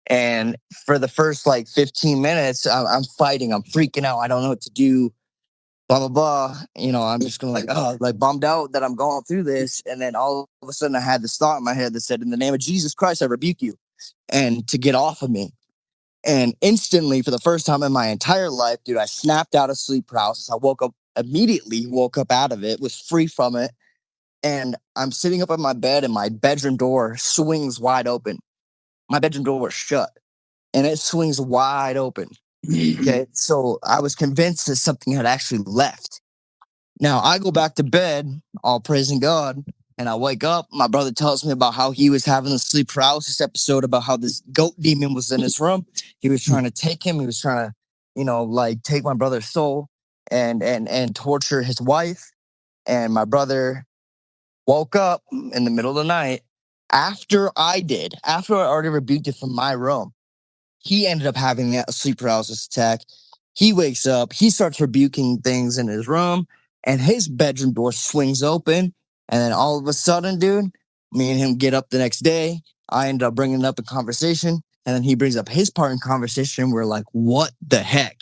And for the first like 15 minutes, I'm fighting. I'm freaking out. I don't know what to do. Blah, blah, blah. I'm just going to like bummed out that I'm going through this. And then all of a sudden I had this thought in my head that said, in the name of Jesus Christ, I rebuke you. And to get off of me. And instantly, for the first time in my entire life, dude, I snapped out of sleep paralysis. I woke up out of it, was free from it. And I'm sitting up in my bed and my bedroom door swings wide open. My bedroom door was shut and it swings wide open. Okay. So I was convinced that something had actually left. Now I go back to bed, all praising God, and I wake up. My brother tells me about how he was having a sleep paralysis episode, about how this goat demon was in his room. He was trying to take him. He was trying to, take my brother's soul and torture his wife. And my brother woke up in the middle of the night after I already rebuked it from my room. He ended up having that sleep paralysis attack. He wakes up, he starts rebuking things in his room, and his bedroom door swings open. And then all of a sudden, dude, me and him get up the next day. I end up bringing it up in conversation, and then he brings up his part in conversation. We're like, what the heck?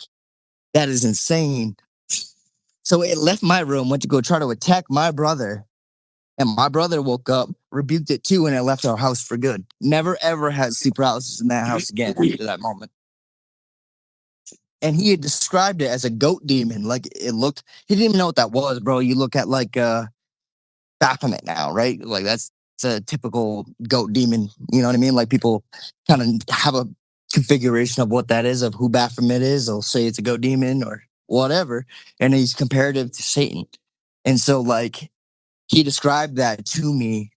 That is insane. So it left my room, went to go try to attack my brother. And my brother woke up, rebuked it too, and it left our house for good. Never, ever had sleep paralysis in that house again after that moment. And he had described it as a goat demon. Like he didn't even know what that was, bro. You look at like Baphomet now, right? Like that's a typical goat demon. You know what I mean? Like people kind of have a configuration of what that is, of who Baphomet is. They'll say it's a goat demon or whatever. And he's comparative to Satan. And so like, he described that to me,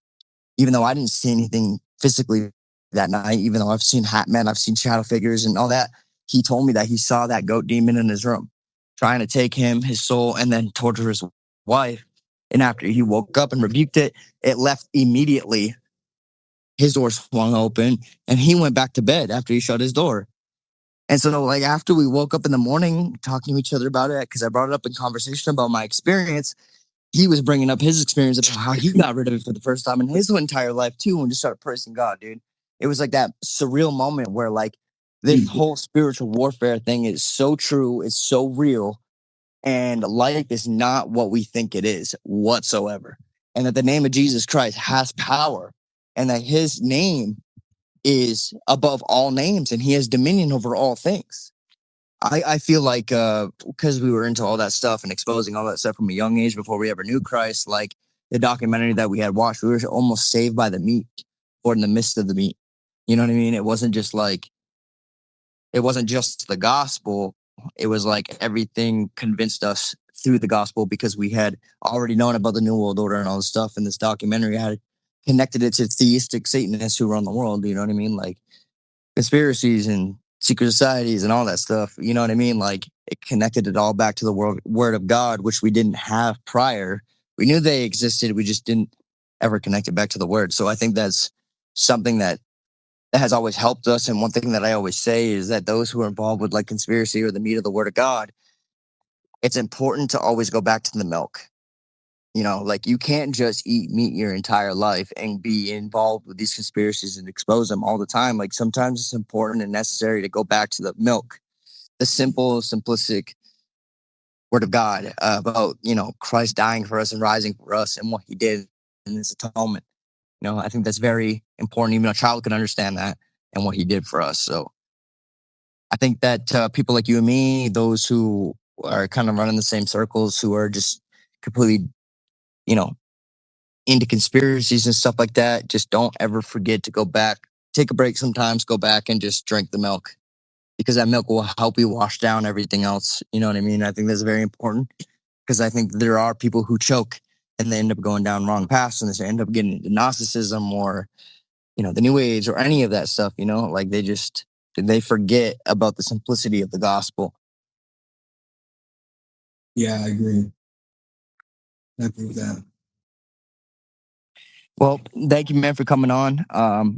even though I didn't see anything physically that night, even though I've seen hat men, I've seen shadow figures and all that. He told me that he saw that goat demon in his room, trying to take him, his soul, and then torture his wife. And after he woke up and rebuked it, it left immediately. His door swung open and he went back to bed after he shut his door. And so like after we woke up in the morning, talking to each other about it, because I brought it up in conversation about my experience, he was bringing up his experience of how he got rid of it for the first time in his entire life too, and just started praising God, dude. It was like that surreal moment where like this whole spiritual warfare thing is so true, it's so real, and life is not what we think it is whatsoever. And that the name of Jesus Christ has power, and that his name is above all names, and he has dominion over all things. I feel like because we were into all that stuff and exposing all that stuff from a young age before we ever knew Christ, like the documentary that we had watched, we were almost saved by the meat or in the midst of the meat. You know what I mean? It wasn't just the gospel. It was like everything convinced us through the gospel because we had already known about the New World Order and all this stuff. And this documentary had connected it to theistic Satanists who run the world. You know what I mean? Like conspiracies and secret societies and all that stuff. You know what I mean? Like it connected it all back to the word of God, which we didn't have prior. We knew they existed. We just didn't ever connect it back to the word. So I think that's something that has always helped us. And one thing that I always say is that those who are involved with like conspiracy or the meat of the word of God, it's important to always go back to the milk. You know, like you can't just eat meat your entire life and be involved with these conspiracies and expose them all the time. Like sometimes it's important and necessary to go back to the milk, the simple, simplistic word of God about, you know, Christ dying for us and rising for us and what he did in his atonement. You know, I think that's very important. Even a child can understand that and what he did for us. So I think that people like you and me, those who are kind of running the same circles, who are just completely, you know, into conspiracies and stuff like that, just don't ever forget to go back, take a break sometimes, go back and just drink the milk, because that milk will help you wash down everything else. You know what I mean? I think that's very important, because I think there are people who choke and they end up going down wrong paths and they end up getting into Gnosticism or, you know, the New Age or any of that stuff, you know, like they forget about the simplicity of the gospel. Yeah, I agree. I agree with that. Well, thank you, man, for coming on.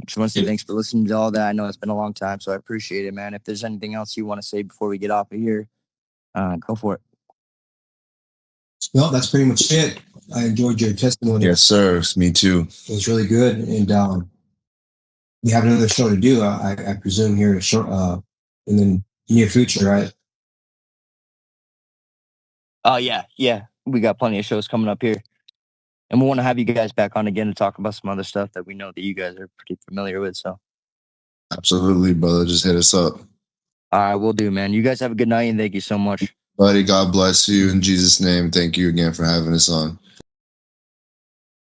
Just want to say thanks for listening to all that. I know it's been a long time, so I appreciate it, man. If there's anything else you want to say before we get off of here, go for it. Well, that's pretty much it. I enjoyed your testimony. Yes, sir. Me too. It was really good. And we have another show to do, I presume, here in the near future, right? Yeah. We got plenty of shows coming up here. And we want to have you guys back on again to talk about some other stuff that we know that you guys are pretty familiar with. So, Absolutely, brother. Just hit us up. all right, we'll do, man. You guys have a good night and thank you so much. Buddy, God bless you in Jesus' name. Thank you again for having us on.